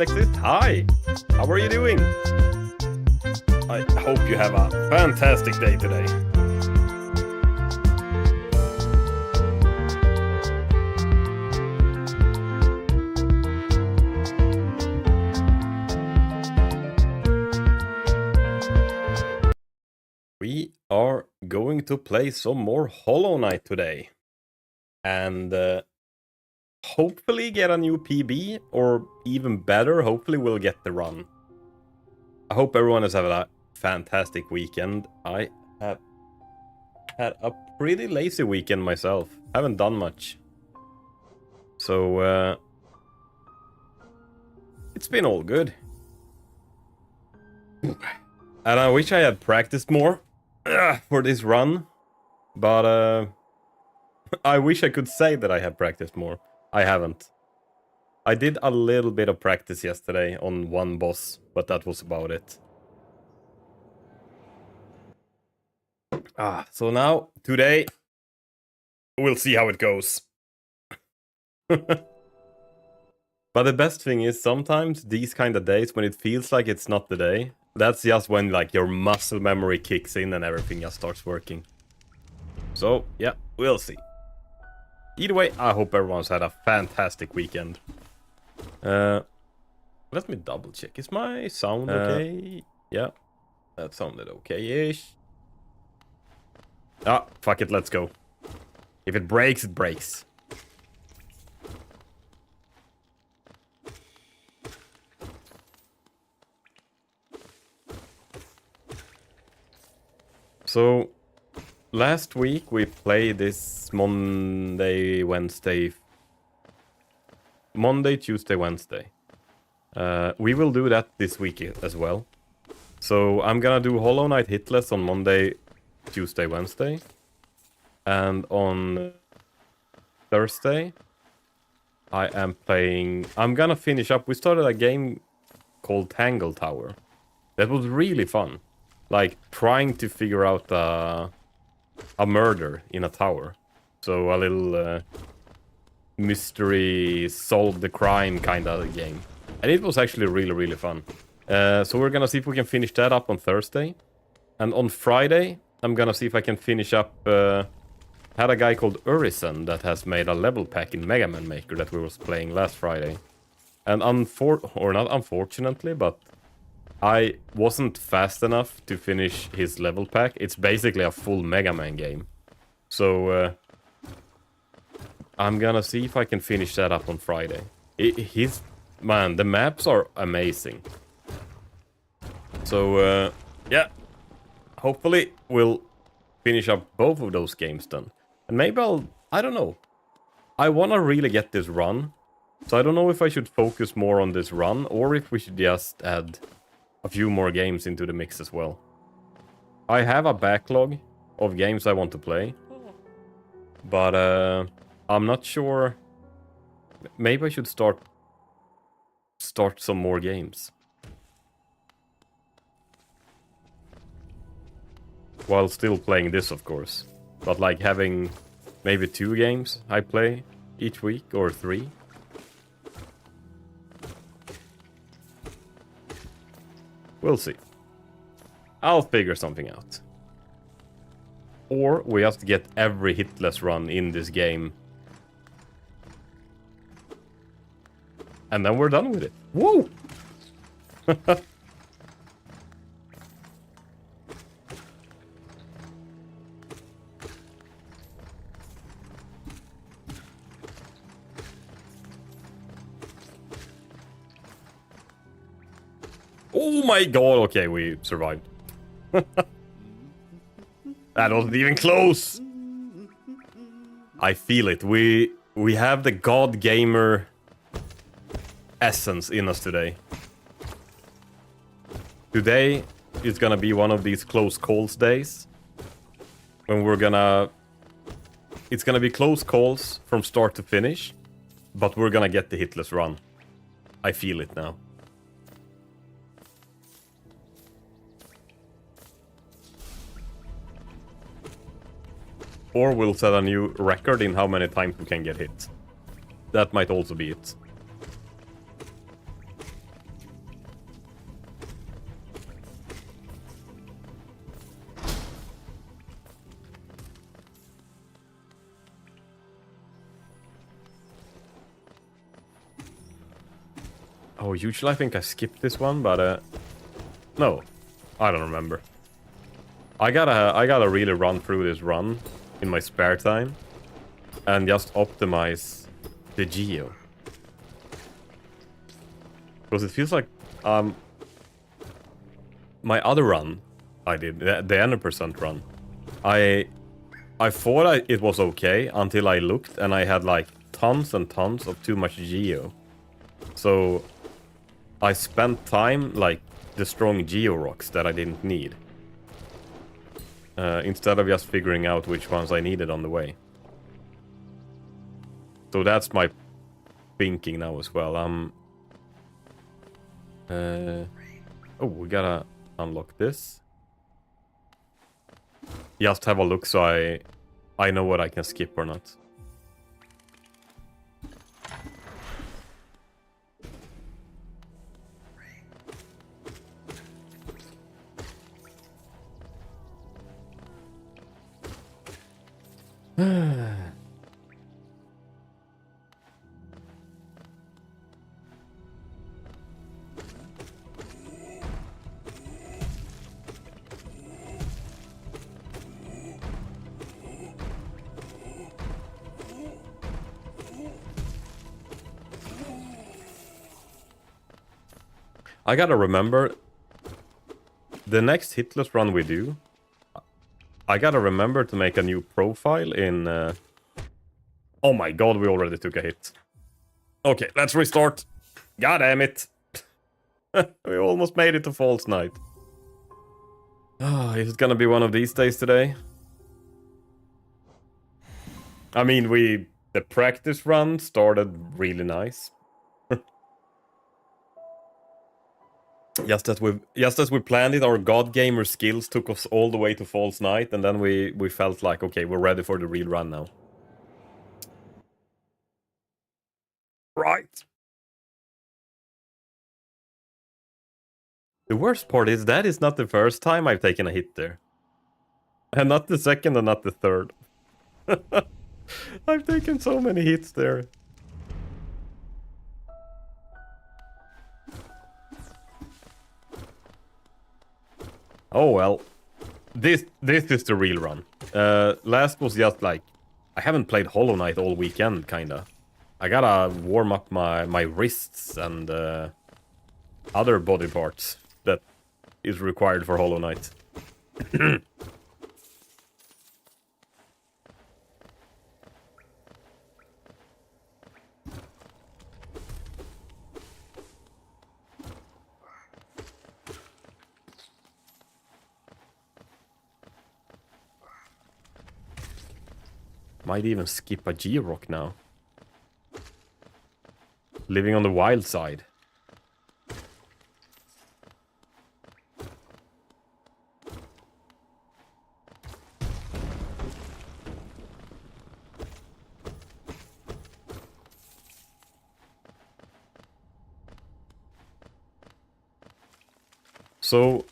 Alexis. Hi! How are you doing? I hope you have a fantastic day today. We are going to play some more Hollow Knight today. And hopefully get a new PB, or even better, hopefully we'll get the run. I hope everyone has had a fantastic weekend. I have had a pretty lazy weekend myself. Haven't done much. So, it's been all good. And I wish I had practiced more for this run. But, I wish I could say that I had practiced more. I haven't. I did a little bit of practice yesterday on one boss, but that was about it. So now, today, we'll see how it goes. But the best thing is, sometimes these kind of days, when it feels like it's not the day, that's just when like your muscle memory kicks in and everything just starts working. So, yeah, we'll see. Either way, I hope everyone's had a fantastic weekend. Let me double check. Is my sound okay? Yeah, that sounded okay-ish. Ah, fuck it, let's go. If it breaks, it breaks. So, last week we played this Monday, Tuesday, Wednesday. We will do that this week as well. So I'm gonna do Hollow Knight Hitless on Monday, Tuesday, Wednesday. And on Thursday, I'm gonna finish up. We started a game called Tangle Tower. That was really fun. Like, trying to figure out a murder in a tower. So a little mystery, solve the crime kind of game. And it was actually really, really fun. So we're gonna see if we can finish that up on Thursday. And on Friday, I'm gonna see if I can finish up... had a guy called Urison that has made a level pack in Mega Man Maker that we was playing last Friday. And not unfortunately, but I wasn't fast enough to finish his level pack. It's basically a full Mega Man game. So, I'm gonna see if I can finish that up on Friday. Man, the maps are amazing. So, yeah. Hopefully, we'll finish up both of those games then. And maybe I don't know. I wanna really get this run. So I don't know if I should focus more on this run, or if we should just add a few more games into the mix as well. I have a backlog of games I want to play. But I'm not sure. Maybe I should start some more games. While still playing this, of course. But like having maybe 2 games I play each week, or 3. We'll see. I'll figure something out. Or we have to get every hitless run in this game. And then we're done with it. Woo! Oh my god, okay, we survived. That wasn't even close. I feel it. We have the god gamer essence in us today. Today is gonna be one of these close calls days. When it's gonna be close calls from start to finish. But we're gonna get the hitless run. I feel it now. Or we'll set a new record in how many times we can get hit. That might also be it. Oh, usually I think I skipped this one, but no, I don't remember. I gotta really run through this run in my spare time and just optimize the geo. Because it feels like my other run I did, the 100% run, I thought it was okay until I looked and I had like tons and tons of too much geo. So I spent time like destroying geo rocks that I didn't need. Instead of just figuring out which ones I needed on the way. So that's my thinking now as well. Oh, we gotta unlock this. Just have a look so I know what I can skip or not. I gotta remember, the next Hitless run we do, I gotta remember to make a new profile in... Oh my god, we already took a hit. Okay, let's restart. God damn it. We almost made it to False Night. Is it gonna be one of these days today? I mean, the practice run started really nice. Just as we planned it, our God Gamer skills took us all the way to False Night, and then we felt like, okay, we're ready for the real run now. Right. The worst part is that is not the first time I've taken a hit there. And not the second and not the third. I've taken so many hits there. Oh well. This is the real run. Last was just like... I haven't played Hollow Knight all weekend, kinda. I gotta warm up my wrists and other body parts that is required for Hollow Knight. Might even skip a G-Rock now. Living on the wild side. So,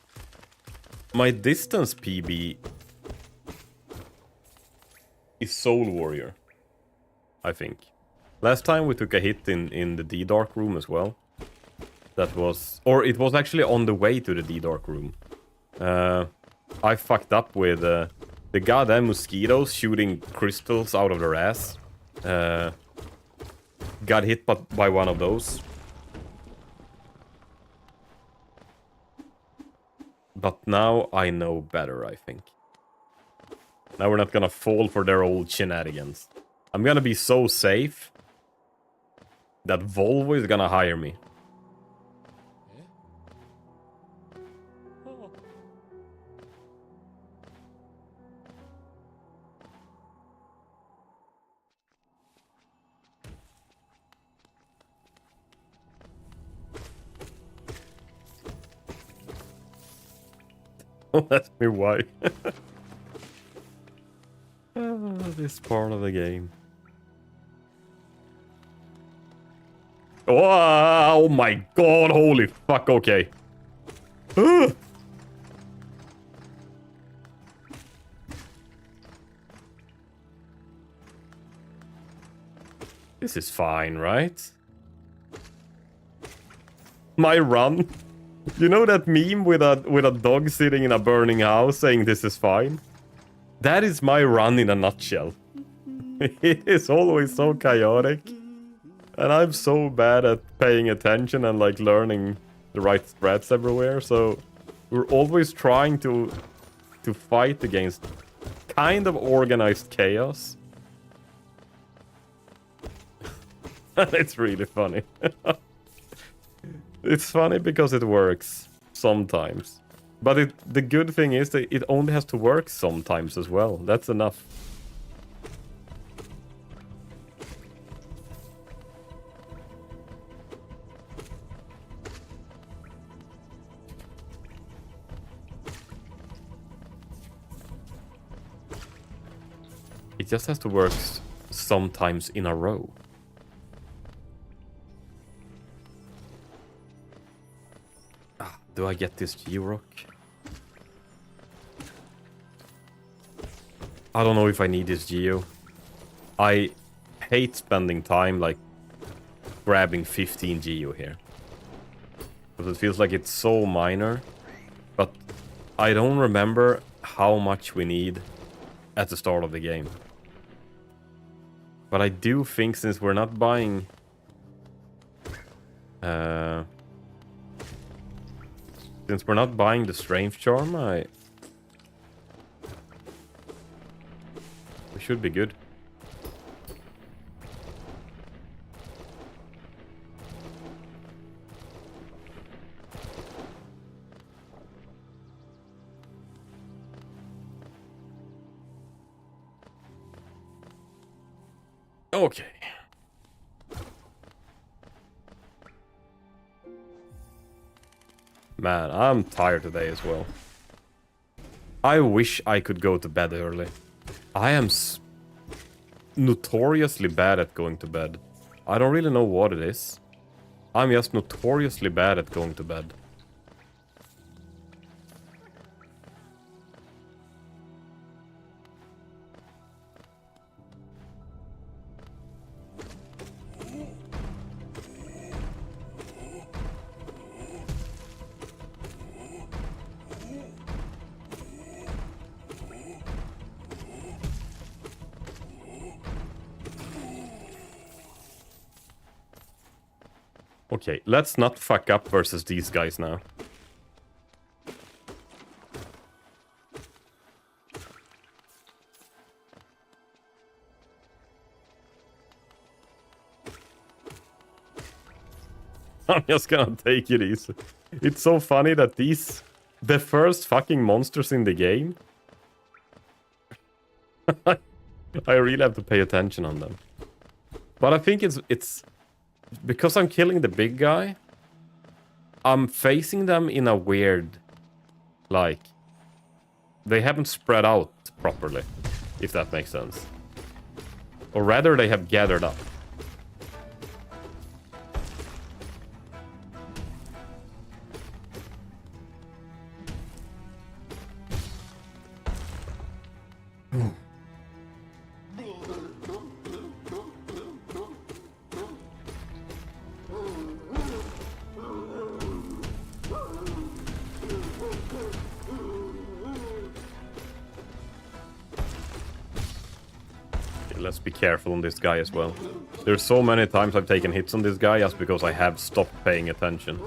my distance PB is Soul Warrior, I think. Last time we took a hit in the D-Dark room as well. That was... Or it was actually on the way to the D-Dark room. I fucked up with the goddamn mosquitoes shooting crystals out of their ass. Got hit by one of those. But now I know better, I think. Now we're not gonna fall for their old shenanigans. I'm gonna be so safe that Volvo is gonna hire me. Don't ask me why. This part of the game. Oh my god, holy fuck, okay. This is fine, right? my run. You know that meme with a dog sitting in a burning house saying this is fine? That is my run in a nutshell. It is always so chaotic. And I'm so bad at paying attention and like learning the right strats everywhere. So we're always trying to fight against kind of organized chaos. It's really funny. It's funny because it works sometimes. But the good thing is that it only has to work sometimes as well. That's enough. It just has to work sometimes in a row. Do I get this G-Rock? I don't know if I need this Geo. I hate spending time like grabbing 15 Geo here. Because it feels like it's so minor. But I don't remember how much we need at the start of the game. But I do think since we're not buying... since we're not buying the Strength Charm, we should be good. Okay. Man, I'm tired today as well. I wish I could go to bed early. I am notoriously bad at going to bed. I don't really know what it is. I'm just notoriously bad at going to bed. Okay, let's not fuck up versus these guys now. I'm just gonna take it easy. It's so funny that the first fucking monsters in the game, I really have to pay attention on them. But I think it's because I'm killing the big guy, I'm facing them in a weird, like, they haven't spread out properly, if that makes sense. Or rather, they have gathered up. Let's be careful on this guy as well. There's so many times I've taken hits on this guy just because I have stopped paying attention.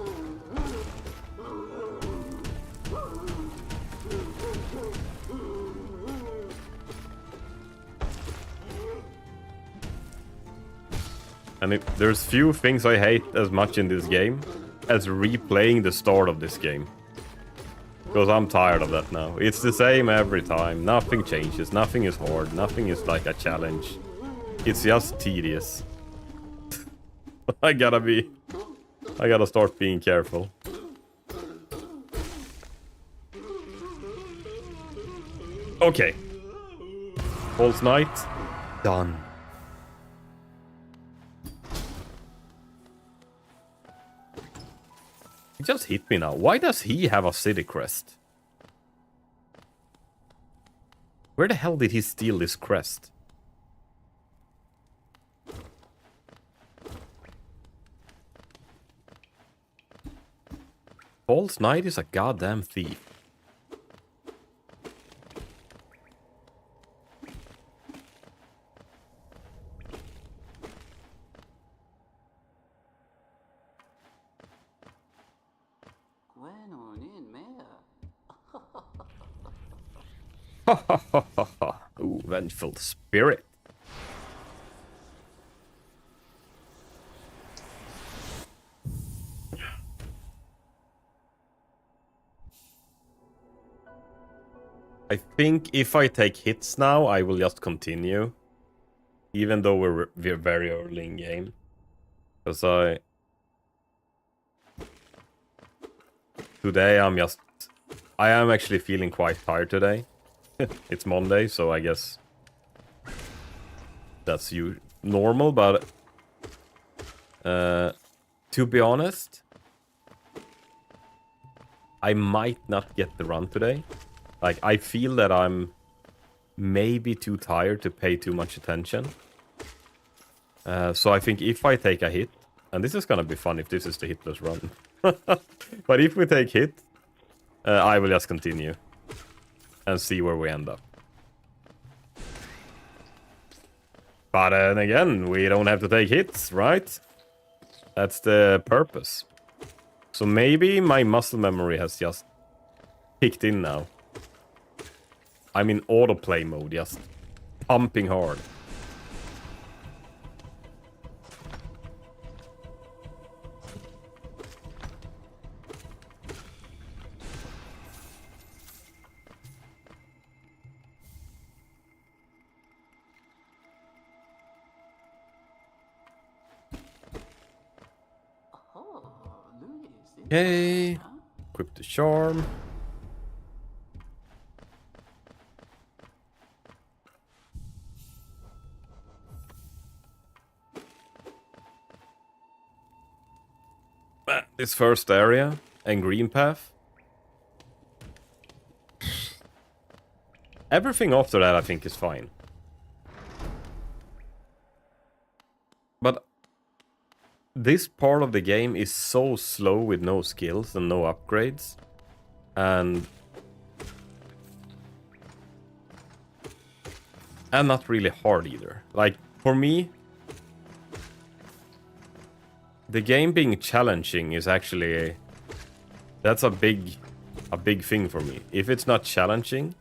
And there's few things I hate as much in this game as replaying the start of this game. Because I'm tired of that now. It's the same every time. Nothing changes. Nothing is hard. Nothing is like a challenge. It's just tedious. I gotta start being careful. Okay. False Knight. Done. He just hit me now. Why does he have a city crest? Where the hell did he steal this crest? false knight is a goddamn thief. Ha ha ha ha ha. Ooh, vengeful spirit. I think if I take hits now, I will just continue. Even though we're very early in game. Because today I am actually feeling quite tired today. It's Monday, so I guess that's normal, but to be honest, I might not get the run today. Like, I feel that I'm maybe too tired to pay too much attention. So I think if I take a hit, and this is gonna be fun if this is the hitless run. But if we take hit, I will just continue and see where we end up. But then again, we don't have to take hits, right? That's the purpose. So maybe my muscle memory has just kicked in now. I'm in autoplay mode, just pumping hard. Okay, equip the charm. This first area and green path. Everything after that I think is fine. But this part of the game is so slow with no skills and no upgrades. And not really hard either. Like, for me, the game being challenging is actually... That's a big thing for me. If it's not challenging,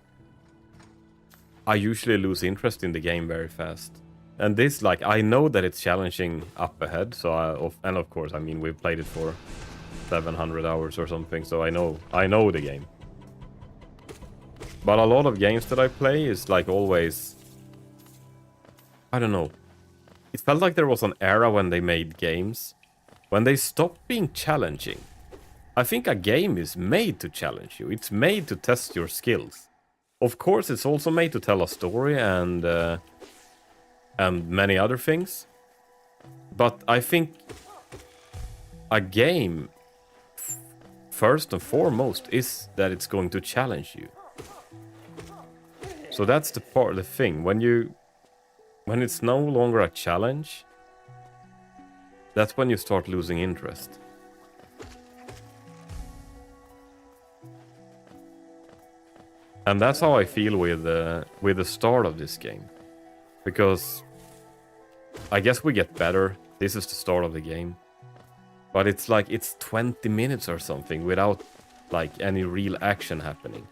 I usually lose interest in the game very fast. And this, like, I know that it's challenging up ahead, so and of course, I mean, we've played it for 700 hours or something, so I know the game. But a lot of games that I play is like always, I don't know. It felt like there was an era when they made games when they stopped being challenging. I think a game is made to challenge you. It's made to test your skills. Of course, it's also made to tell a story and many other things. But I think a game, first and foremost, is that it's going to challenge you. So that's the thing. When it's no longer a challenge, that's when you start losing interest. And that's how I feel with the start of this game. Because I guess we get better. This is the start of the game. But it's like it's 20 minutes or something without like any real action happening.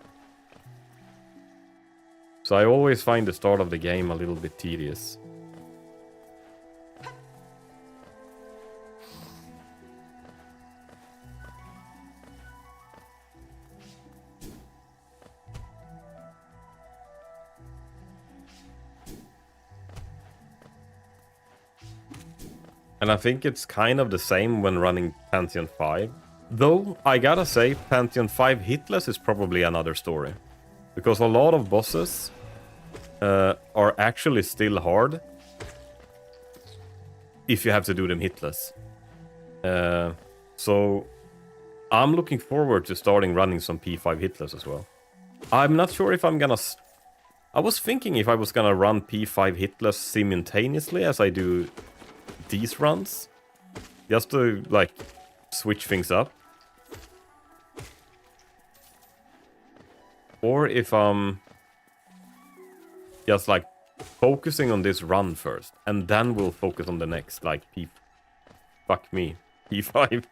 So I always find the start of the game a little bit tedious. And I think it's kind of the same when running Pantheon 5. Though, I gotta say, Pantheon 5 hitless is probably another story. Because a lot of bosses are actually still hard if you have to do them hitless. So, I'm looking forward to starting running some P5 hitless as well. I'm not sure if I'm gonna... I was thinking if I was gonna run P5 hitless simultaneously as I do these runs, just to like switch things up. or if I'm just like focusing on this run first, and then we'll focus on the next, like fuck me, P5.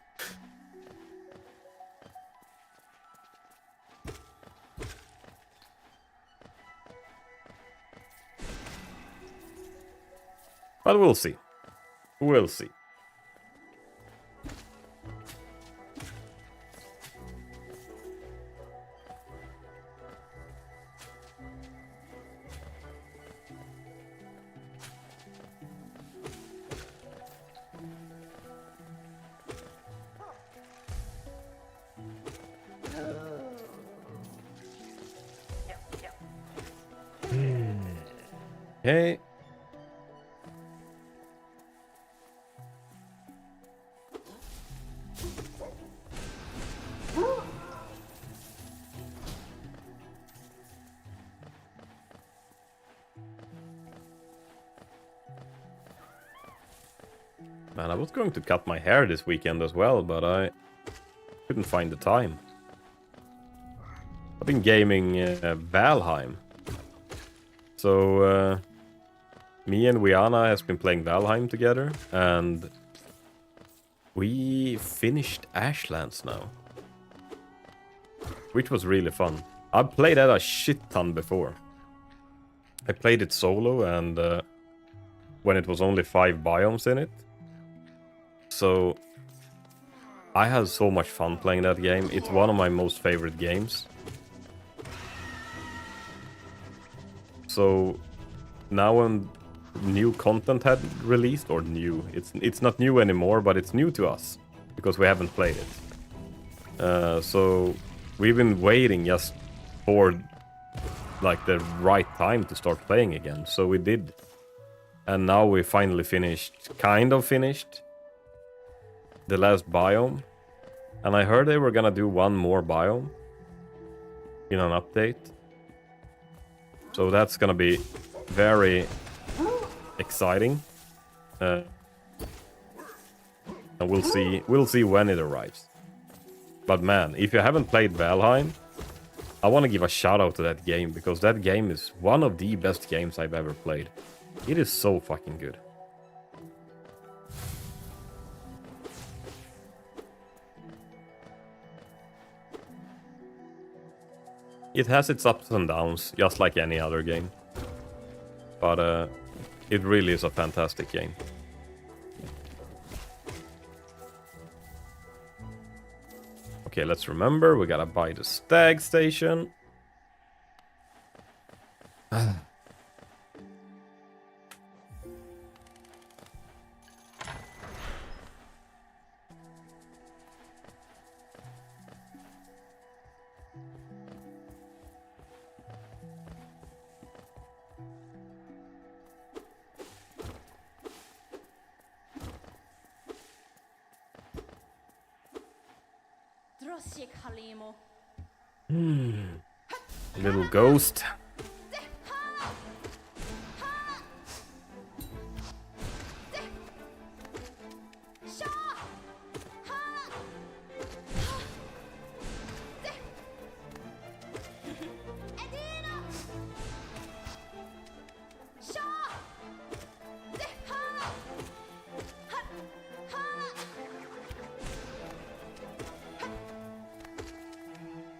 But we'll see. We'll see. Okay. Man, I was going to cut my hair this weekend as well, but I couldn't find the time. I've been gaming Valheim. So, me and Wiana has been playing Valheim together, and we finished Ashlands now. Which was really fun. I've played that a shit ton before. I played it solo, and when it was only 5 biomes in it. So, I had so much fun playing that game. It's one of my most favorite games. So, now when new content had released, or new, it's not new anymore, but it's new to us, because we haven't played it. So, we've been waiting just for, like, the right time to start playing again. So we did. And now we finally kind of finished, the last biome. And I heard they were gonna do one more biome in an update. So that's gonna be very exciting. And we'll see when it arrives. But man, if you haven't played Valheim, I want to give a shout out to that game, because that game is one of the best games I've ever played. It is so fucking good. It has its ups and downs, just like any other game. But it really is a fantastic game. Okay, let's remember, we gotta buy the stag station. Little ghost.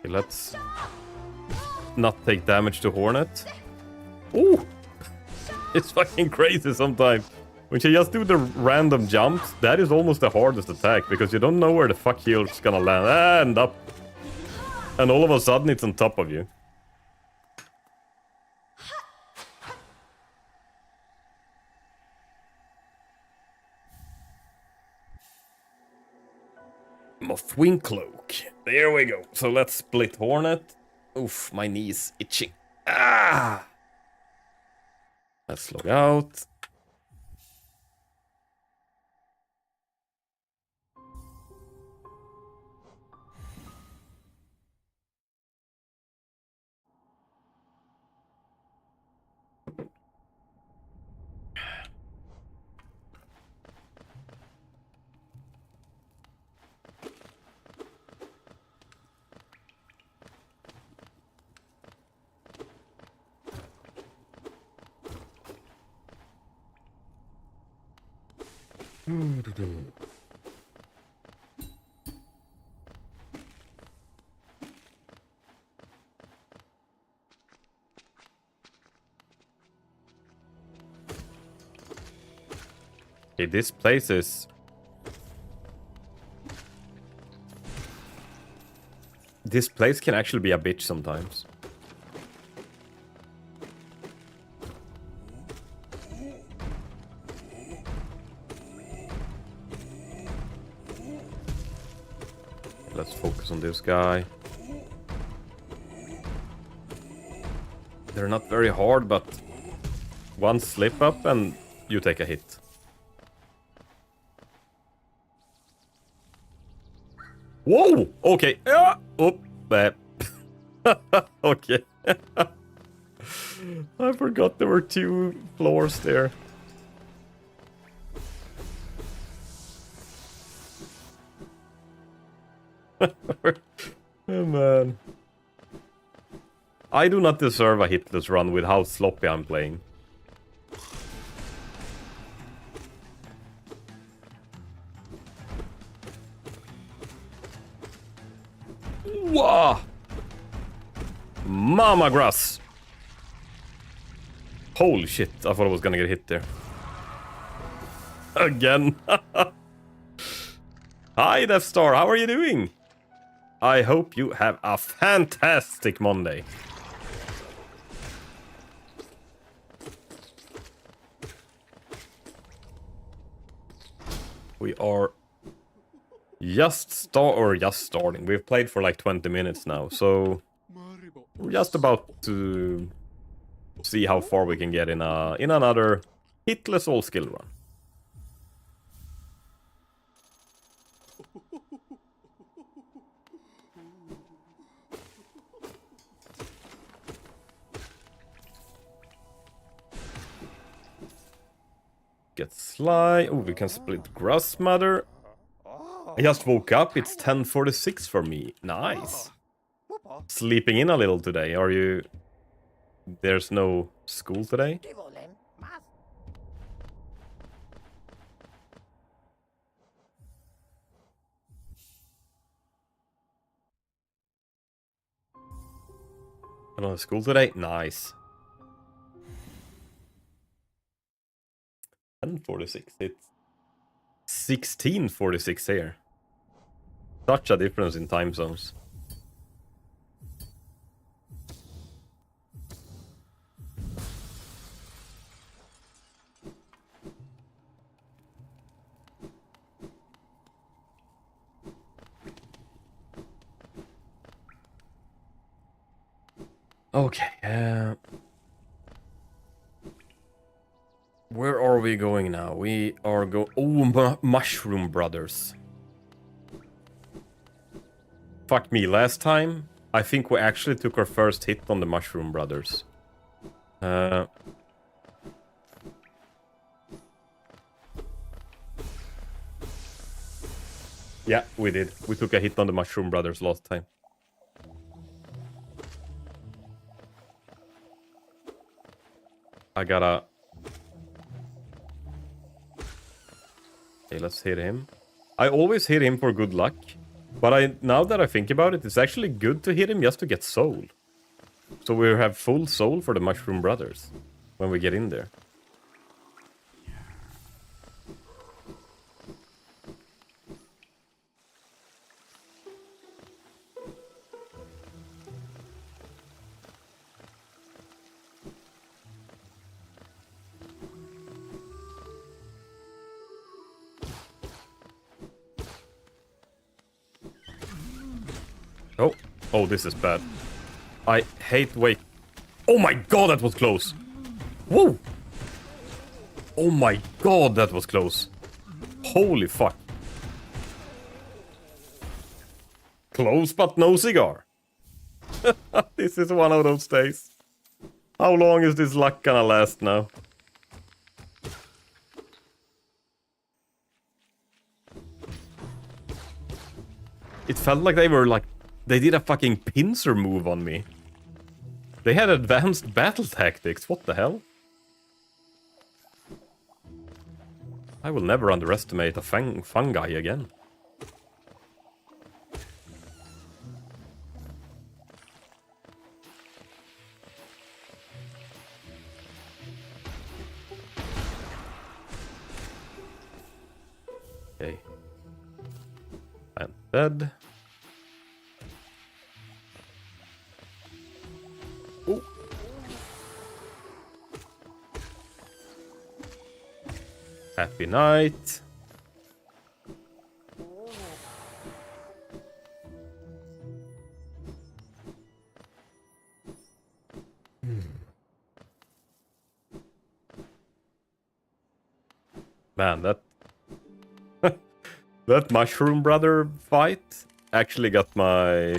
Let's not take damage to Hornet. Ooh! It's fucking crazy sometimes. When you just do the random jumps, that is almost the hardest attack, because you don't know where the fuck you're gonna land. And up. And all of a sudden it's on top of you. Mothwing Cloak. There we go. So let's split Hornet. Oof, my knee's itching. Ah! Let's log out. Okay, this place is... This place can actually be a bitch sometimes. Let's focus on this guy. They're not very hard, but one slip up and you take a hit. Whoa! Okay. Oh, okay. I forgot there were 2 floors there. Oh man. I do not deserve a hitless run with how sloppy I'm playing. Wah! Mama grass! Holy shit, I thought I was gonna get hit there. Again. Hi, Death Star, how are you doing? I hope you have a fantastic Monday. We are just starting. We've played for like 20 minutes now, so we're just about to see how far we can get in another Hitless AllSkill run. Get Sly. Oh, we can split Grass Mother. I just woke up. It's 10:46 for me. Nice. Sleeping in a little today. Are you... There's no school today? I don't have school today? Nice. 10:46. It's 16:46 here. Such a difference in time zones. Okay, where are we going now? We are oh, Mushroom Brothers. Fuck me, last time, I think we actually took our first hit on the Mushroom Brothers. Yeah, we did. We took a hit on the Mushroom Brothers last time. I gotta... Okay, let's hit him. I always hit him for good luck. But now that I think about it, it's actually good to hit him just to get soul. So we have full soul for the Mushroom Brothers when we get in there. Oh, oh, this is bad. I hate wait. Oh my god, that was close. Whoa. Oh my god, that was close. Holy fuck. Close but no cigar. This is one of those days. How long is this luck gonna last now? It felt like they were like... They did a fucking pincer move on me. They had advanced battle tactics. What the hell? I will never underestimate a fungi again. Okay. I'm dead. Oh. Happy night. Man, that that mushroom brother fight actually got my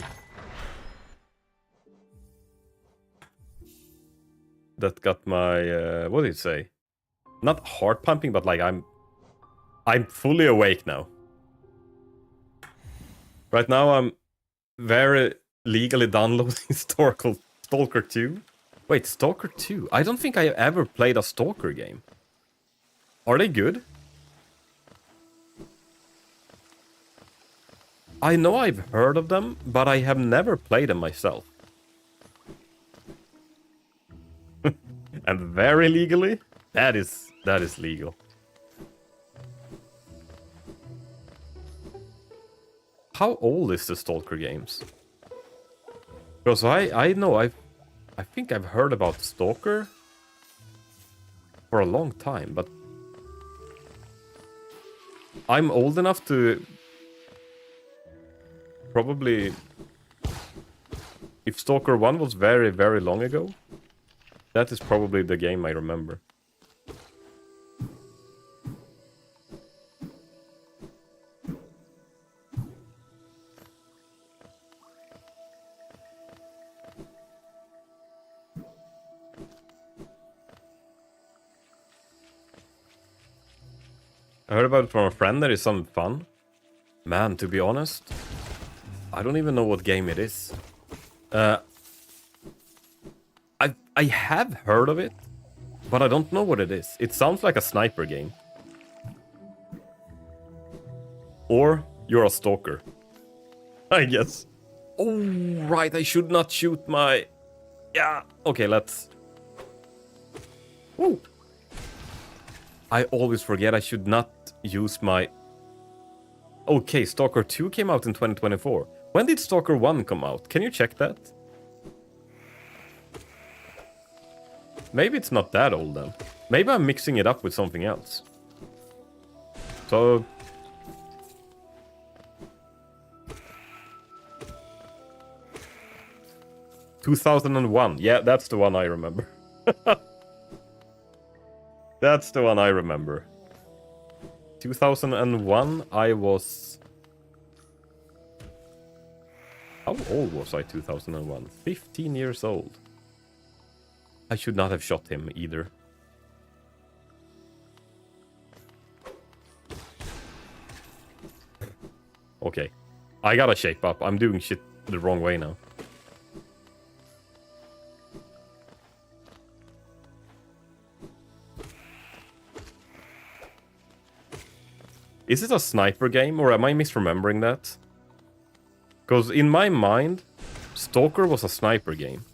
what did it say? Not heart pumping, but like I'm fully awake now. Right now I'm very legally downloading Stalker 2. Wait, Stalker 2? I don't think I ever played a Stalker game. Are they good? I know I've heard of them, but I have never played them myself. And very legally? That is legal. How old is the Stalker games? Because I know I think I've heard about Stalker for a long time, but I'm old enough to probably, if Stalker 1 was very, very long ago, that is probably the game I remember. I heard about it from a friend that is some fun. Man, to be honest, I don't even know what game it is. I have heard of it, but I don't know what it is. It sounds like a sniper game. Or you're a stalker, I guess. Oh, right, I should not shoot my... Yeah, okay, let's... Woo! I always forget I should not use my... Okay, Stalker 2 came out in 2024. When did Stalker 1 come out? Can you check that? Maybe it's not that old then. Maybe I'm mixing it up with something else. So... 2001. Yeah, that's the one I remember. That's the one I remember. 2001, I was... How old was I 2001? 15 years old. I should not have shot him either. Okay. I gotta shape up. I'm doing shit the wrong way now. Is it a sniper game, or am I misremembering that? Because in my mind, Stalker was a sniper game.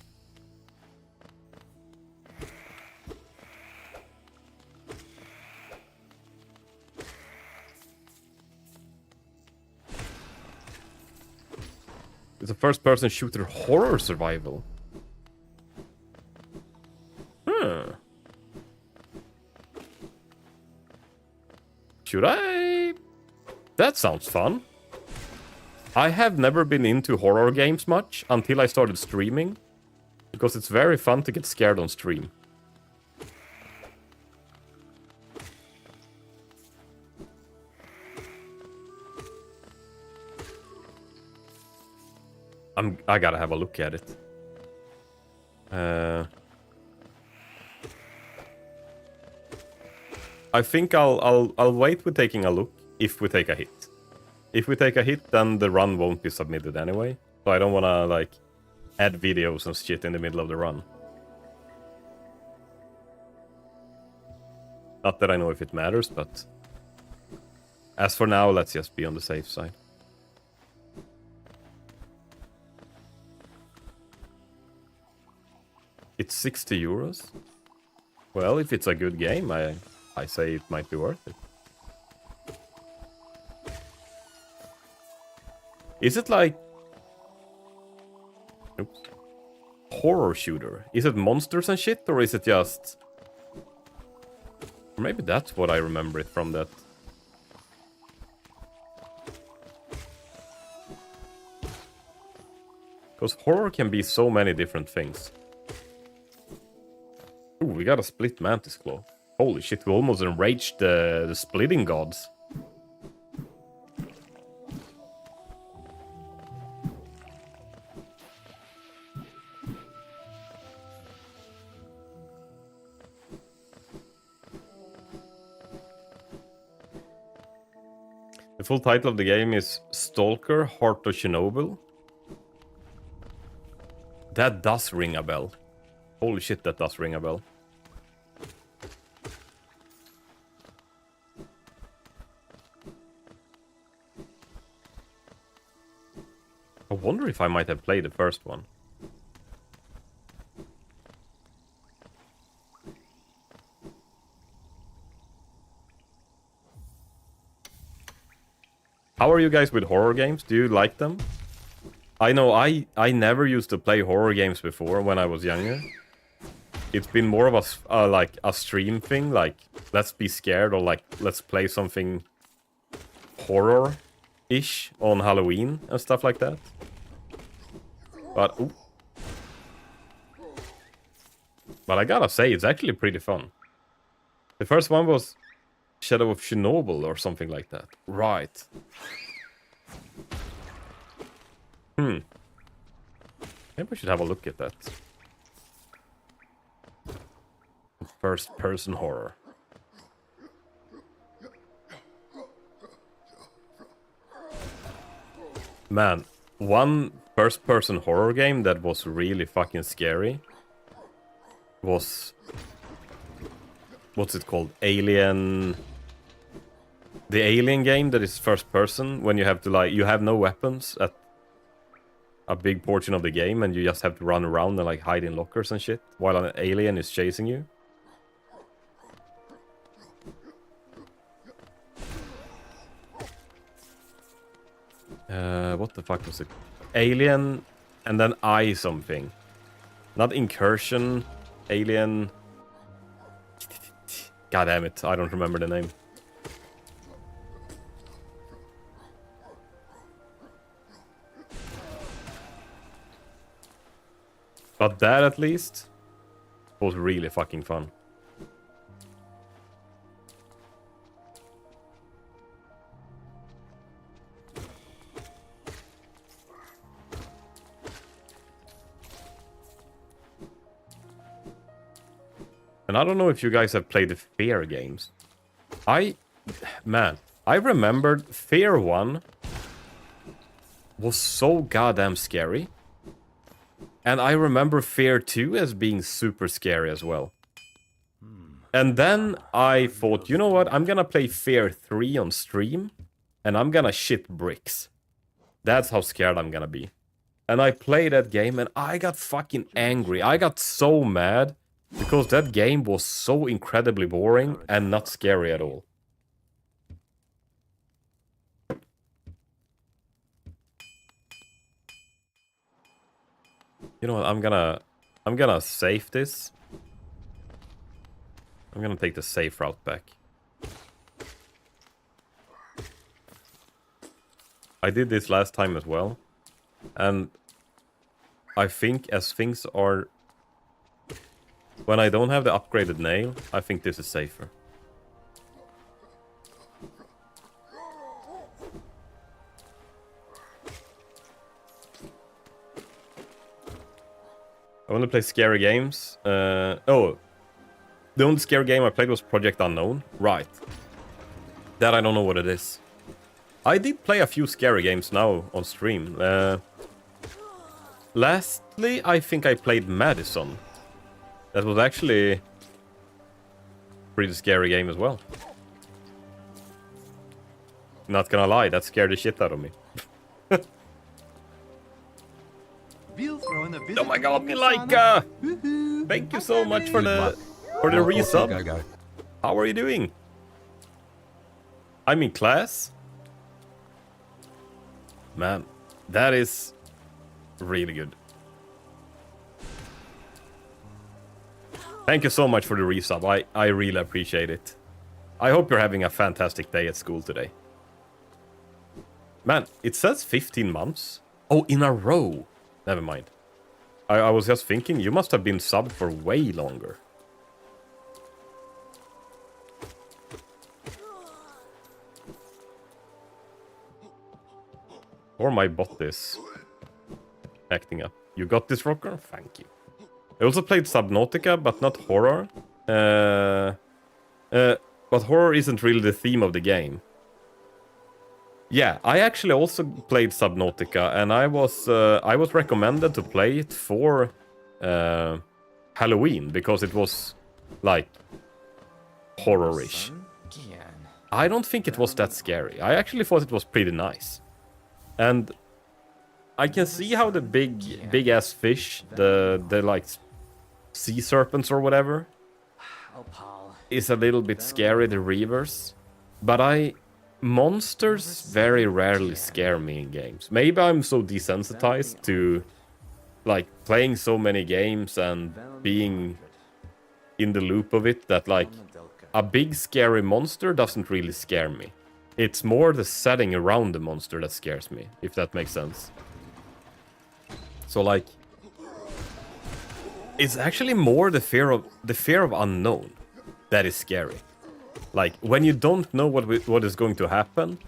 It's a first-person shooter horror survival. Should I? That sounds fun. I have never been into horror games much until I started streaming, because it's very fun to get scared on stream. I gotta have a look at it. I think I'll wait with taking a look if we take a hit. If we take a hit, then the run won't be submitted anyway. So I don't wanna like add videos and shit in the middle of the run. Not that I know if it matters, but as for now, let's just be on the safe side. It's 60 euros. Well, if it's a good game, I say it might be worth it. Is it like... Oops. Horror shooter? Is it monsters and shit, or is it just... Or maybe that's what I remember it from, that... Because horror can be so many different things. Ooh, we got a split mantis claw. Holy shit, we almost enraged the splitting gods. The full title of the game is Stalker Heart of Chernobyl. That does ring a bell. Holy shit, that does ring a bell. I wonder if I might have played the first one. How are you guys with horror games? Do you like them? I know I never used to play horror games before when I was younger. It's been more of a like a stream thing, like let's be scared, or like let's play something horror-ish on Halloween and stuff like that. But ooh. But I gotta say, it's actually pretty fun. The first one was Shadow of Chernobyl or something like that. Right. Maybe we should have a look at that. First-person horror. Man, one first-person horror game that was really fucking scary was... What's it called? Alien... The Alien game that is first-person, when you have to, like, you have no weapons at a big portion of the game, and you just have to run around and, like, hide in lockers and shit, while an alien is chasing you. What the fuck was it? Alien, and then I something. Not Incursion, Alien... God damn it, I don't remember the name. But that, at least, was really fucking fun. And I don't know if you guys have played the Fear games. Man, I remembered Fear 1 was so goddamn scary. And I remember Fear 2 as being super scary as well. And then I thought, you know what? I'm gonna play Fear 3 on stream. And I'm gonna shit bricks. That's how scared I'm gonna be. And I played that game and I got fucking angry. I got so mad. Because that game was so incredibly boring and not scary at all. You know what, I'm gonna save this. I'm gonna take the safe route back. I did this last time as well. And I think as things are... When I don't have the upgraded nail, I think this is safer. I want to play scary games. Oh, the only scary game I played was Project Unknown. Right. That I don't know what it is. I did play a few scary games now on stream. Lastly, I think I played Madison. That was actually a pretty scary game as well. not gonna lie, that scared the shit out of me. Oh my god, Milaika! Thank you so much for the resub. How are you doing? I'm in class. Man, that is really good. Thank you so much for the resub. I really appreciate it. I hope you're having a fantastic day at school today. Man, it says 15 months. Oh, in a row. Never mind. I was just thinking, you must have been subbed for way longer. Or my bot is acting up. You got this, Rocker? Thank you. I also played Subnautica, but not horror. But horror isn't really the theme of the game. Yeah, I actually also played Subnautica, and I was recommended to play it for Halloween because it was like horror-ish. I don't think it was that scary. I actually thought it was pretty nice, and I can see how the big ass fish, the like sea serpents or whatever, is a little bit scary. The reavers, but monsters very rarely scare me in games. Maybe I'm so desensitized to like playing so many games and being in the loop of it that like a big scary monster doesn't really scare me. It's more the setting around the monster that scares me, if that makes sense. So like it's actually more the fear of unknown that is scary. Like, when you don't know what is going to happen,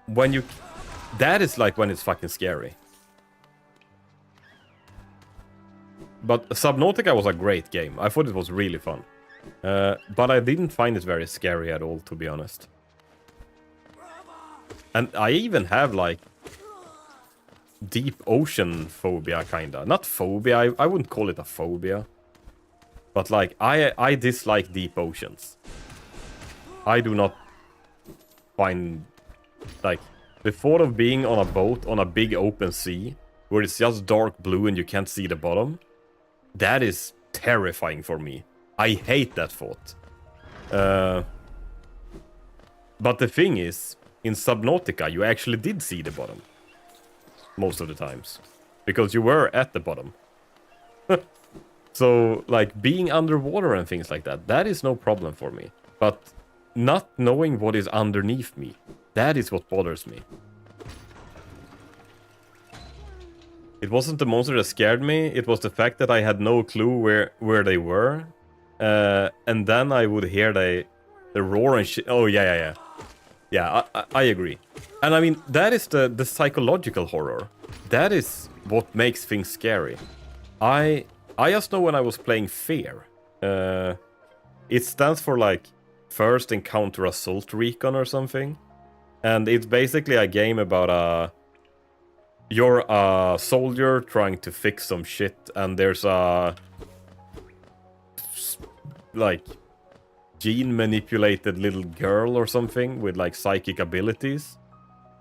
that is like when it's fucking scary. But Subnautica was a great game. I thought it was really fun. But I didn't find it very scary at all, to be honest. And I even have, like, deep ocean phobia, kinda. Not phobia, I wouldn't call it a phobia. But, like, I dislike deep oceans. I do not find, like, the thought of being on a boat on a big open sea, where it's just dark blue and you can't see the bottom, that is terrifying for me. I hate that thought. But the thing is, in Subnautica, you actually did see the bottom. Most of the times. Because you were at the bottom. So, like, being underwater and things like that, that is no problem for me. But not knowing what is underneath me, that is what bothers me. It wasn't the monster that scared me, it was the fact that I had no clue where they were. And then I would hear the roar and shit. Oh, yeah. Yeah, I agree. And I mean, that is the psychological horror. That is what makes things scary. I just know when I was playing Fear. It stands for, like, First Encounter Assault Recon or something. And it's basically a game about you're a soldier trying to fix some shit, and there's a, like, gene-manipulated little girl or something with, like, psychic abilities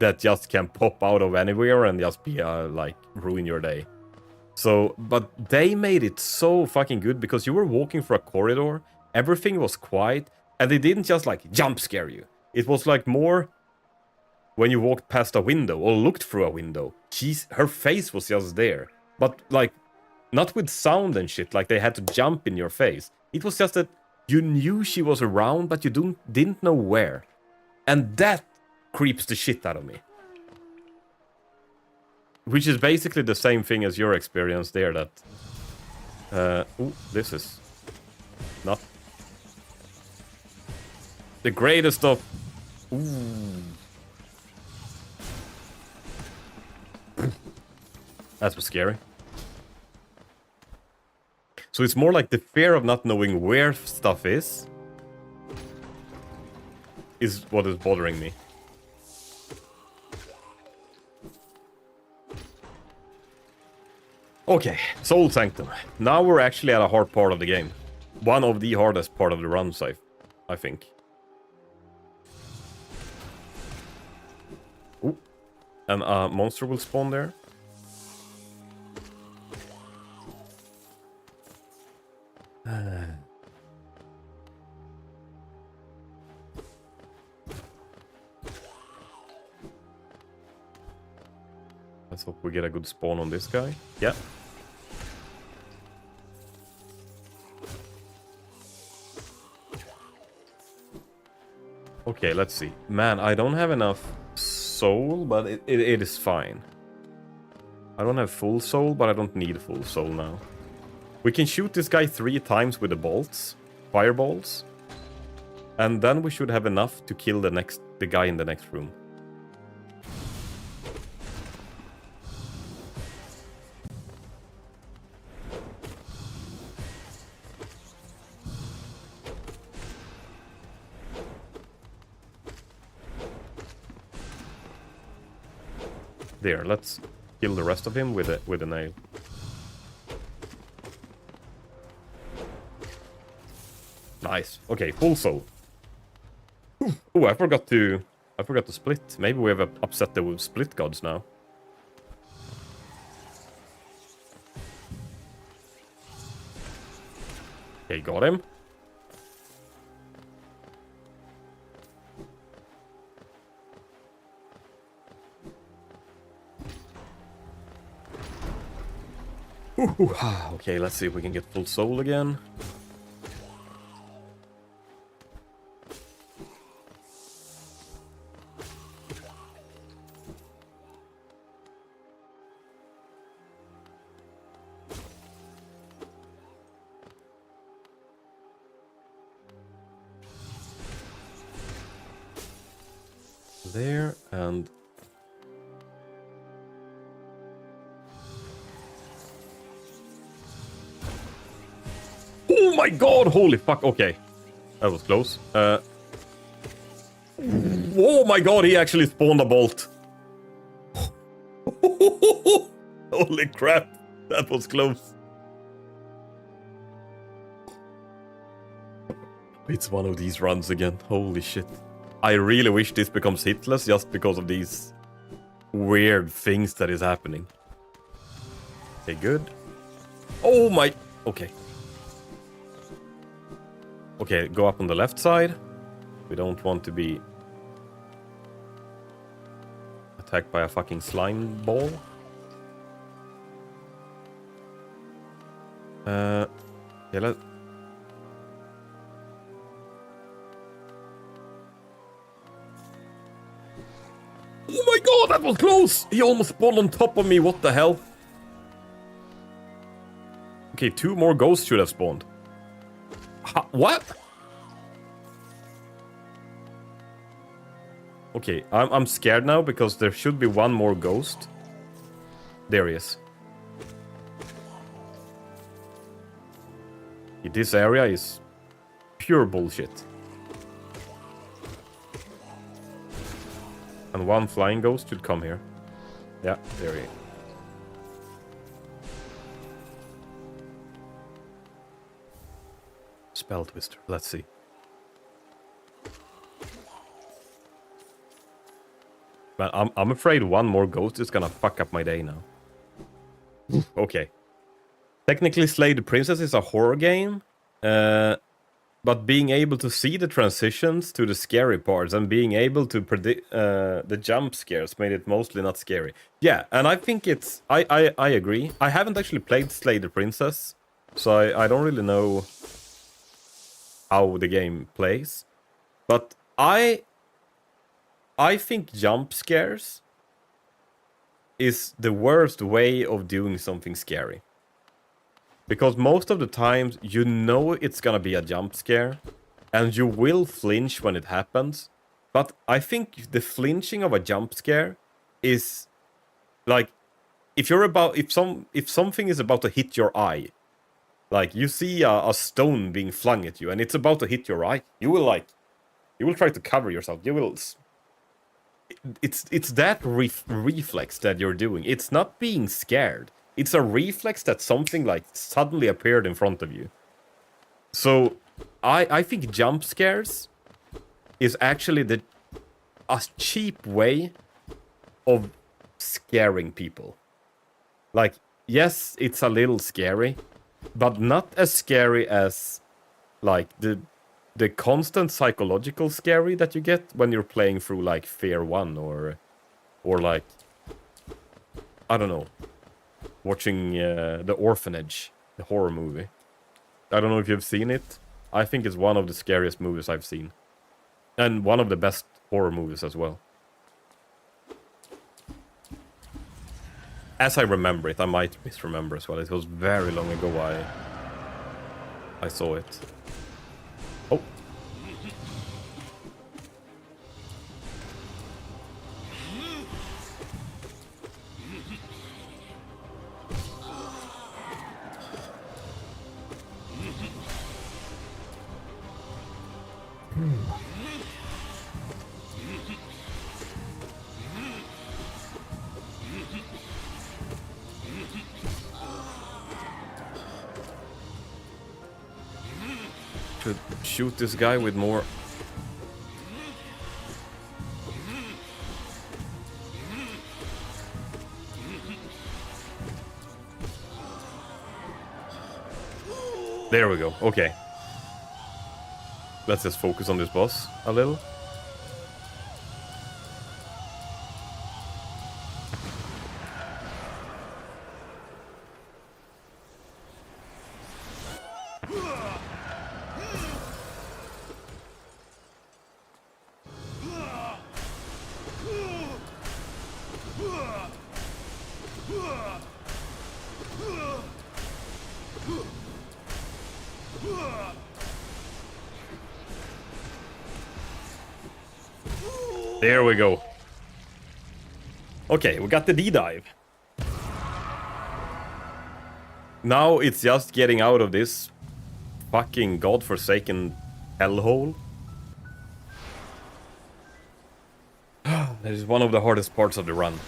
that just can pop out of anywhere and just be, like, ruin your day. So, but they made it so fucking good because you were walking through a corridor, everything was quiet, and they didn't just, like, jump scare you. It was, like, more when you walked past a window or looked through a window. Her face was just there. But, like, not with sound and shit, like they had to jump in your face. It was just that you knew she was around, but you didn't know where. And that creeps the shit out of me. Which is basically the same thing as your experience there, that... ooh, this is not the greatest of... Ooh. That was scary. So it's more like the fear of not knowing where stuff is what is bothering me. Okay, Soul Sanctum. Now we're actually at a hard part of the game. One of the hardest part of the runs, I think. and a monster will spawn there. Let's hope we get a good spawn on this guy. Yeah. Okay, let's see. Man, I don't have enough soul, but it is fine. I don't have full soul, but I don't need full soul now. We can shoot this guy 3 times with the bolts, fireballs. And then we should have enough to kill the guy in the next room. There, let's kill the rest of him with a nail. Nice. Okay, full soul. Oh, I forgot to split. Maybe we have upset the split gods now. Okay, got him. Okay, let's see if we can get full soul again. There, and... Oh my god, holy fuck, okay. That was close. Oh my god, he actually spawned a bolt. Holy crap, that was close. It's one of these runs again, holy shit. I really wish this becomes hitless just because of these weird things that is happening. Okay, good. Oh my... Okay. Okay, go up on the left side. We don't want to be attacked by a fucking slime ball. Yeah, let... Oh my god, that was close! He almost spawned on top of me, what the hell? Okay, 2 more ghosts should have spawned. What? Okay, I'm scared now because there should be 1 more ghost. There he is. This area is pure bullshit. And 1 flying ghost should come here. Yeah, there he is. Spell twister, let's see. Man, I'm afraid 1 more ghost is gonna fuck up my day now. Okay. Technically, Slay the Princess is a horror game, but being able to see the transitions to the scary parts and being able to predict the jump scares made it mostly not scary. Yeah, and I think it's... I agree. I haven't actually played Slay the Princess, so I don't really know how the game plays. But I think jump scares is the worst way of doing something scary. Because most of the times, you know it's gonna be a jump scare, and you will flinch when it happens. But I think the flinching of a jump scare is like if something is about to hit your eye, like you see a stone being flung at you, and it's about to hit your eye, you will try to cover yourself. You will. It's that reflex that you're doing. It's not being scared. It's a reflex that something like suddenly appeared in front of you. So I think jump scares is actually a cheap way of scaring people. Like, yes, it's a little scary, but not as scary as like the constant psychological scary that you get when you're playing through like Fear 1 or like, I don't know, watching The Orphanage, the horror movie. I don't know if you've seen it. I think it's one of the scariest movies I've seen. And one of the best horror movies as well. As I remember it, I might misremember as well. It was very long ago I saw it. Oh. Should shoot this guy with more. There we go. Okay. Let's just focus on this boss a little. There we go. Okay, we got the D-dive. Now it's just getting out of this fucking godforsaken hellhole. That is one of the hardest parts of the run.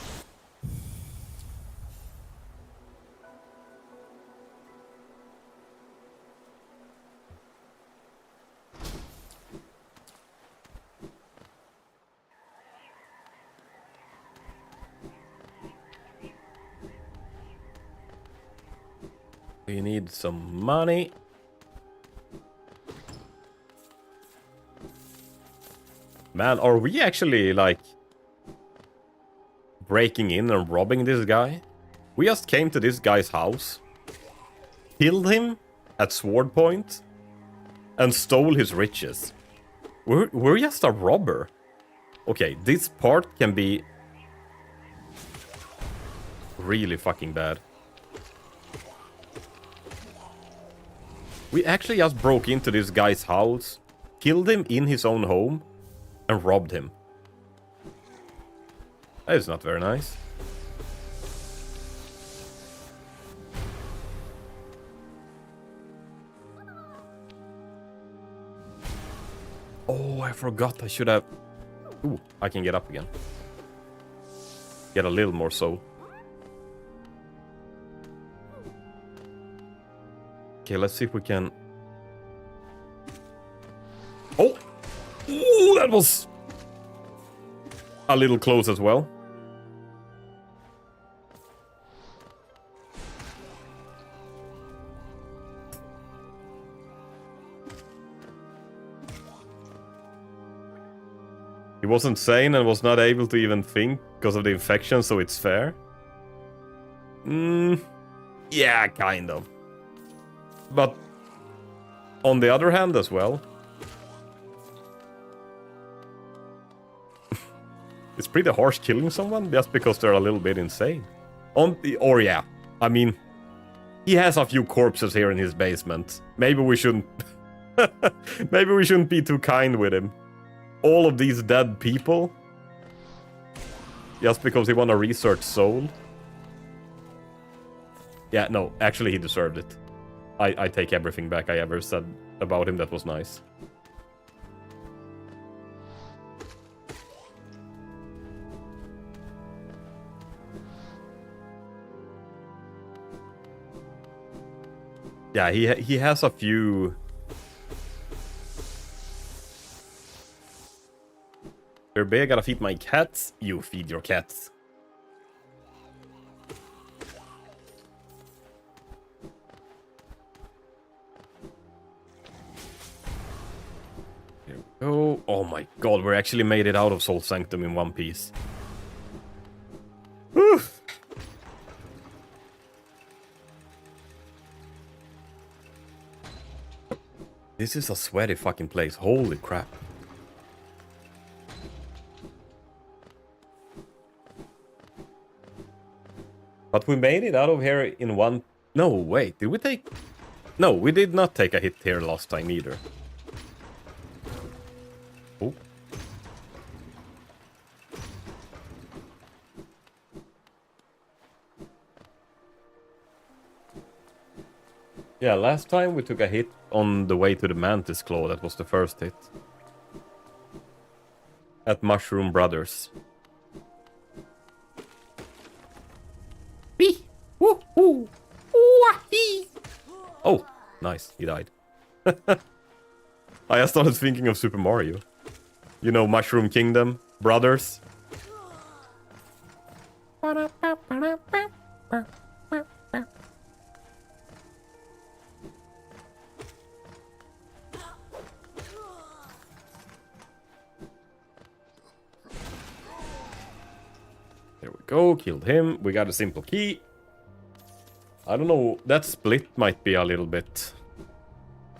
We need some money. Man, are we actually, like, breaking in and robbing this guy? We just came to this guy's house, killed him at sword point, and stole his riches. We're just a robber. Okay, this part can be really fucking bad. We actually just broke into this guy's house, killed him in his own home, and robbed him. That is not very nice. Oh, I forgot I should have... Ooh, I can get up again. Get a little more soul. Okay, let's see if we can... Oh! Ooh, that was a little close as well. He wasn't sane and was not able to even think because of the infection, so it's fair. Yeah, kind of. But on the other hand as well, it's pretty harsh killing someone just because they're a little bit insane. Or yeah, I mean, he has a few corpses here in his basement. Maybe we shouldn't... Maybe we shouldn't be too kind with him. All of these dead people, just because he won a research soul. Yeah, no, actually he deserved it. I take everything back I ever said about him that was nice. Yeah, he has a few... You're big, I gotta feed my cats. You feed your cats. Oh, oh my god, we actually made it out of Soul Sanctum in one piece. Whew. This is a sweaty fucking place. Holy crap. But we made it out of here in one... No, wait, did we take... No, we did not take a hit here last time either. Oh. Yeah, last time we took a hit on the way to the Mantis Claw. That was the first hit. At Mushroom Brothers. Wee! Woo! Woo! Wee! Oh, nice. He died. I started thinking of Super Mario. You know, Mushroom Kingdom, Brothers. There we go, killed him. We got a simple key. I don't know, that split might be a little bit...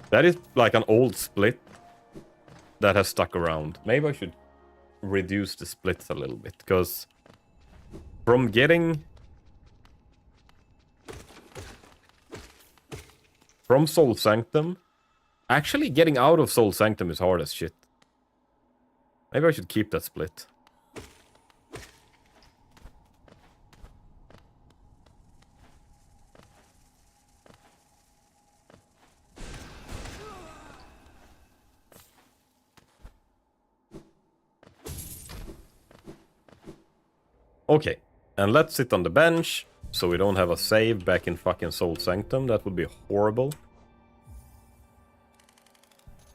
That is like an old split that has stuck around. Maybe I should reduce the splits a little bit, because from getting... From Soul Sanctum, actually getting out of Soul Sanctum is hard as shit. Maybe I should keep that split. Okay, and let's sit on the bench, so we don't have a save back in fucking Soul Sanctum. That would be horrible.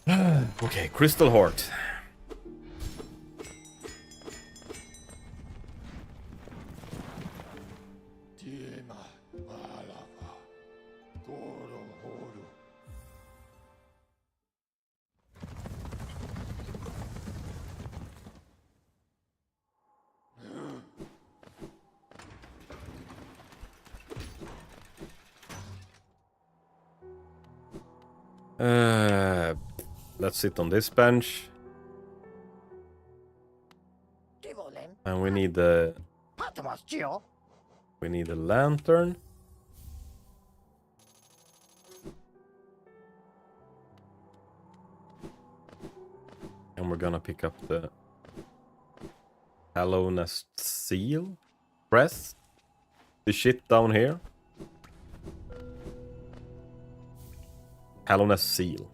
Okay, Crystal Heart. Let's sit on this bench. And we need the... We need a lantern. And we're gonna pick up the Hallownest Seal. Press the shit down here. Hallownest Seal.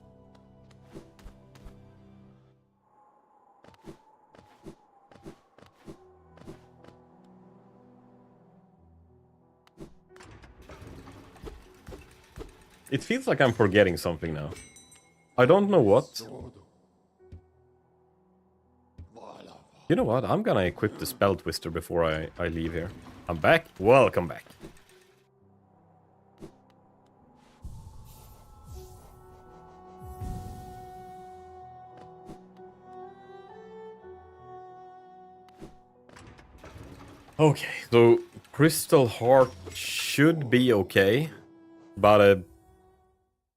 It feels like I'm forgetting something now. I don't know what. You know what? I'm gonna equip the Spell Twister before I leave here. I'm back. Welcome back. Okay, so Crystal Heart should be okay, but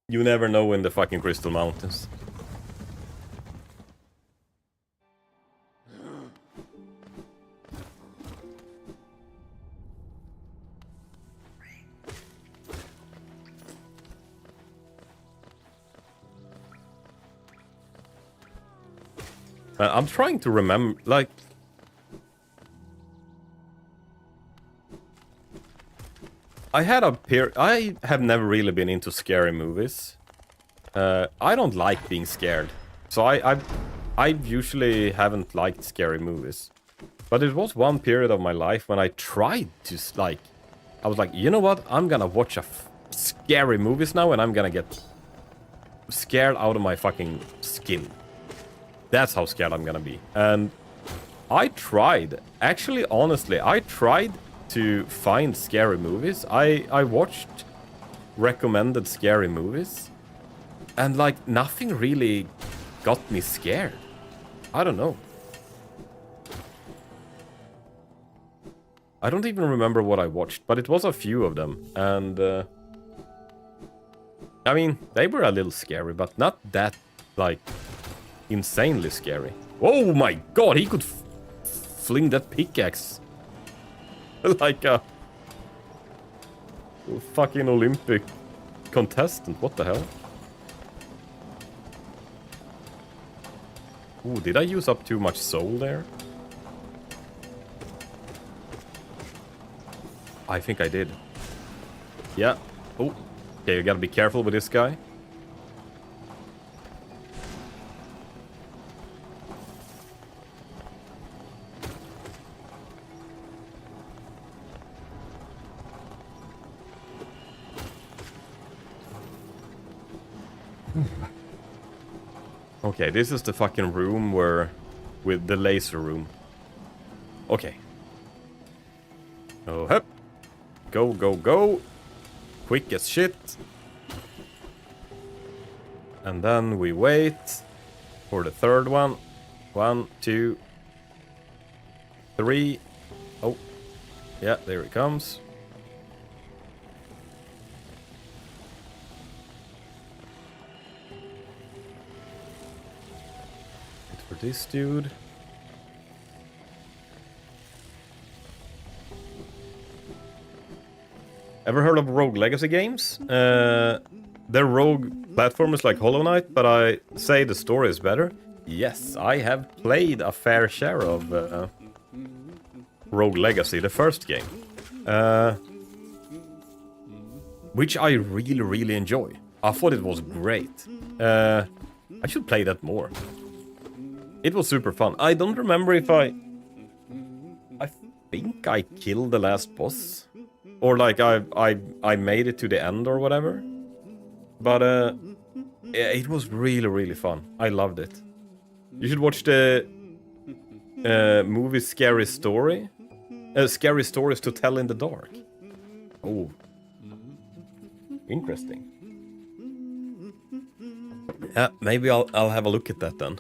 you never know in the fucking Crystal Mountains. I'm trying to remember, like... I have never really been into scary movies. I don't like being scared. So I usually haven't liked scary movies. But it was one period of my life when I tried to, like... I was like, you know what? I'm gonna watch scary movies now and I'm gonna get scared out of my fucking skin. That's how scared I'm gonna be. And I tried. Actually, honestly, I tried to find scary movies. I watched recommended scary movies. And like, nothing really got me scared. I don't know. I don't even remember what I watched, but it was a few of them. And, I mean, they were a little scary, but not that, like, insanely scary. Oh my god, he could fling that pickaxe. Like a fucking Olympic contestant. What the hell? Ooh, did I use up too much soul there? I think I did. Yeah. Oh. Okay, you gotta be careful with this guy. Okay, this is the fucking room where... with the laser room. Okay. Oh, hup. Go, go, go. Quick as shit. And then we wait for the third one. 1, 2, 3. Oh. Yeah, there it comes. Wait for this dude. Ever heard of Rogue Legacy games? They're rogue platformers like Hollow Knight, but I say the story is better. Yes, I have played a fair share of Rogue Legacy, the first game. Which I really, really enjoy. I thought it was great. I should play that more. It was super fun. I don't remember if I think I killed the last boss. Or like I made it to the end or whatever. But it was really, really fun. I loved it. You should watch the movie Scary Story. Scary Stories to Tell in the Dark. Oh. Interesting. Yeah, maybe I'll have a look at that then.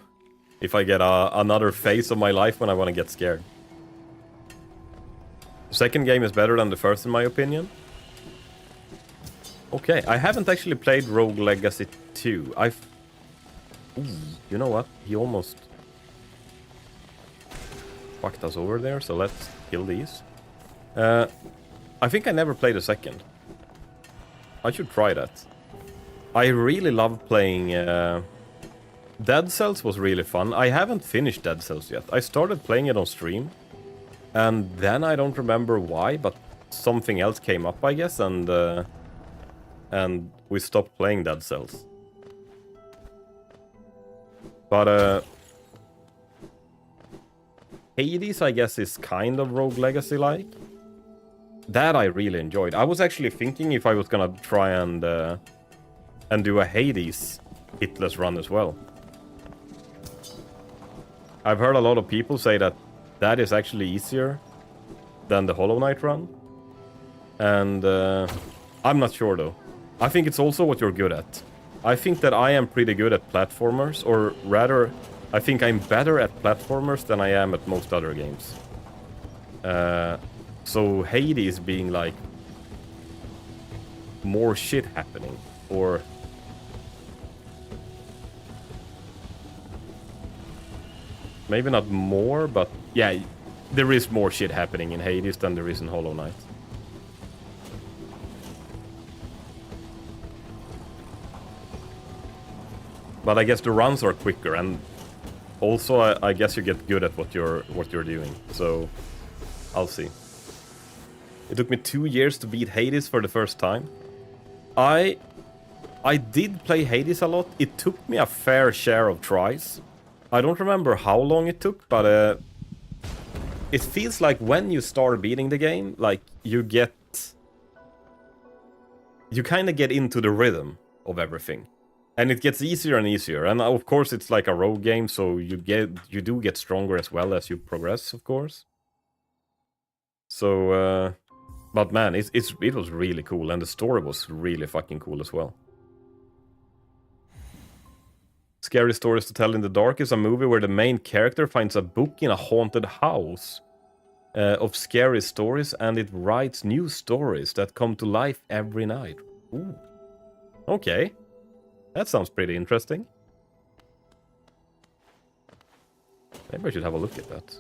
If I get another phase of my life when I want to get scared. The second game is better than the first in my opinion. Okay, I haven't actually played Rogue Legacy 2. Ooh, you know what? He almost fucked us over there, so let's kill these. I think I never played a second. I should try that. I really love playing... Dead Cells was really fun. I haven't finished Dead Cells yet. I started playing it on stream. And then I don't remember why, but something else came up, I guess, and we stopped playing Dead Cells. But Hades, I guess, is kind of Rogue Legacy-like. That I really enjoyed. I was actually thinking if I was gonna try and do a Hades Hitless run as well. I've heard a lot of people say that that is actually easier than the Hollow Knight run. And I'm not sure though. I think it's also what you're good at. I think that I am pretty good at platformers, or rather, I think I'm better at platformers than I am at most other games. So Hades being like more shit happening, or maybe not more, but yeah, there is more shit happening in Hades than there is in Hollow Knight. But I guess the runs are quicker, and also I guess you get good at what you're doing. So I'll see. It took me 2 years to beat Hades for the first time. I did play Hades a lot. It took me a fair share of tries. I don't remember how long it took, but it feels like when you start beating the game, like you kind of get into the rhythm of everything. And it gets easier and easier. And of course it's like a rogue game, so you do get stronger as well as you progress, of course. So but man, it was really cool, and the story was really fucking cool as well. Scary Stories to Tell in the Dark is a movie where the main character finds a book in a haunted house of scary stories, and it writes new stories that come to life every night. Ooh. Okay. That sounds pretty interesting. Maybe I should have a look at that.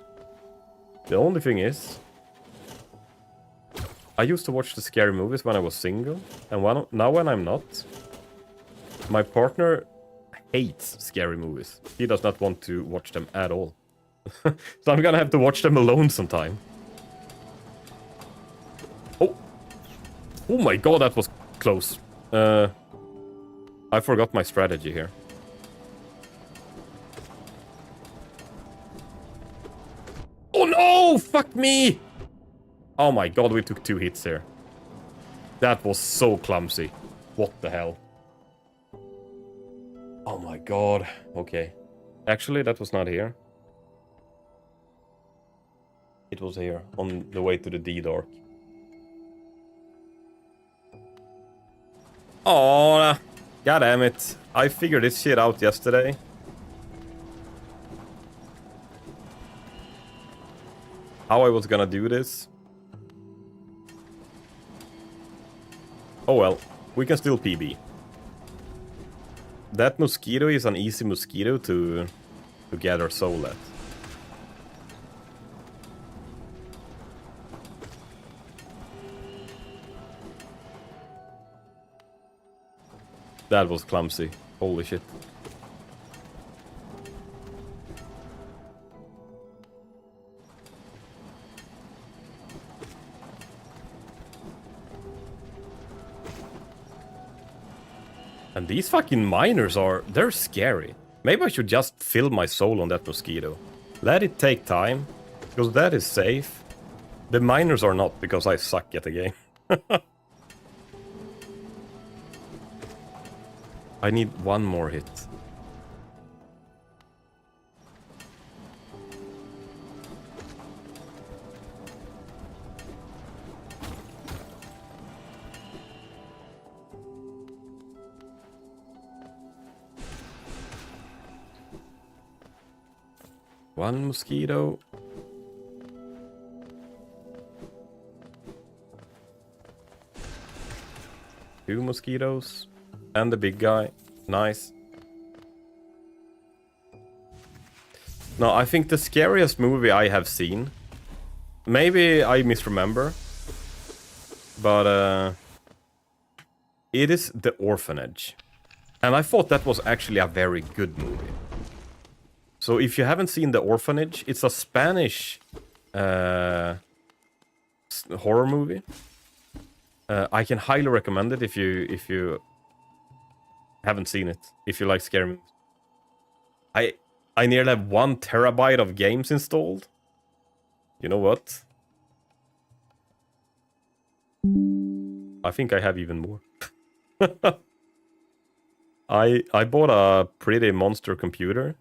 The only thing is, I used to watch the scary movies when I was single, and now when I'm not, my partner hates scary movies. He does not want to watch them at all. So I'm gonna have to watch them alone sometime. Oh! Oh my god, that was close. I forgot my strategy here. Oh no! Fuck me! Oh my god, we took 2 hits here. That was so clumsy. What the hell? Oh my god. Okay. Actually, that was not here. It was here, on the way to the D-Dark. Oh, god damn it. I figured this shit out yesterday. How I was gonna do this. Oh well, we can still PB. That mosquito is an easy mosquito to gather soul at. That was clumsy. Holy shit. And these fucking miners they're scary. Maybe I should just fill my soul on that mosquito. Let it take time, because that is safe. The miners are not, because I suck at the game. I need one more hit. One mosquito. Two mosquitoes. And the big guy. Nice. No, I think the scariest movie I have seen. Maybe I misremember. But it is The Orphanage. And I thought that was actually a very good movie. So if you haven't seen The Orphanage, it's a Spanish horror movie. I can highly recommend it if you haven't seen it. If you like scary movies. I nearly have 1 terabyte of games installed. You know what? I think I have even more. I bought a pretty monster computer.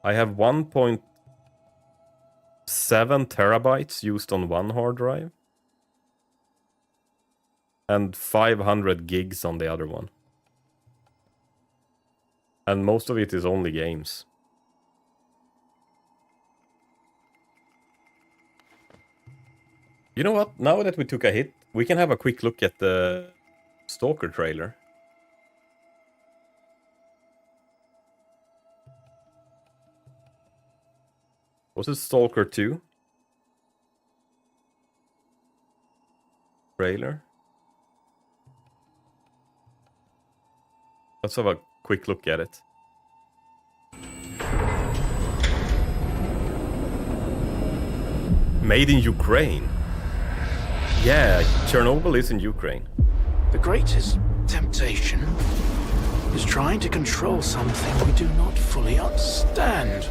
I have 1.7 terabytes used on one hard drive. And 500 gigs on the other one. And most of it is only games. You know what? Now that we took a hit, we can have a quick look at the Stalker trailer. Was it Stalker 2? Trailer? Let's have a quick look at it. Made in Ukraine. Yeah, Chernobyl is in Ukraine. The greatest temptation is trying to control something we do not fully understand.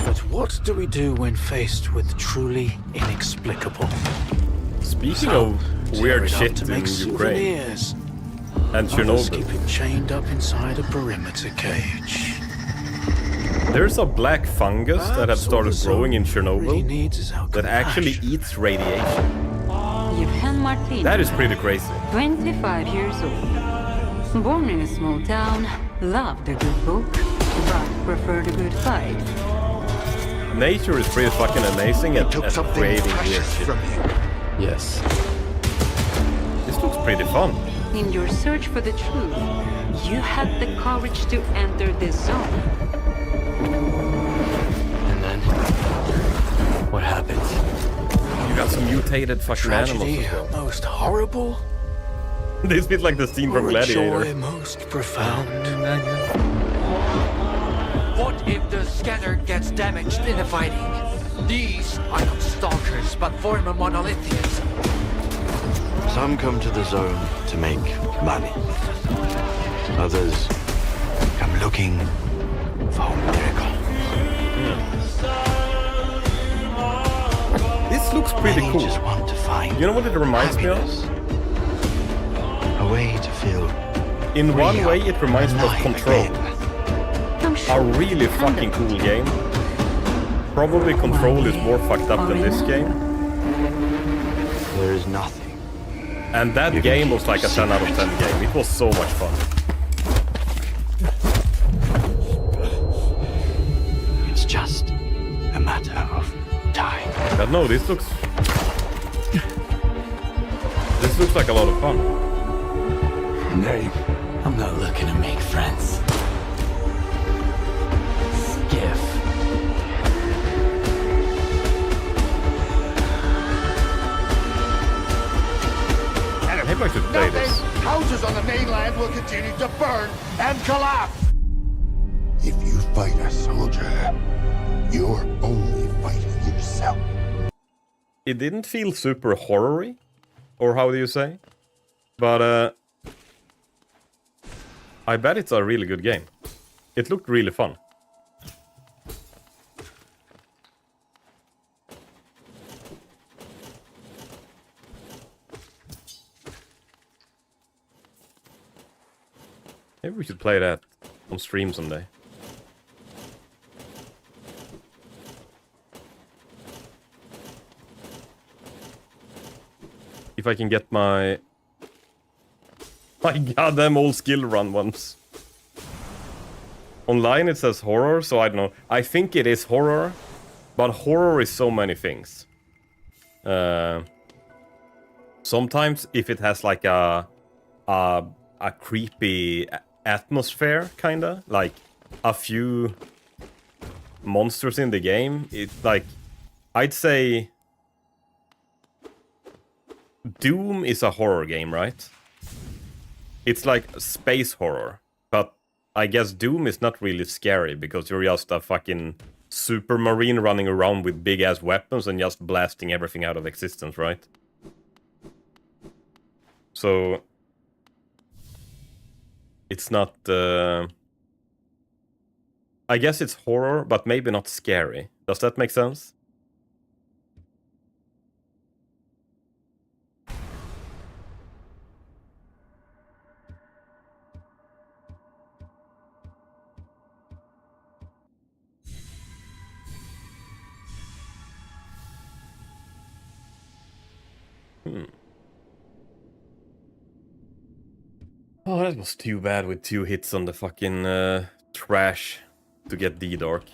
But what do we do when faced with truly inexplicable? Speaking of weird shit in Ukraine and Others Chernobyl. keep it chained up inside a perimeter cage. There's a black fungus that have started growing in Chernobyl that actually eats radiation. Yevhen Martin. That is pretty crazy. 25 years old. Born in a small town, loved a good book, but preferred a good fight. Nature is pretty fucking amazing at creating weird shit. From you. Yes. This looks pretty fun. In your search for the truth, you had the courage to enter this zone. And then, what happens? You got some mutated fucking animals Tragedy as well. most horrible, This feels like the scene from or a Gladiator. joy most profound. What if the scanner gets damaged in the fighting? These are not stalkers, but former monolithians. Some come to the zone to make money. Others come looking for a miracle. This looks pretty Many cool. just want to find You know what it reminds me of? happiness. A way to feel In one real way, it reminds me of alive Control. again. I'm A sure really fucking cool game. Probably Control is more fucked up than this game. There is nothing. And that game was like a 10 out of 10 game. It was so much fun. It's just a matter of time. But no, this looks like a lot of fun. Name. I'm not looking to make friends. Skiff. Maybe I should play this. Houses on the mainland will continue to burn and collapse. If you fight a soldier, you're only fighting yourself. It didn't feel super horror-y, or how do you say? But I bet it's a really good game. It looked really fun. Maybe we should play that on stream someday. If I can get my goddamn old skill run once. Online it says horror, so I don't know. I think it is horror, but horror is so many things. Sometimes if it has like a creepy atmosphere, kinda like a few monsters in the game, it's like I'd say Doom is a horror game, right? It's like space horror, but I guess Doom is not really scary because you're just a fucking super marine running around with big ass weapons and just blasting everything out of existence, right? So it's not I guess it's horror, but maybe not scary. Does that make sense? Oh, that was too bad with 2 hits on the fucking trash to get D-Dark.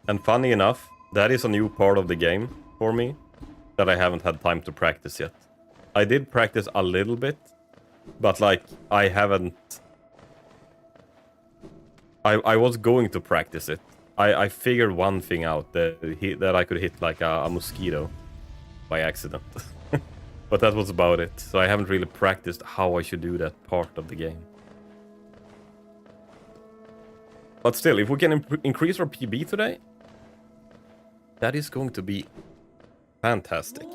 And funny enough, that is a new part of the game for me that I haven't had time to practice yet. I did practice a little bit, but like I haven't... I was going to practice it. I figured one thing out, that I could hit like a mosquito by accident. But that was about it. So I haven't really practiced how I should do that part of the game. But still, if we can increase our PB today, that is going to be fantastic.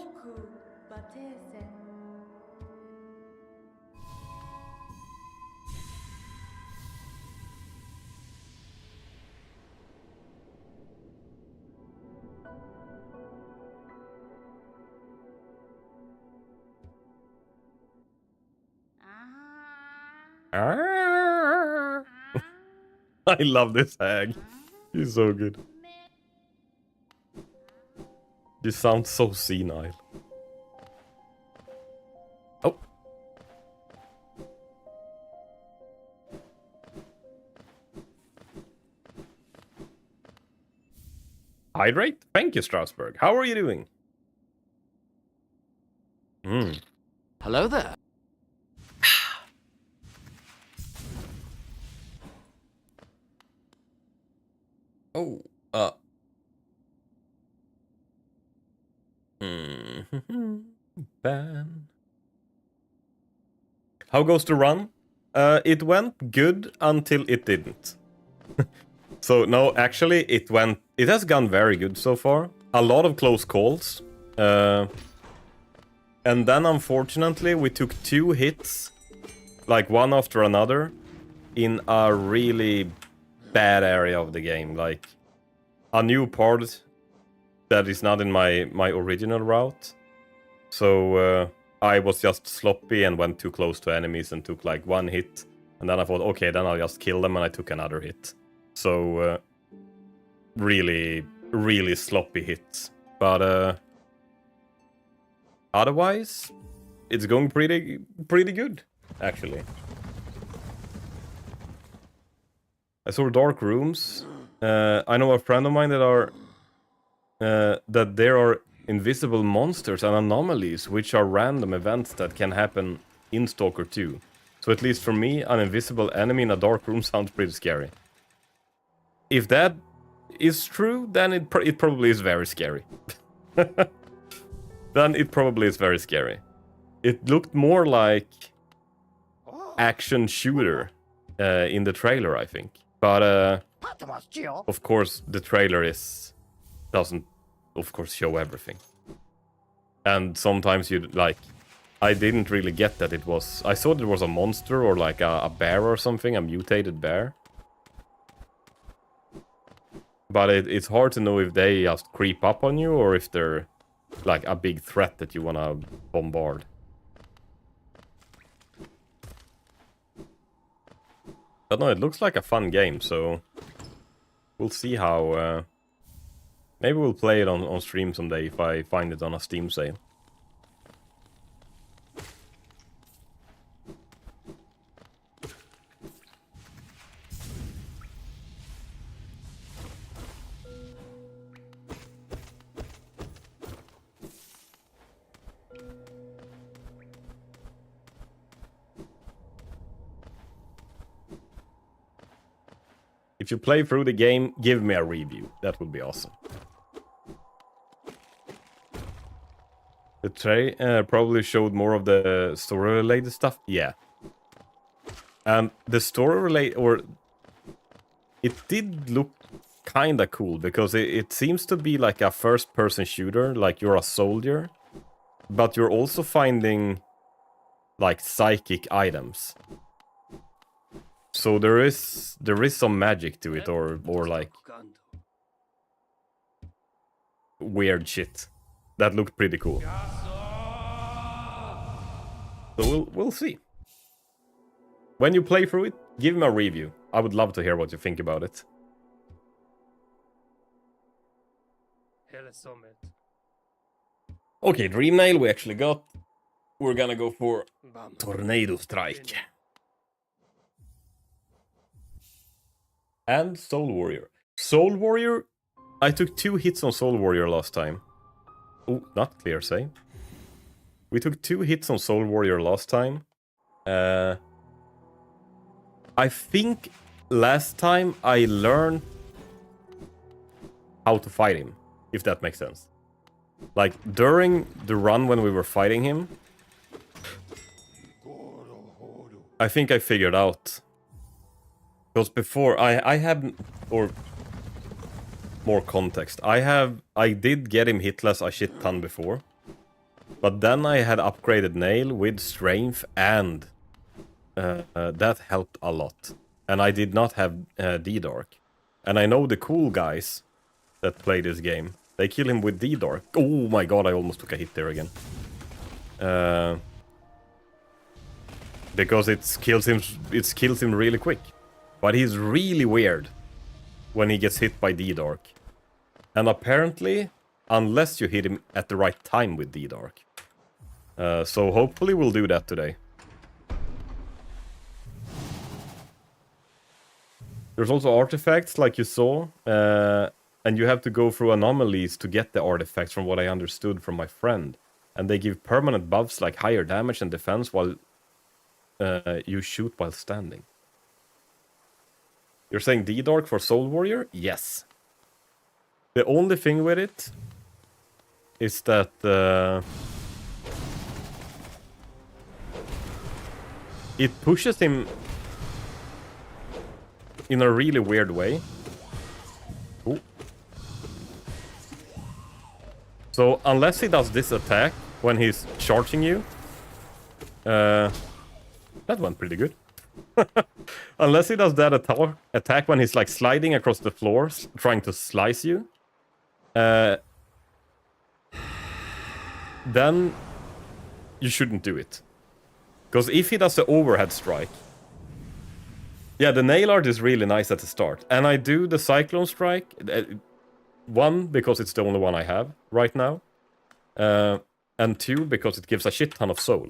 I love this hag. He's so good. You sound so senile. Oh. Hydrate? Thank you, Strasbourg. How are you doing? Hello there. Oh, Ban. How goes the run? It went good until it didn't. So no, actually it has gone very good so far. A lot of close calls. And then unfortunately we took 2 hits, like one after another, in a really bad area of the game, like a new part that is not in my original route. So I was just sloppy and went too close to enemies and took like 1 hit, and then I thought, okay, then I'll just kill them, and I took another hit. So really, really sloppy hits. But otherwise, it's going pretty good, actually. I saw dark rooms. I know a friend of mine that there are invisible monsters and anomalies, which are random events that can happen in Stalker 2. So at least for me, an invisible enemy in a dark room sounds pretty scary. If that is true, then it probably is very scary. Then it probably is very scary. It looked more like action shooter in the trailer, I think. But of course, the trailer doesn't, of course, show everything. And sometimes you like, I didn't really get that it was. I thought it was a monster or like a bear or something, a mutated bear. But it's hard to know if they just creep up on you or if they're like a big threat that you wanna bombard. But no, it looks like a fun game, so we'll see how. Maybe we'll play it on stream someday if I find it on a Steam sale. If you play through the game, give me a review. That would be awesome. The tray probably showed more of the story-related stuff. Yeah. And the story-related, or it did look kinda cool because it seems to be like a first-person shooter, like you're a soldier, but you're also finding like psychic items. So there is some magic to it, or like weird shit that looked pretty cool. So we'll see. When you play through it, give me a review. I would love to hear what you think about it. Okay, Dream Nail we actually got. We're gonna go for Tornado Strike. And Soul Warrior. Soul Warrior, I took 2 hits on Soul Warrior last time. Oh, not clear save. We took 2 hits on Soul Warrior last time. I think last time I learned how to fight him, if that makes sense. Like, during the run when we were fighting him, I think I figured out. Because before, I had, or more context, I did get him hitless a shit ton before. But then I had upgraded Nail with strength, and that helped a lot. And I did not have D-Dark. And I know the cool guys that play this game, they kill him with D-Dark. Oh my god, I almost took a hit there again. Because it kills him really quick. But he's really weird when he gets hit by D-Dark. And apparently, unless you hit him at the right time with D-Dark. So hopefully we'll do that today. There's also artifacts, like you saw. And you have to go through anomalies to get the artifacts, from what I understood from my friend. And they give permanent buffs like higher damage and defense while you shoot while standing. You're saying D-Dark for Soul Warrior? Yes. The only thing with it is that it pushes him in a really weird way. Ooh. So unless he does this attack when he's charging you, that went pretty good. Unless he does that attack when he's like sliding across the floor, trying to slice you, then you shouldn't do it. Because if he does the overhead strike, yeah, the nail art is really nice at the start. And I do the cyclone strike, one, because it's the only one I have right now, and two, because it gives a shit ton of soul.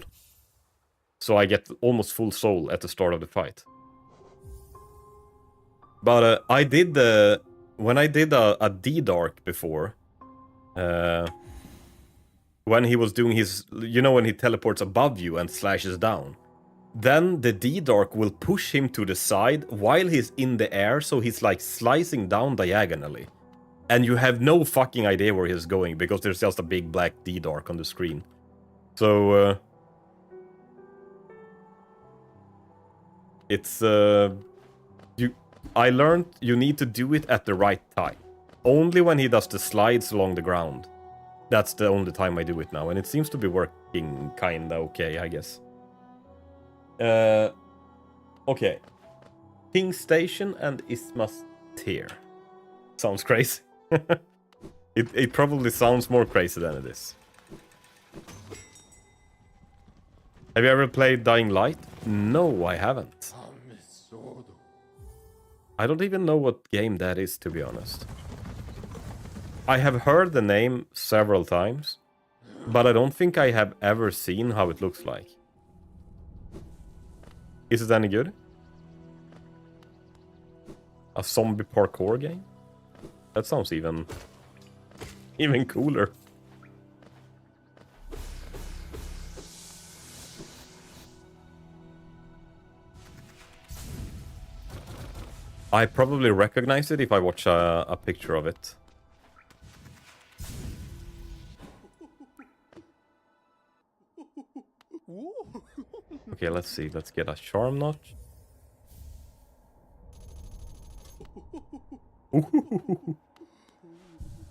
So I get almost full soul at the start of the fight. But I did when I did a D-Dark before, when he was doing his, you know, when he teleports above you and slashes down, then the D-Dark will push him to the side while he's in the air, so he's like slicing down diagonally. And you have no fucking idea where he's going, because there's just a big black D-Dark on the screen. So, it's, I learned you need to do it at the right time. Only when he does the slides along the ground. That's the only time I do it now, and it seems to be working kinda okay, I guess. Okay. King Station and Isthmus Tier. Sounds crazy. It probably sounds more crazy than it is. Have you ever played Dying Light? No, I haven't. I don't even know what game that is, to be honest. I have heard the name several times, but I don't think I have ever seen how it looks like. Is it any good? A zombie parkour game? That sounds even cooler. I probably recognize it if I watch a picture of it. Okay, let's see. Let's get a charm notch.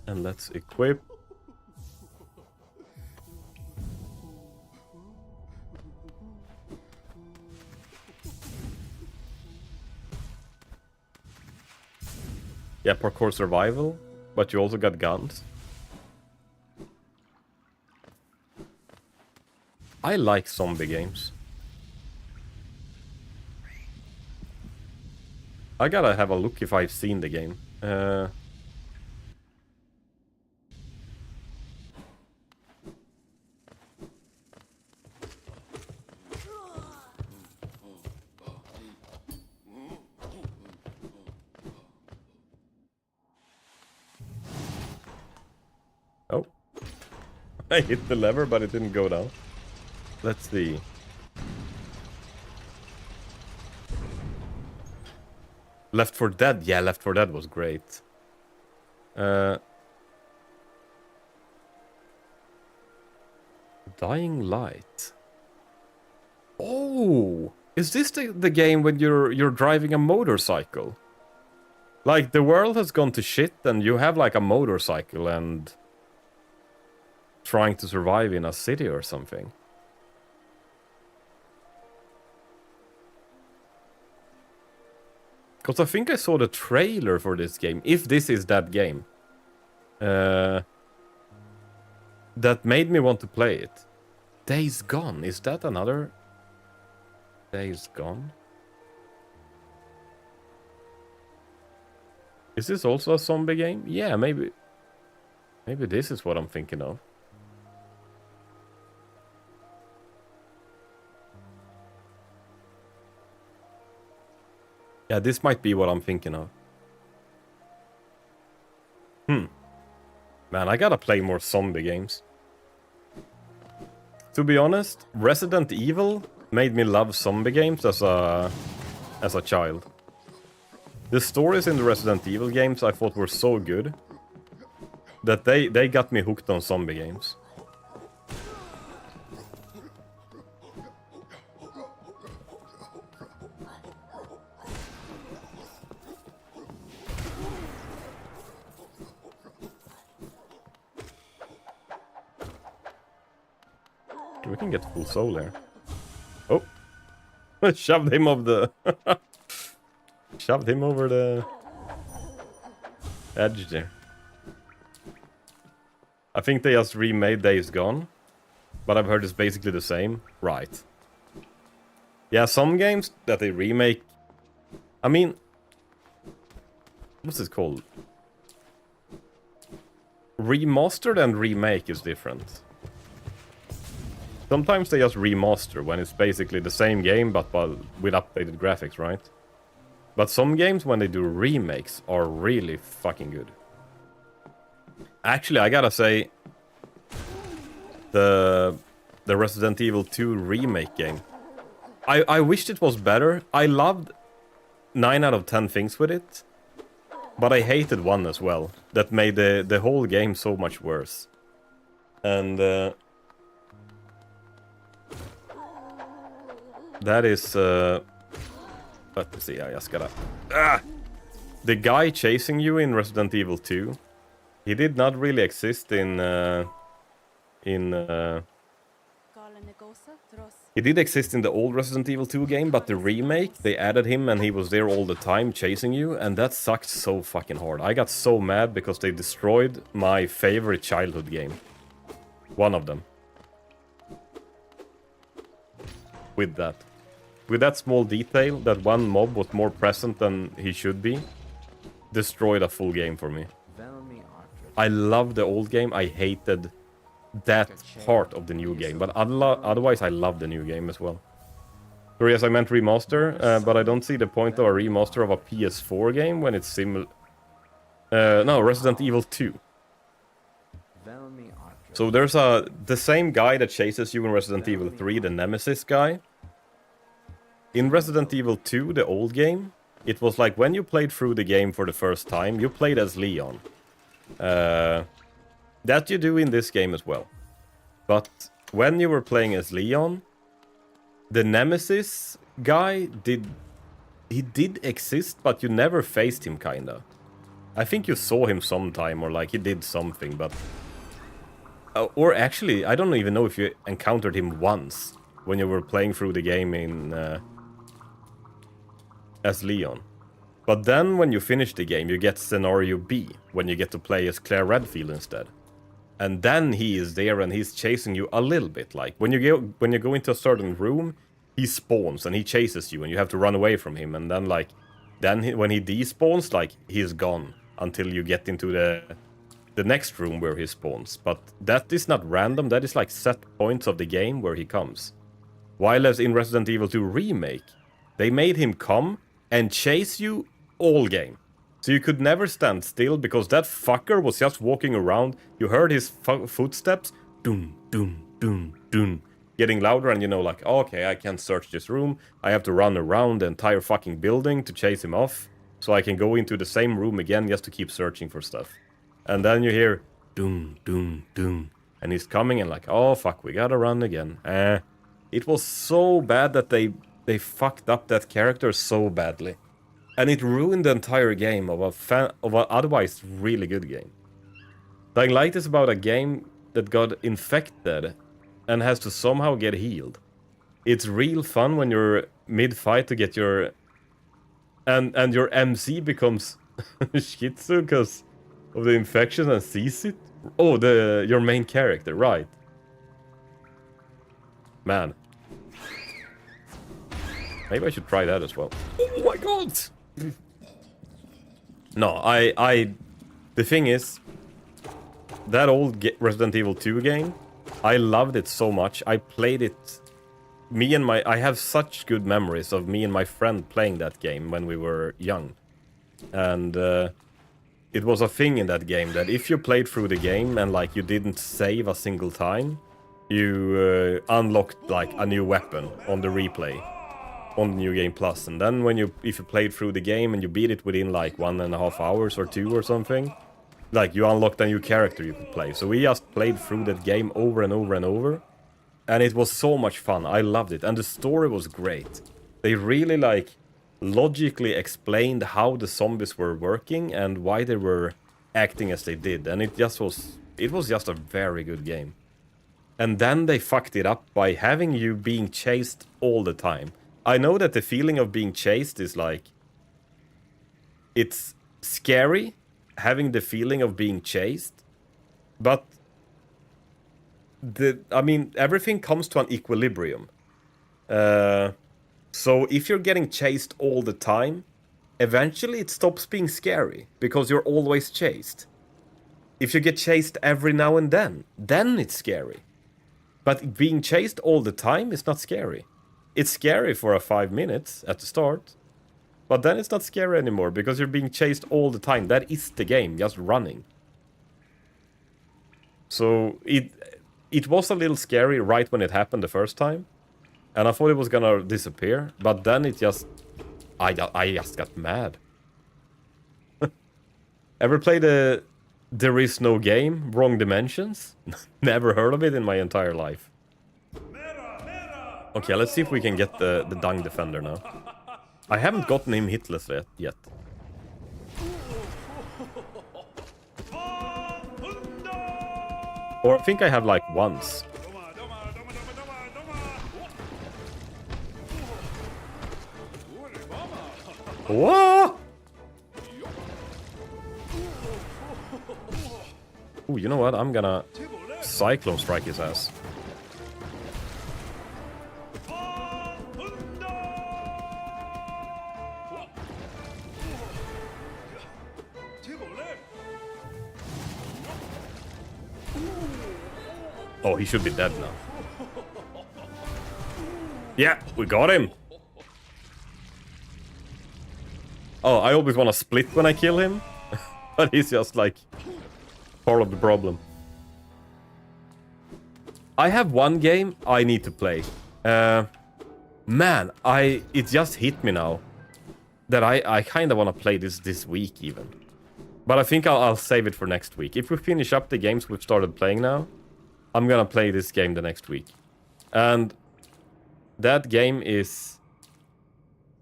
And let's equip. Yeah, parkour survival, but you also got guns. I like zombie games. I gotta have a look if I've seen the game. Oh. I hit the lever, but it didn't go down. Let's see. Left 4 Dead. Yeah, Left 4 Dead was great. Dying Light. Oh! Is this the game when you're driving a motorcycle? Like, the world has gone to shit and you have like a motorcycle and trying to survive in a city or something. Because I think I saw the trailer for this game, if this is that game. That made me want to play it. Days Gone, is that another Days Gone? Is this also a zombie game? Yeah, maybe. Maybe this is what I'm thinking of. Yeah, this might be what I'm thinking of. Man, I gotta play more zombie games. To be honest, Resident Evil made me love zombie games as a child. The stories in the Resident Evil games I thought were so good that they got me hooked on zombie games. We can get full soul here. Oh! Shoved him off the... Shoved him over the... edge there. I think they just remade Days Gone. But I've heard it's basically the same. Right. Yeah, some games that they remake... I mean... What's it called? Remastered and remake is different. Sometimes they just remaster when it's basically the same game but with updated graphics, right? But some games when they do remakes are really fucking good. Actually, I gotta say, the Resident Evil 2 remake game, I wished it was better. I loved 9 out of 10 things with it, but I hated 1 as well. That made the whole game so much worse. And that is, let me see, I just gotta... The guy chasing you in Resident Evil 2, he did not really exist in he did exist in the old Resident Evil 2 game, but the remake, they added him and he was there all the time chasing you, and that sucked so fucking hard. I got so mad because they destroyed my favorite childhood game. One of them. With that small detail, that one mob was more present than he should be, destroyed a full game for me. I love the old game, I hated that part of the new game, but otherwise I love the new game as well. So yes, I meant remaster, but I don't see the point of a remaster of a PS4 game when it's similar... no, Resident Evil 2. So there's the same guy that chases you in Resident Evil 3, the Nemesis guy. In Resident Evil 2, the old game, it was like when you played through the game for the first time, you played as Leon. That you do in this game as well. But when you were playing as Leon, the Nemesis guy did exist, but you never faced him, kinda. I think you saw him sometime, or like he did something, but... or actually, I don't even know if you encountered him once when you were playing through the game in... as Leon. But then when you finish the game, you get Scenario B, when you get to play as Claire Redfield instead. And then he is there and he's chasing you a little bit. Like, when you go into a certain room, he spawns and he chases you and you have to run away from him. And then, like, when he despawns, like, he's gone until you get into the next room where he spawns. But that is not random, that is like set points of the game where he comes. While as in Resident Evil 2 Remake, they made him come and chase you all game. So you could never stand still because that fucker was just walking around. You heard his footsteps, doom, doom, doom, doom, getting louder, and you know, like, okay, I can't search this room. I have to run around the entire fucking building to chase him off, so I can go into the same room again just to keep searching for stuff. And then you hear doom, doom, doom, and he's coming and like, oh fuck, we gotta run again. It was so bad that they fucked up that character so badly. And it ruined the entire game of an otherwise really good game. Dying Light is about a game that got infected and has to somehow get healed. It's real fun when you're mid-fight to get your... And your MC becomes Shitsu because of the infection and sees it? Oh, your main character, right. Man. Maybe I should try that as well. Oh my god! No, the thing is, that old Resident Evil 2 game, I loved it so much. I played it. I have such good memories of me and my friend playing that game when we were young. And it was a thing in that game that if you played through the game and like you didn't save a single time, you unlocked like a new weapon on the replay on the New Game Plus. And then if you played through the game and you beat it within like 1.5 hours or 2 or something, like you unlocked a new character you could play. So we just played through that game over and over and over. And it was so much fun. I loved it. And the story was great. They really like logically explained how the zombies were working and why they were acting as they did. And it was just a very good game. And then they fucked it up by having you being chased all the time. I know that the feeling of being chased is like, it's scary having the feeling of being chased, but everything comes to an equilibrium. So if you're getting chased all the time, eventually it stops being scary because you're always chased. If you get chased every now and then it's scary. But being chased all the time is not scary. It's scary for 5 minutes at the start, but then it's not scary anymore because you're being chased all the time. That is the game, just running. So it was a little scary right when it happened the first time, and I thought it was gonna disappear, but then it just... I just got mad. Ever played the There Is No Game, Wrong Dimensions? Never heard of it in my entire life. Okay, let's see if we can get the Dung Defender now. I haven't gotten him hitless yet. Or I think I have like once. Whoa! Ooh, you know what? I'm gonna Cyclone Strike his ass. Oh, he should be dead now. Yeah, we got him. Oh, I always want to split when I kill him. But he's just like part of the problem. I have one game I need to play. Man, it just hit me now that I kind of want to play this week even. But I think I'll save it for next week. If we finish up the games we've started playing now, I'm gonna play this game the next week. And that game is...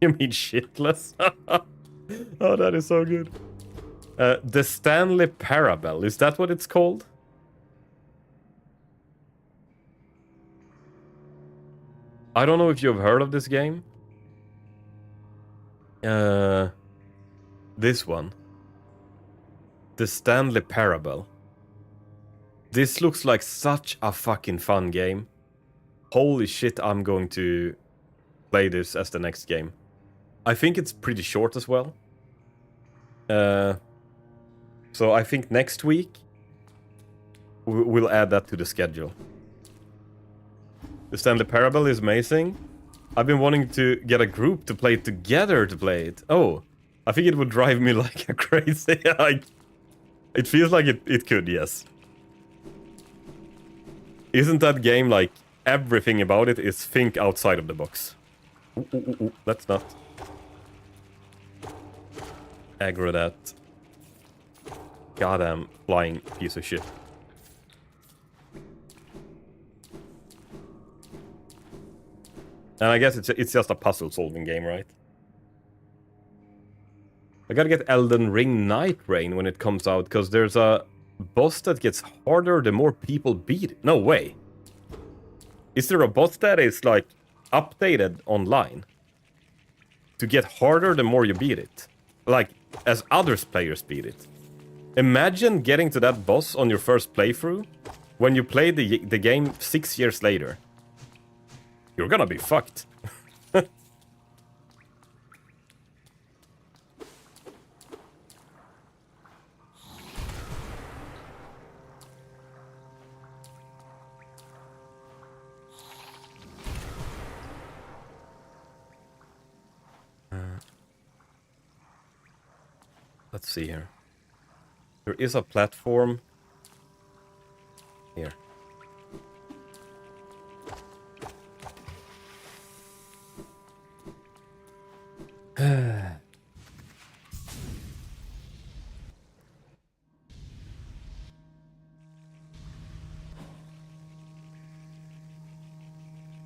You mean shitless? Oh, that is so good. The Stanley Parable, is that what it's called? I don't know if you've heard of this game. This one. The Stanley Parable. This looks like such a fucking fun game. Holy shit, I'm going to play this as the next game. I think it's pretty short as well. So I think next week we'll add that to the schedule. The Stanley Parable is amazing. I've been wanting to get a group to play together to play it. Oh, I think it would drive me like a crazy. It feels like it could, yes. Isn't that game like everything about it is think outside of the box? Ooh, let's not aggro that goddamn flying piece of shit. And I guess it's just a puzzle solving game, right? I gotta get Elden Ring Night Rain when it comes out, because there's a boss that gets harder the more people beat it. No way. Is there a boss that is like updated online to get harder the more you beat it? Like as others players beat it. Imagine getting to that boss on your first playthrough when you play the game 6 years later. You're gonna be fucked. Let's see here. There is a platform here.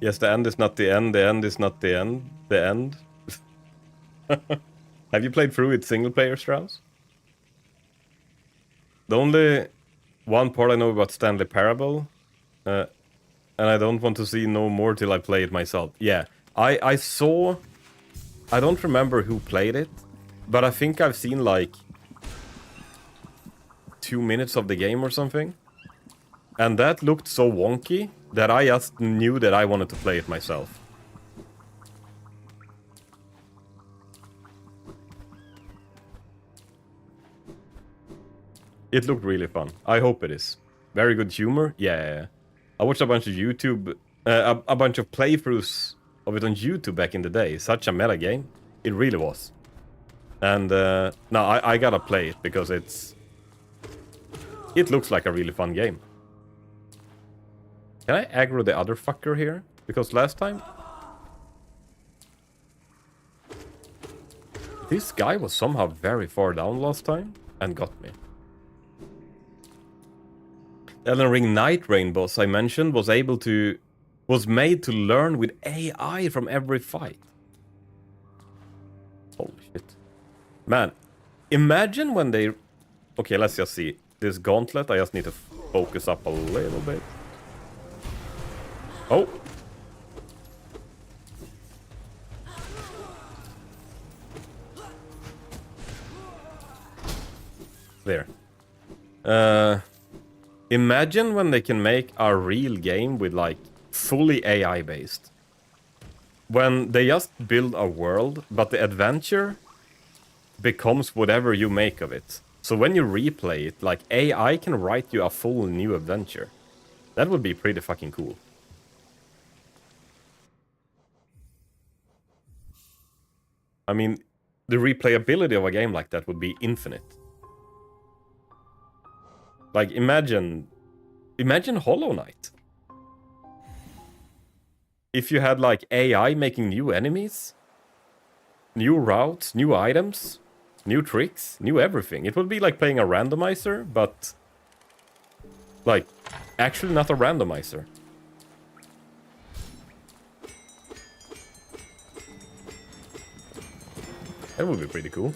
Yes, the end is not the end. The end is not the end. The end. Have you played through it single player, Strauss? The only one part I know about Stanley Parable, and I don't want to see no more till I play it myself. Yeah, I saw... I don't remember who played it, but I think I've seen like 2 minutes of the game or something. And that looked so wonky that I just knew that I wanted to play it myself. It looked really fun. I hope it is. Very good humor. Yeah. I watched a bunch of YouTube, a bunch of playthroughs of it on YouTube back in the day. Such a meta game. It really was. And now I gotta play it because it looks like a really fun game. Can I aggro the other fucker here? Because last time... this guy was somehow very far down last time and got me. The Elden Ring Night Rain boss I mentioned was made to learn with AI from every fight. Holy shit. Man, imagine when they... Okay, let's just see. This gauntlet, I just need to focus up a little bit. Oh! There. Imagine when they can make a real game with like fully AI based. When they just build a world, but the adventure becomes whatever you make of it. So when you replay it, like AI can write you a full new adventure. That would be pretty fucking cool. I mean, the replayability of a game like that would be infinite. Like, imagine Hollow Knight. If you had, like, AI making new enemies, new routes, new items, new tricks, new everything. It would be like playing a randomizer, but, like, actually not a randomizer. That would be pretty cool.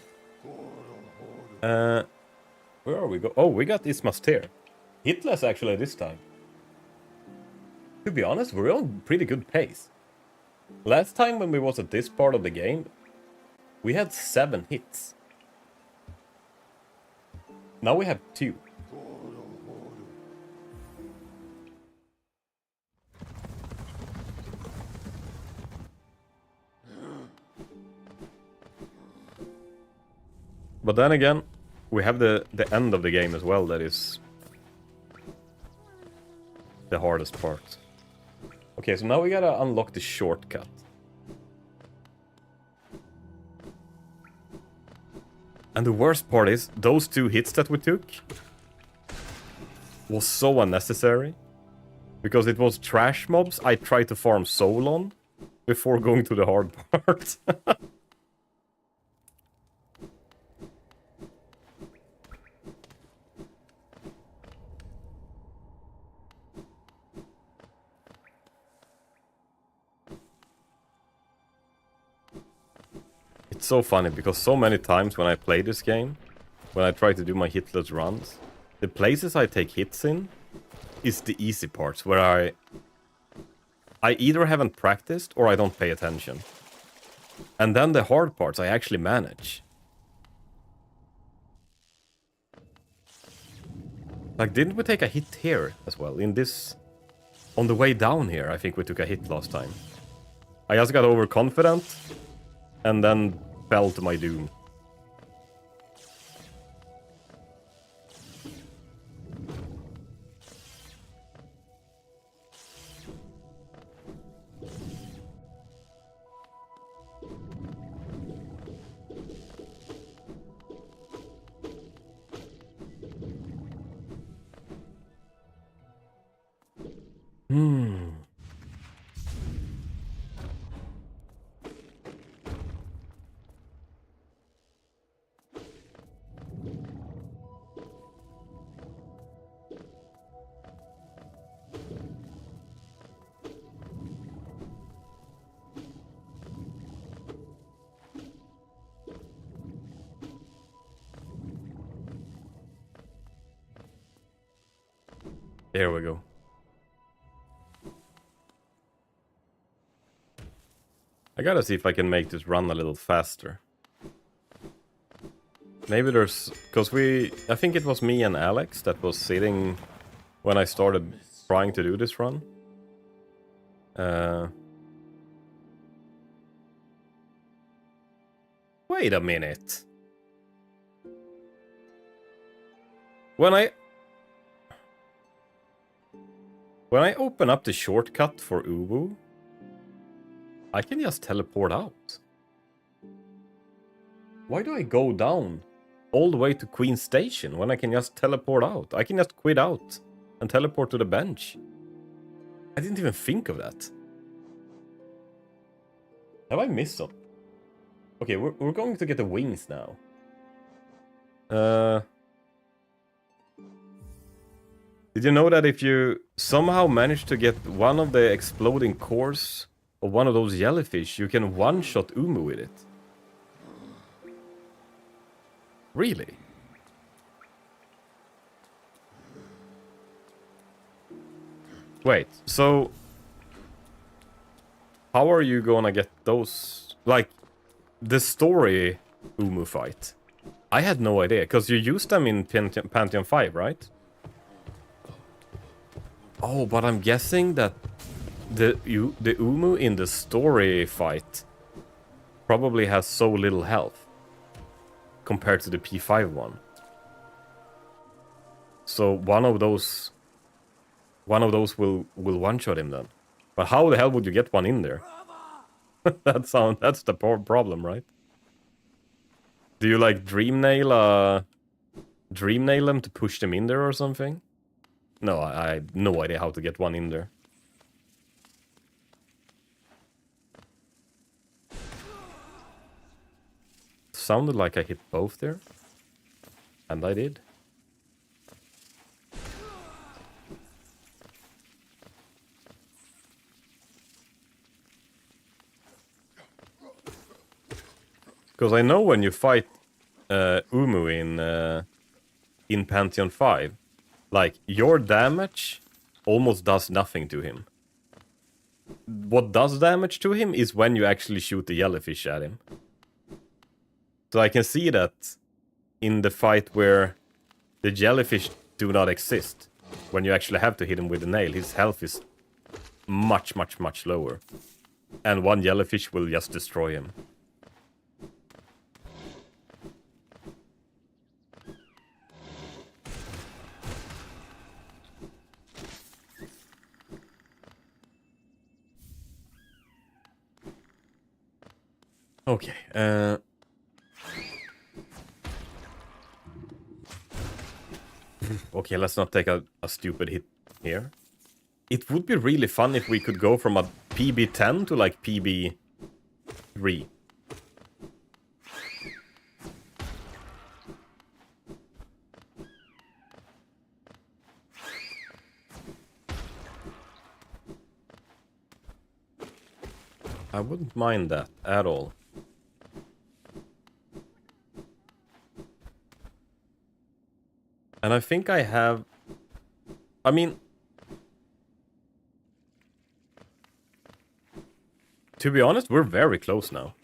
Where are we go? Oh, we got Isma's Tear. Hitless actually this time. To be honest, we're on pretty good pace. Last time when we was at this part of the game, we had 7 hits. Now we have 2. But then again, we have the end of the game as well, that is the hardest part. Okay, so now we gotta unlock the shortcut. And the worst part is, those 2 hits that we took was so unnecessary. Because it was trash mobs I tried to farm soul on before going to the hard part. It's so funny because so many times when I play this game, when I try to do my hitless runs, the places I take hits in is the easy parts where I either haven't practiced or I don't pay attention. And then the hard parts I actually manage. Like, didn't we take a hit here as well? In this... On the way down here, I think we took a hit last time. I just got overconfident and then fell to my doom. Hmm. There we go. I gotta see if I can make this run a little faster. Maybe there's... Because I think it was me and Alex that was sitting when I started trying to do this run. Wait a minute. When I open up the shortcut for Uwu, I can just teleport out. Why do I go down all the way to Queen Station when I can just teleport out? I can just quit out and teleport to the bench. I didn't even think of that. Have I missed something? Okay, we're going to get the wings now. Did you know that if you somehow manage to get one of the exploding cores of one of those jellyfish, you can one-shot Umu with it? Really? Wait, so... How are you gonna get those... Like, the story Umu fight? I had no idea, because you used them in Pantheon 5, right? Oh, but I'm guessing that the Umu in the story fight probably has so little health compared to the P5 one. So one of those will one-shot him then. But how the hell would you get one in there? That's the problem, right? Do you like dream nail them to push them in there or something? No, I have no idea how to get one in there. Sounded like I hit both there. And I did. Because I know when you fight Umu in Pantheon 5, like, your damage almost does nothing to him. What does damage to him is when you actually shoot the jellyfish at him. So I can see that in the fight where the jellyfish do not exist, when you actually have to hit him with a nail, his health is much, much, much lower. And one jellyfish will just destroy him. Okay, okay, let's not take a stupid hit here. It would be really fun if we could go from a PB10 to like PB3. I wouldn't mind that at all. And I think I have... I mean... To be honest, we're very close now.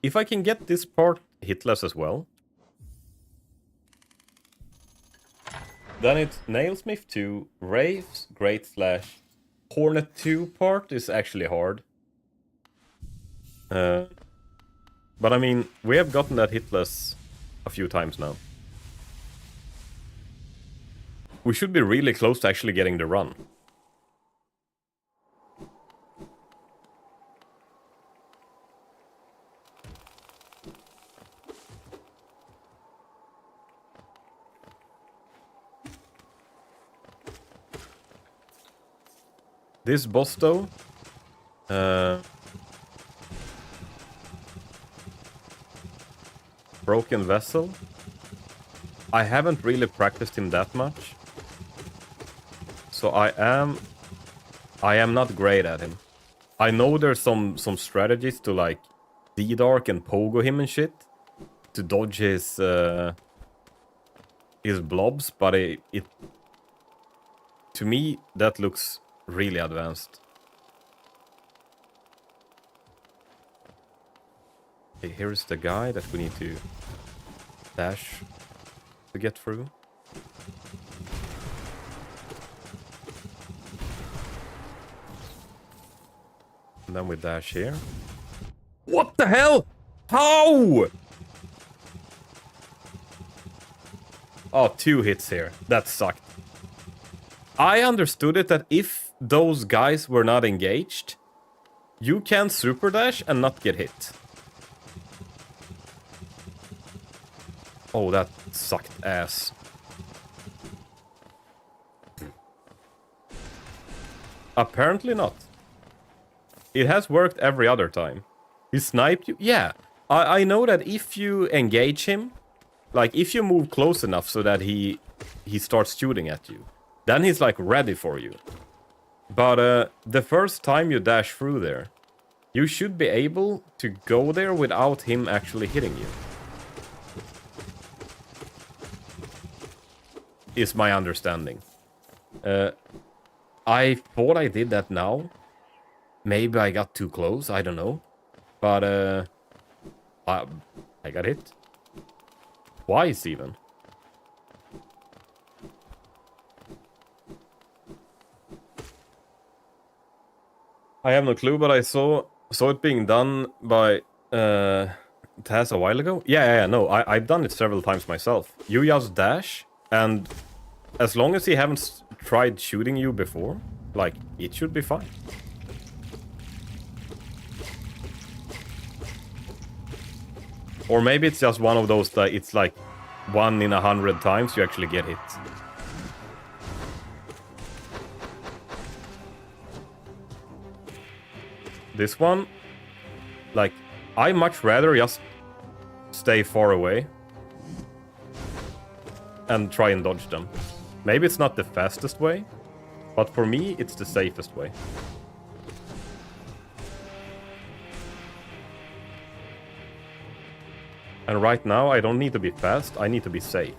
If I can get this part hitless as well, then it's Nailsmith 2, Wraiths, Great Slash, Hornet 2 part is actually hard. But I mean, we have gotten that hitless a few times now. We should be really close to actually getting the run. This boss though, Broken Vessel, I haven't really practiced him that much. So I am not great at him. I know there's some strategies to like D-Dark and pogo him and shit to dodge his blobs, but it to me that looks really advanced. Okay, here's the guy that we need to dash to get through. And then we dash here. What the hell? How? Oh, 2 hits here. That sucked. I understood it that if those guys were not engaged, you can super dash and not get hit. Oh, that sucked ass. Apparently not. It has worked every other time. He sniped you? Yeah. I know that if you engage him, like if you move close enough so that he starts shooting at you, then he's like ready for you. But the first time you dash through there, you should be able to go there without him actually hitting you. Is my understanding. I thought I did that now. Maybe I got too close, I don't know. But I got hit. Twice even. I have no clue, but I saw it being done by Taz a while ago. Yeah, no, I've done it several times myself. You just dash, and as long as he haven't tried shooting you before, like, it should be fine. Or maybe it's just one of those that it's like 1 in 100 times you actually get hit. This one, like, I much rather just stay far away and try and dodge them. Maybe it's not the fastest way, but for me, it's the safest way. And right now, I don't need to be fast, I need to be safe.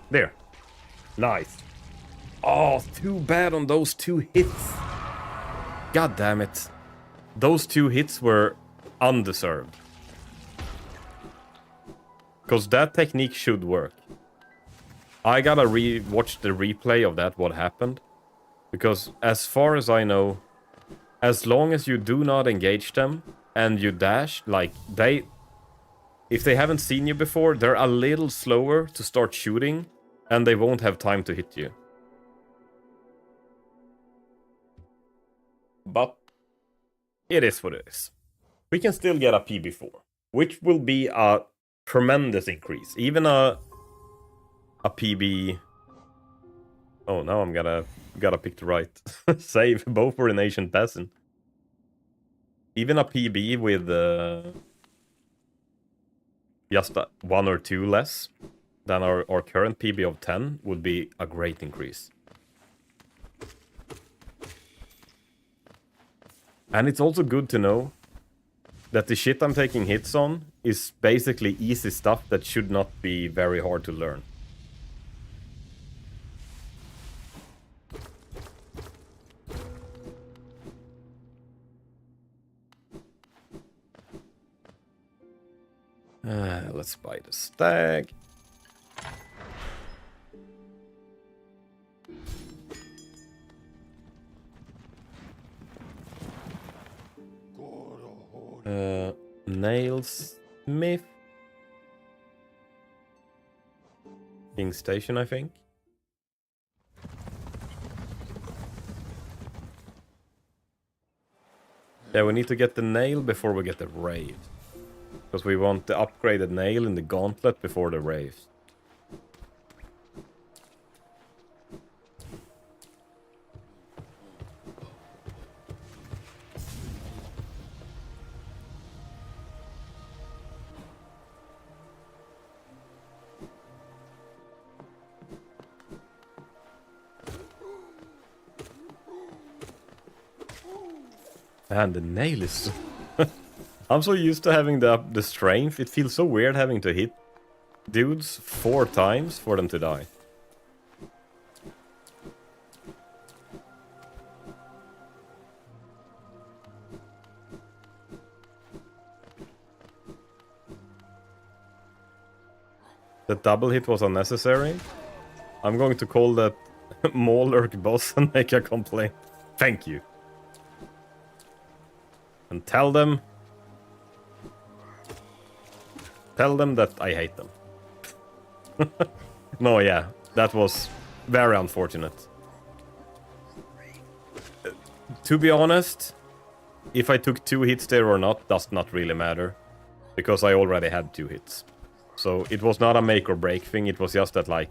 There. Nice. Oh, too bad on those 2 hits. God damn it. Those 2 hits were undeserved. Because that technique should work. I gotta watch the replay of that, what happened. Because as far as I know, as long as you do not engage them and you dash, like, if they haven't seen you before, they're a little slower to start shooting and they won't have time to hit you. But it is what it is. We can still get a PB4, which will be a tremendous increase. Even a PB... Oh, now I'm gotta pick the right save, both for an ancient peasant. Even a PB with just 1 or 2 less than our current PB of 10 would be a great increase. And it's also good to know that the shit I'm taking hits on is basically easy stuff that should not be very hard to learn. Let's buy the stag. Nailsmith. King Station, I think. Yeah, we need to get the nail before we get the rave. Because we want the upgraded nail in the gauntlet before the rave. Man, the nail is... I'm so used to having the strength. It feels so weird having to hit dudes 4 times for them to die. The double hit was unnecessary. I'm going to call that Maulurk boss and make a complaint. Thank you. And tell them that I hate them. No, yeah, that was very unfortunate. To be honest, if I took 2 hits there or not does not really matter, because I already had 2 hits. So it was not a make or break thing, it was just that, like,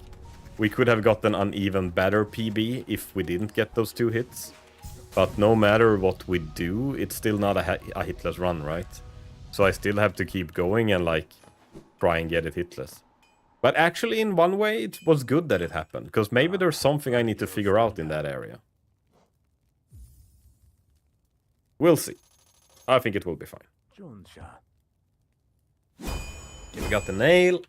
we could have gotten an even better PB if we didn't get those 2 hits. But no matter what we do, it's still not a hitless run, right? So I still have to keep going and, like, try and get it hitless. But actually, in one way, it was good that it happened, because maybe there's something I need to figure out in that area. We'll see. I think it will be fine. We got the nail.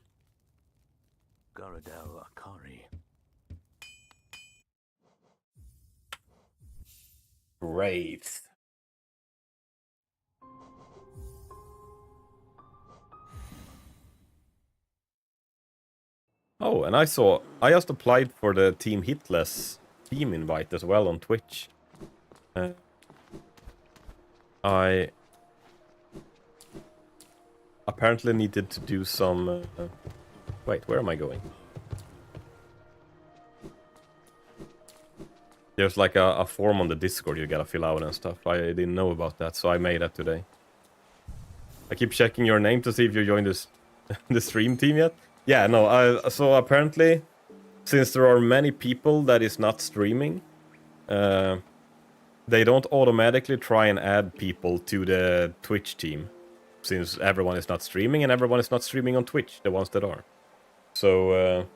Great. Oh, and I just applied for the Team Hitless team invite as well on Twitch. I apparently needed to do some... wait, where am I going? There's like a form on the Discord you gotta fill out and stuff. I didn't know about that, so I made that today. I keep checking your name to see if you joined this the stream team yet. Yeah, no, so apparently, since there are many people that is not streaming, they don't automatically try and add people to the Twitch team, since everyone is not streaming, and everyone is not streaming on Twitch, the ones that are. So,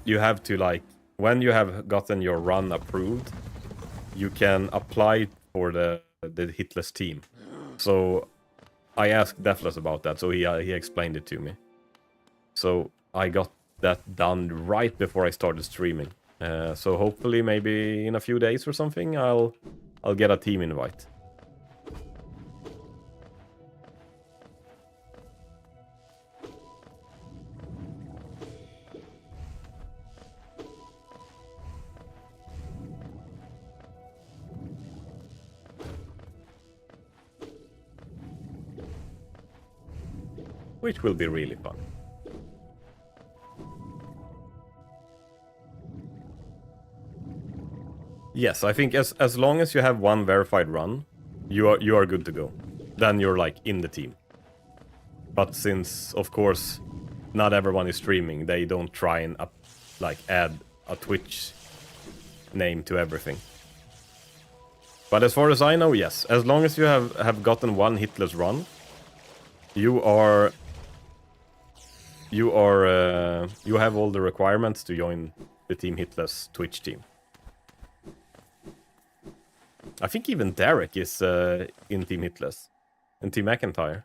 you have to, like, when you have gotten your run approved, you can apply for the Hitless team. So, I asked Deathless about that, so he explained it to me. So I got that done right before I started streaming. So hopefully, maybe in a few days or something, I'll get a team invite. Which will be really fun. Yes, I think as long as you have one verified run, you are good to go. Then you're like in the team. But since, of course, not everyone is streaming, they don't try and like add a Twitch name to everything. But as far as I know, yes, as long as you have gotten one hitless run, you have all the requirements to join the Team Hitless Twitch team. I think even Derek is in Team Hitless, and Team McIntyre.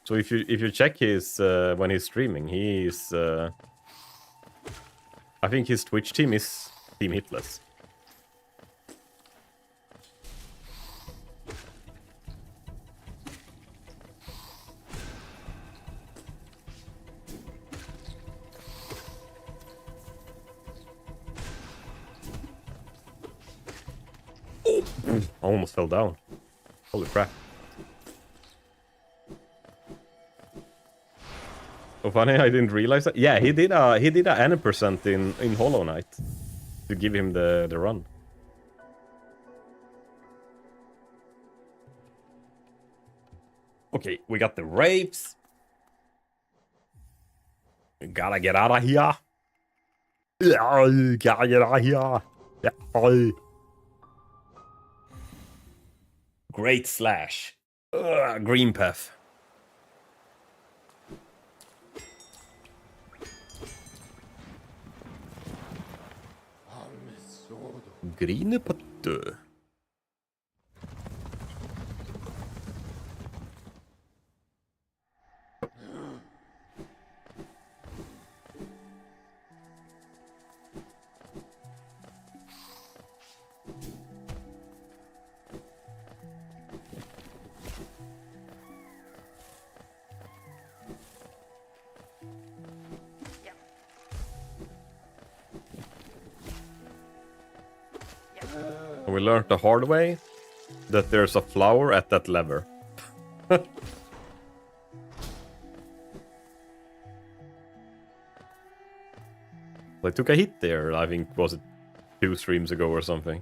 So if you check his when he's streaming, he's I think his Twitch team is Team Hitless. I almost fell down. Holy crap. So funny, I didn't realize that. Yeah, he did a any percent in Hollow Knight to give him the run. Okay, we got the rapes. We gotta get out of here. Gotta get out of here. Great slash. Green path. Grinepotte. We learned the hard way that there's a flower at that lever. I took a hit there, I think, was it 2 streams ago or something.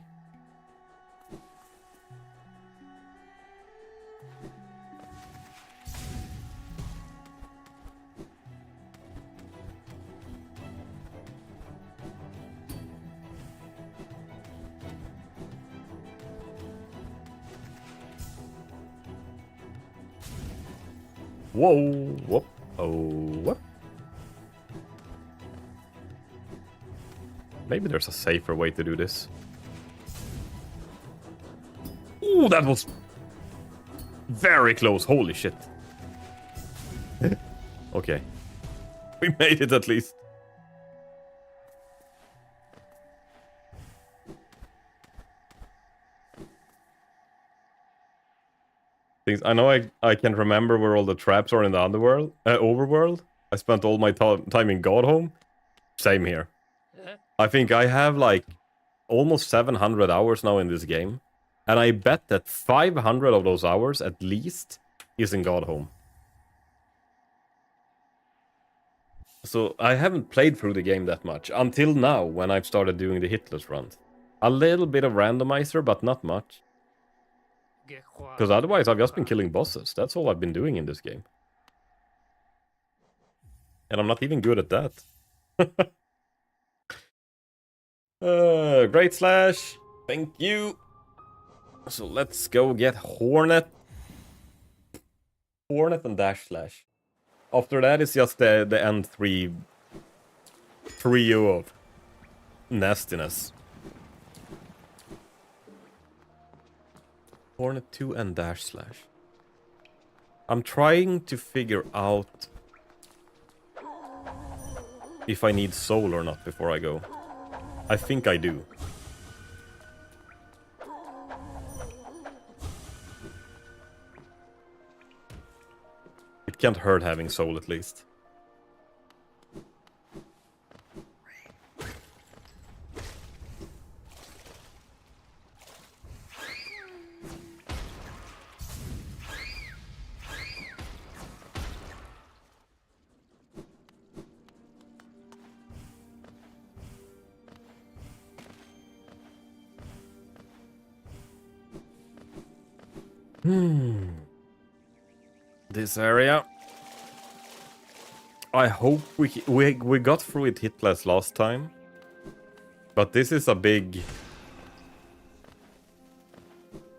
Whoa, whoop, oh, whoop. Maybe there's a safer way to do this. Ooh, that was very close. Holy shit. Okay. We made it at least. I know I can remember where all the traps are in the underworld, overworld. I spent all my time in Godhome. Same here. I think I have like almost 700 hours now in this game. And I bet that 500 of those hours at least is in Godhome. So I haven't played through the game that much until now when I've started doing the Hitless run. A little bit of randomizer, but not much. Because otherwise I've just been killing bosses. That's all I've been doing in this game. And I'm not even good at that. Great Slash. Thank you. So let's go get Hornet. Hornet and Dash Slash. After that it's just the N3 trio of nastiness. Hornet 2 and Dash Slash. I'm trying to figure out if I need soul or not before I go. I think I do. It can't hurt having soul at least. This area. I hope we got through it hitless last time. But this is a big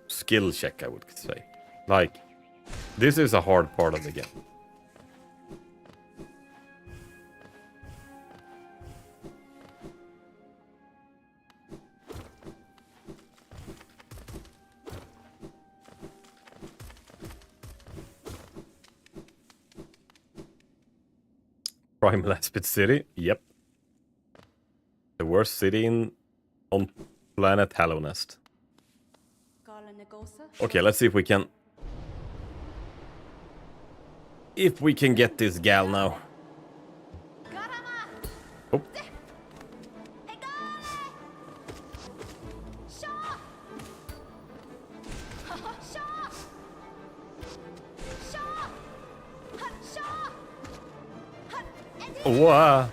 skill check, I would say. Like, this is a hard part of the game. Primal Aspid City, yep. The worst city on planet Hallownest. Okay, let's see if we can... If we can get this gal now. Oh. Wow.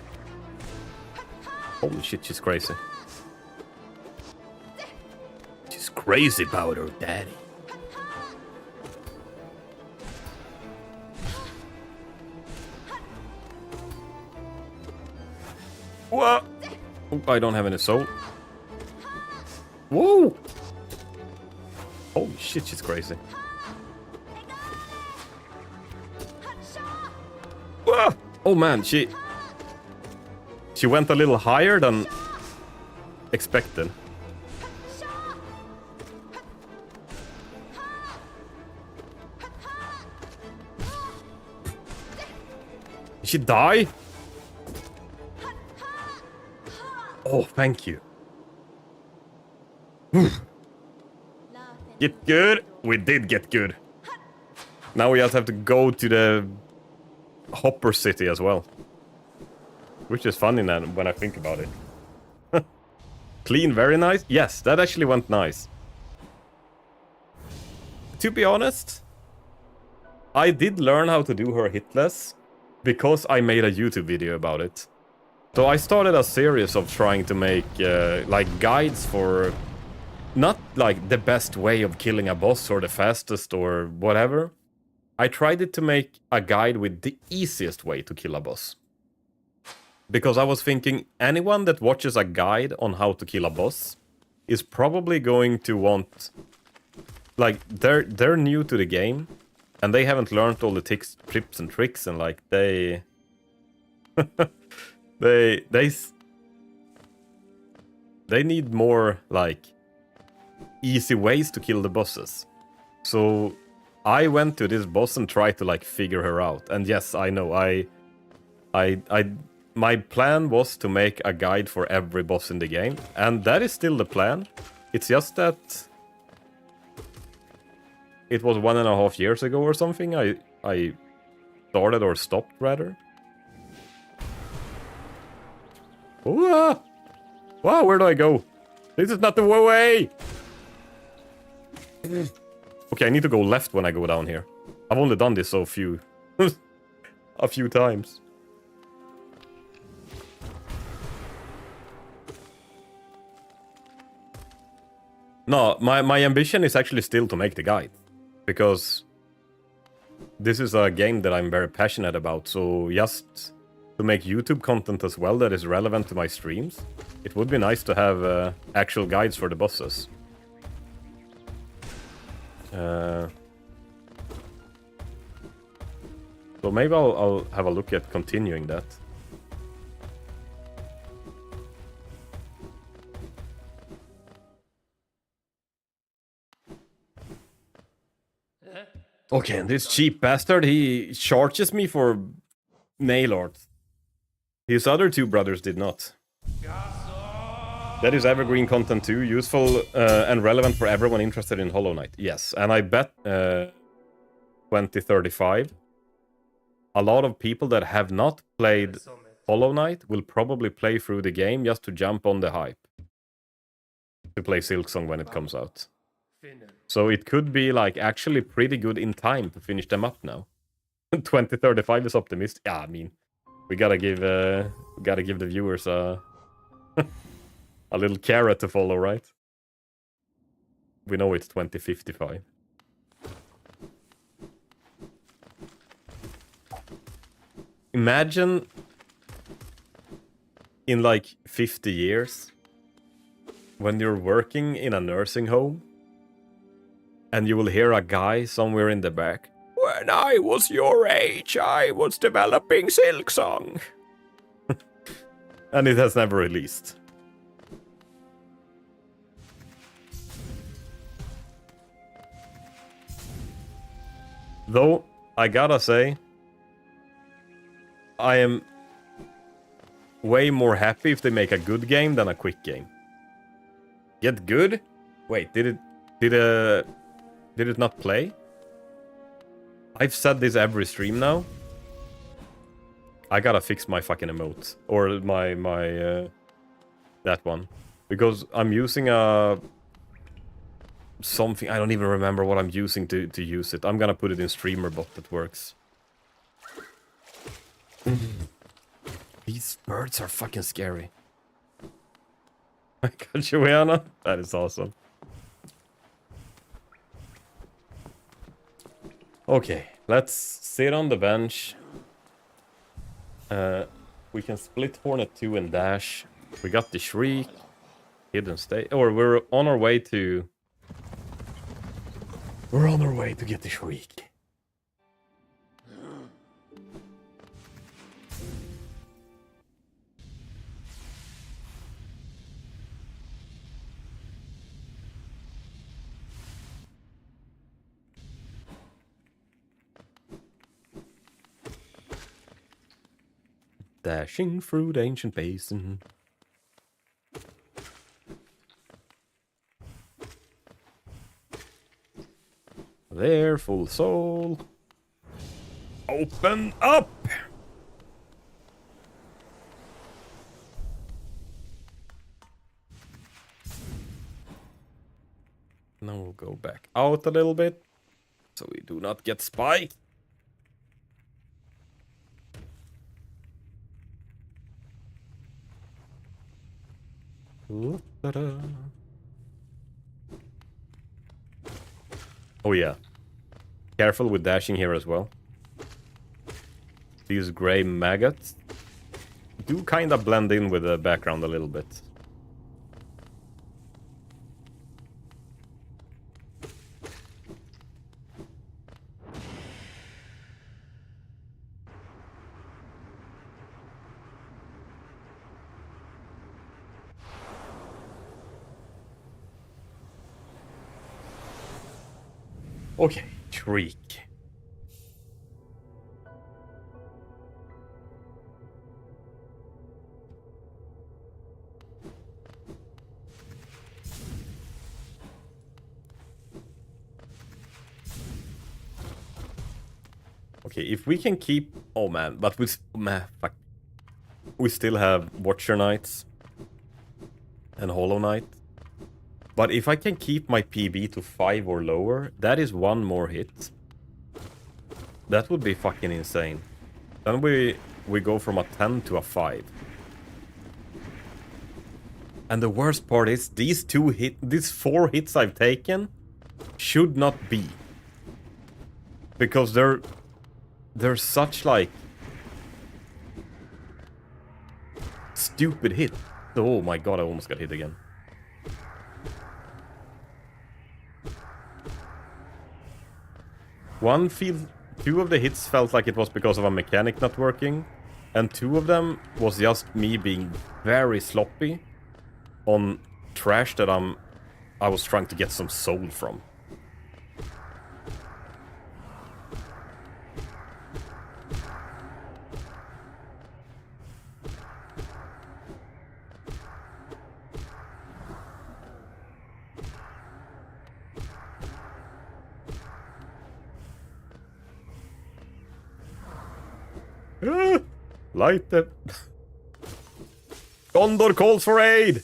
Holy shit, she's crazy. She's crazy about her daddy. What? Oh, I don't have any soul. Whoa! Holy shit, she's crazy. Whoa! Oh man, she went a little higher than expected. Did she die? Oh, thank you. Get good. We did get good. Now we just have to go to the Hopper City as well. Which is funny now when I think about it. Clean, very nice. Yes, that actually went nice. To be honest, I did learn how to do her hitless because I made a YouTube video about it. So I started a series of trying to make like guides for not like the best way of killing a boss or the fastest or whatever. I tried it to make a guide with the easiest way to kill a boss. Because I was thinking anyone that watches a guide on how to kill a boss is probably going to want, like, they're new to the game and they haven't learned all the tips and tricks, and like they they need more like easy ways to kill the bosses. So I went to this boss and tried to like figure her out. And yes, I know my plan was to make a guide for every boss in the game, and that is still the plan. It's just that it was 1.5 years ago or something I started, or stopped rather. Ooh, wow, where do I go? This is not the way! Okay, I need to go left when I go down here. I've only done this a few times. No, my ambition is actually still to make the guide. Because this is a game that I'm very passionate about, so just to make YouTube content as well that is relevant to my streams, it would be nice to have actual guides for the bosses. So maybe I'll have a look at continuing that. Okay, and this cheap bastard, he charges me for nail art. His other two brothers did not. That is evergreen content too, useful and relevant for everyone interested in Hollow Knight. Yes, and I bet 2035, a lot of people that have not played Hollow Knight will probably play through the game just to jump on the hype. To play Silksong when it comes out. So it could be like actually pretty good in time to finish them up now. 2035 is optimistic. Yeah, I mean, we gotta give the viewers a a little carrot to follow, right? We know it's 2055. Imagine in like 50 years when you're working in a nursing home and you will hear a guy somewhere in the back. When I was your age, I was developing Silksong. And it has never released. Though, I gotta say, I am way more happy if they make a good game than a quick game. Get good? Wait, did it not play? I've said this every stream now. I gotta fix my fucking emote. Or my that one. Because I'm using a... something, I don't even remember what I'm using to use it. I'm gonna put it in streamer bot that works. These birds are fucking scary. I got Joanna. That is awesome. Okay, let's sit on the bench. We can split Hornet 2 and dash. We got the Shriek. Hidden State. Or we're on our way to... We're on our way to get the Shriek. Dashing through the ancient basin. There, full soul. Open up! Now we'll go back out a little bit, so we do not get spiked. Ta-da. Oh yeah. Careful with dashing here as well. These gray maggots do kind of blend in with the background a little bit. Okay, shriek. Okay, if we can keep... Oh man, but we... Man, fuck. We still have Watcher Knights and Hollow Knight. But if I can keep my PB to 5 or lower, that is one more hit. That would be fucking insane. Then we go from a 10 to a 5. And the worst part is, these 4 hits I've taken should not be. Because they're such like stupid hit. Oh my god, I almost got hit again. Two of the hits felt like it was because of a mechanic not working, and 2 of them was just me being very sloppy on trash that I was trying to get some soul from. Light the... Gondor calls for aid!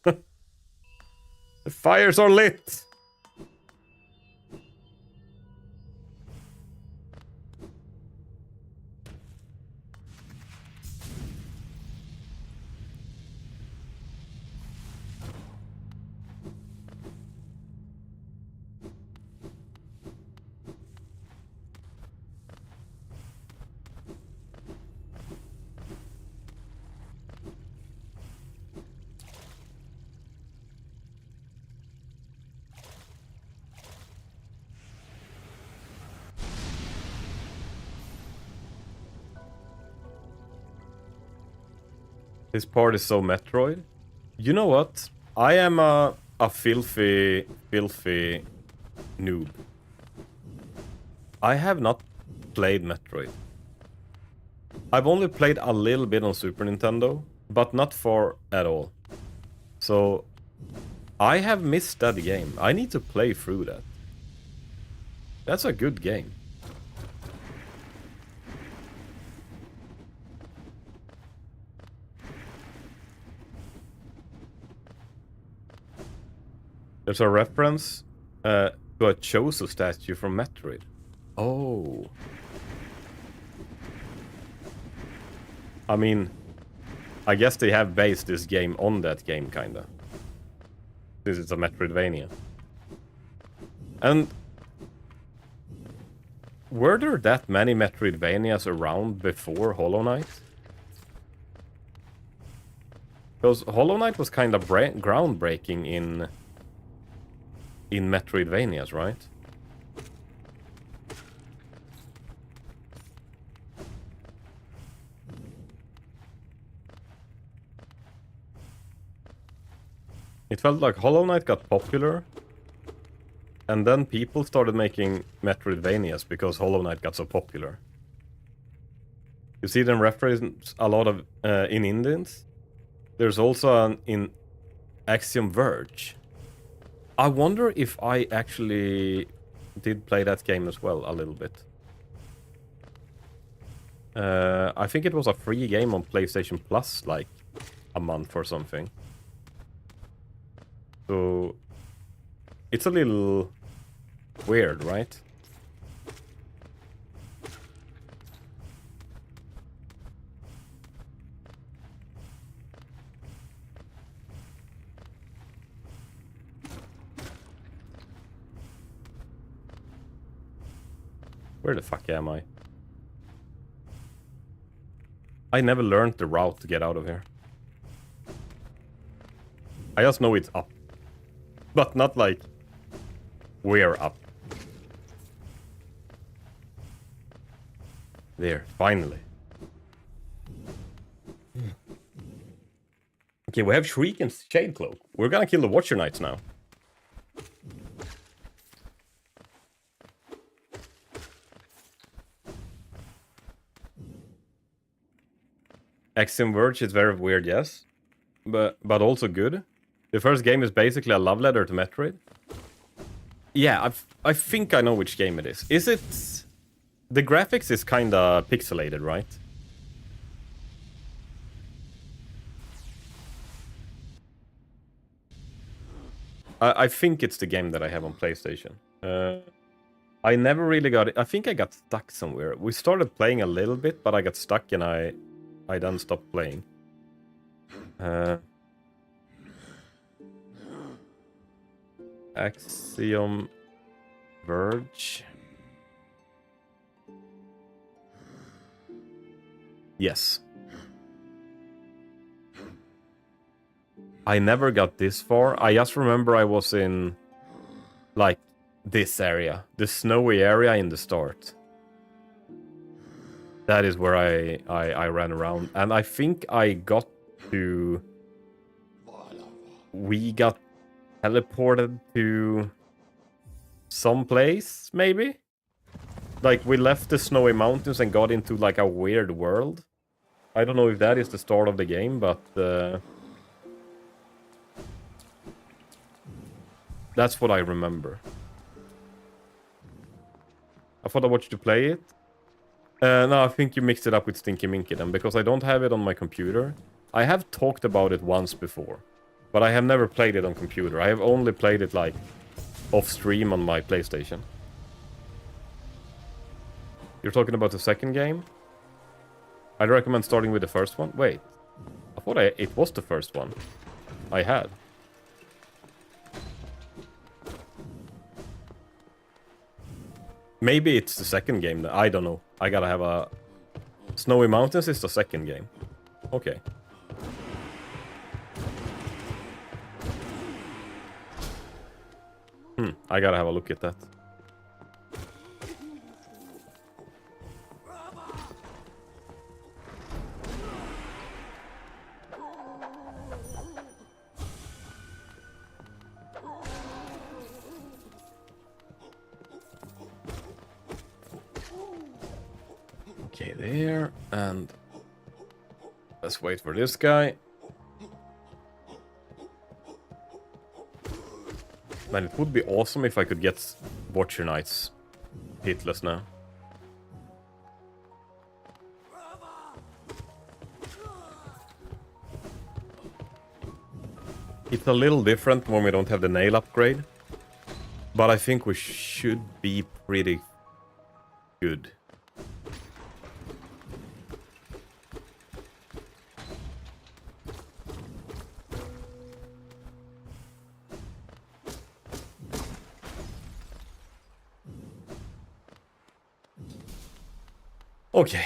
The fires are lit! This part is so Metroid. You know what? I am a filthy noob. I have not played Metroid. I've only played a little bit on Super Nintendo, but not far at all. So, I have missed that game. I need to play through that. That's a good game. There's a reference to a Chozo statue from Metroid. Oh. I mean, I guess they have based this game on that game, kinda. This is a Metroidvania. And were there that many Metroidvanias around before Hollow Knight? Because Hollow Knight was kind of groundbreaking in Metroidvanias, right? It felt like Hollow Knight got popular, and then people started making Metroidvanias because Hollow Knight got so popular. You see them reference a lot of in Indians. There's also an in Axiom Verge. I wonder if I actually did play that game as well a little bit. I think it was a free game on PlayStation Plus like a month or something. So it's a little weird, right? Where the fuck am I? I never learned the route to get out of here. I just know it's up. But not like we're up. There, finally. Okay, we have Shriek and Shadecloak. We're gonna kill the Watcher Knights now. Axiom Verge is very weird, yes. But also good. The first game is basically a love letter to Metroid. Yeah, I think I know which game it is. Is it... The graphics is kinda pixelated, right? I think it's the game that I have on PlayStation. I never really got it. I think I got stuck somewhere. We started playing a little bit, but I got stuck and I then stopped playing. Axiom Verge. Yes. I never got this far. I just remember I was in, like, this area. The snowy area in the start. That is where I ran around. And I think I got to... We got teleported to some place, maybe? Like, we left the snowy mountains and got into, like, a weird world. I don't know if that is the start of the game, but... That's what I remember. I thought I watched you play it. No, I think you mixed it up with Stinky Minky then, because I don't have it on my computer. I have talked about it once before, but I have never played it on computer. I have only played it, like, off-stream on my PlayStation. You're talking about the second game? I'd recommend starting with the first one. Wait, I thought it was the first one I had. Maybe it's the second game. I don't know. I gotta have a... Snowy Mountains is the second game. Okay. I gotta have a look at that. Okay, there, and let's wait for this guy. Man, it would be awesome if I could get Watcher Knights hitless now. It's a little different when we don't have the nail upgrade, but I think we should be pretty good. Okay.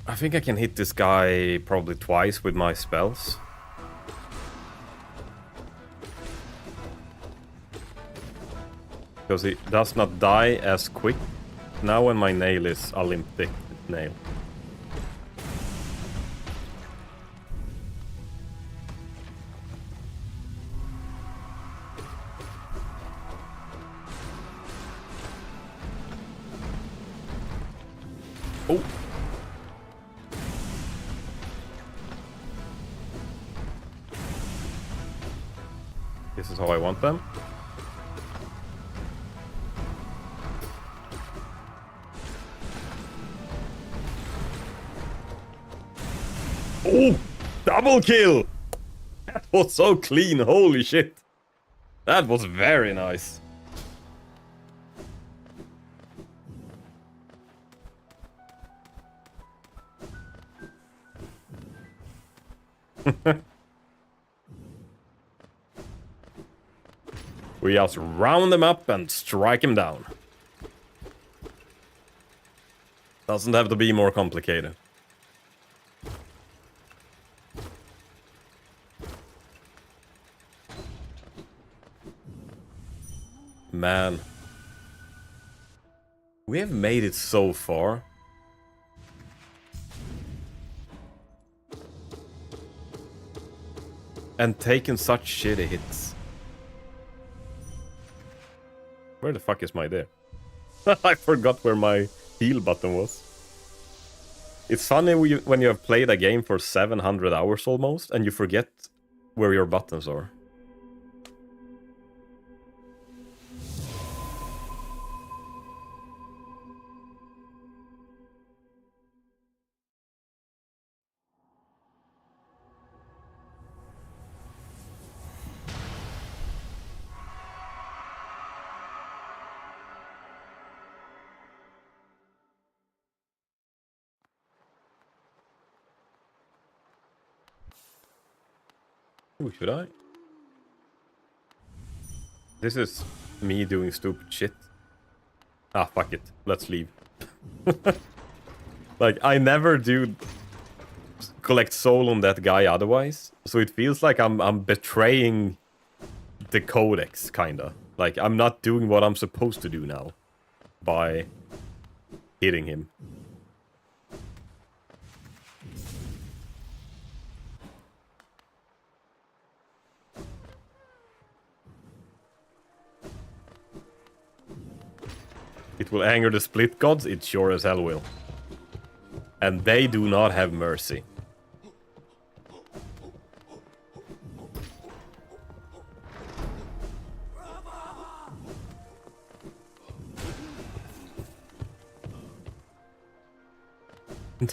I think I can hit this guy probably twice with my spells. Because he does not die as quick now when my nail is a limp nail. Oh. This is how I want them. Oh! Double kill! That was so clean, holy shit. That was very nice. We just round them up and strike him down. Doesn't have to be more complicated. Man. We have made it so far. And taken such shitty hits. Where the fuck is my there? I forgot where my heal button was. It's funny when you have played a game for 700 hours almost and you forget where your buttons are. Ooh, should I? This is me doing stupid shit. Ah, fuck it. Let's leave. Like, I never do collect soul on that guy otherwise. So it feels like I'm betraying the codex, kinda. Like, I'm not doing what I'm supposed to do now. By hitting him. It will anger the split gods, it sure as hell will. And they do not have mercy.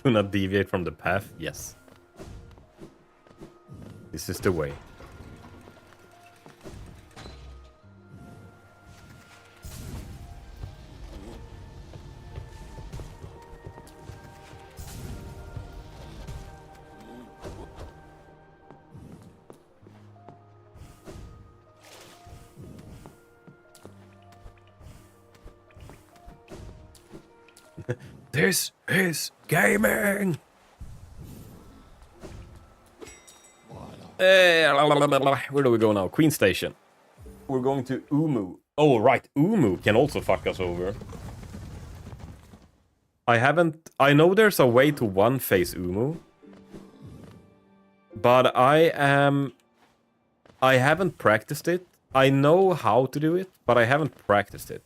Do not deviate from the path, yes. This is the way. This is gaming! Where do we go now? Queen Station. We're going to Umu. Oh, right. Umu can also fuck us over. I know there's a way to one-face Umu. But I haven't practiced it. I know how to do it, but I haven't practiced it.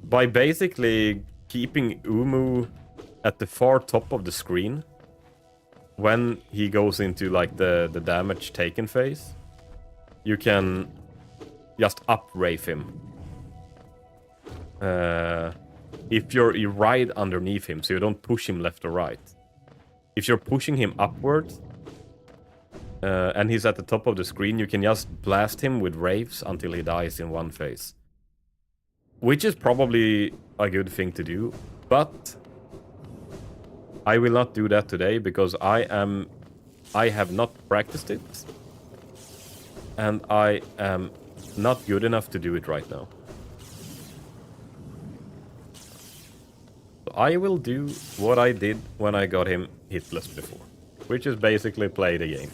By basically keeping Umu at the far top of the screen when he goes into like the damage taken phase, you can just up-rafe him. If you're right underneath him, so you don't push him left or right. If you're pushing him upward and he's at the top of the screen, you can just blast him with raves until he dies in one phase. Which is probably a good thing to do, but I will not do that today because I have not practiced it, and I am not good enough to do it right now. So I will do what I did when I got him hitless before, which is basically play the game.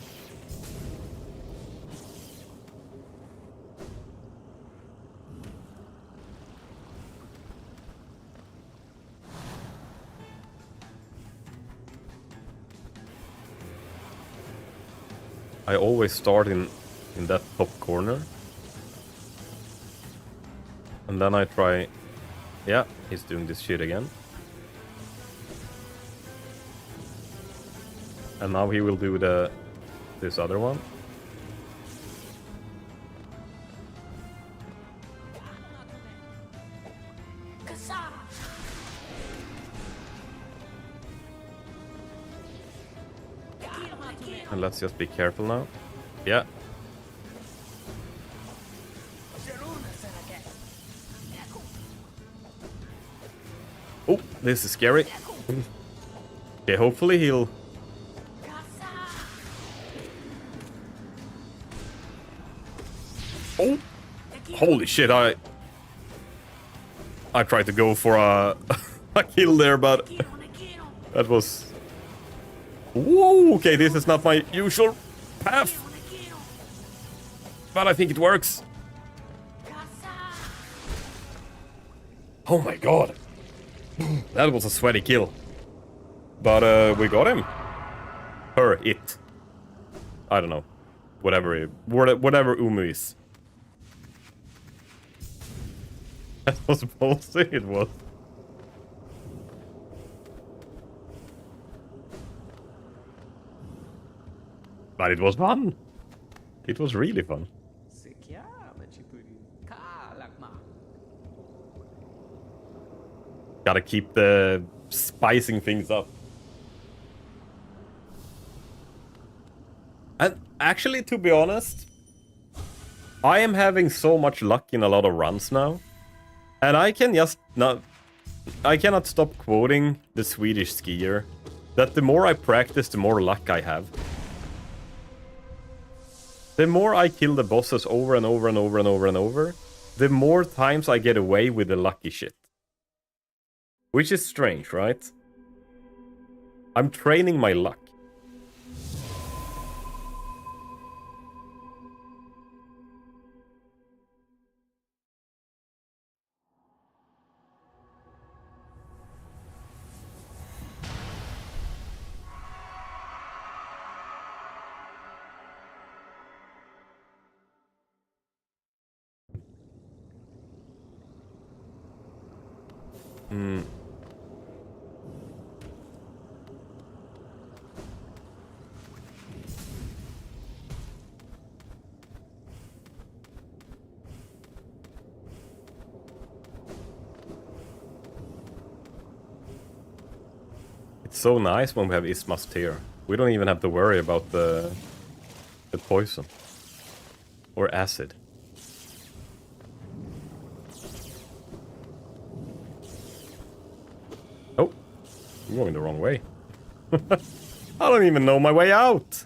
I always start in that top corner. And then I try... Yeah, he's doing this shit again. And now he will do this other one. And let's just be careful now. Yeah. Oh, this is scary. Okay, hopefully he'll... Oh! Holy shit, I tried to go for a, a kill there, but that was... Whoa, okay, this is not my usual path. But I think it works. Oh my god. That was a sweaty kill. But we got him. It. I don't know. Whatever Umu is. That was bullshit, it was. But it was fun. It was really fun. Gotta keep the spicing things up. And actually, to be honest, I am having so much luck in a lot of runs now. And I can just not... I cannot stop quoting the Swedish skier that the more I practice, the more luck I have. The more I kill the bosses over and over and over and over and over, the more times I get away with the lucky shit. Which is strange, right? I'm training my luck. It's so nice when we have Isma's Tear. We don't even have to worry about the poison. Or acid. Oh, I'm going the wrong way. I don't even know my way out.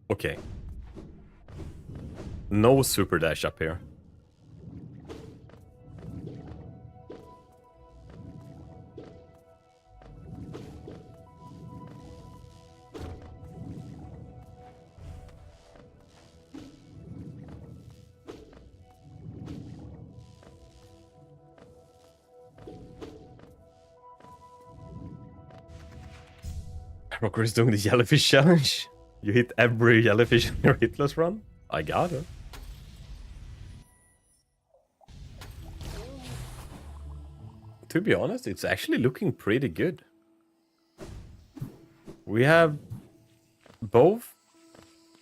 Okay. No super dash up here. Rocker is doing the jellyfish challenge. You hit every jellyfish in your hitless run? I got it. To be honest, it's actually looking pretty good. We have both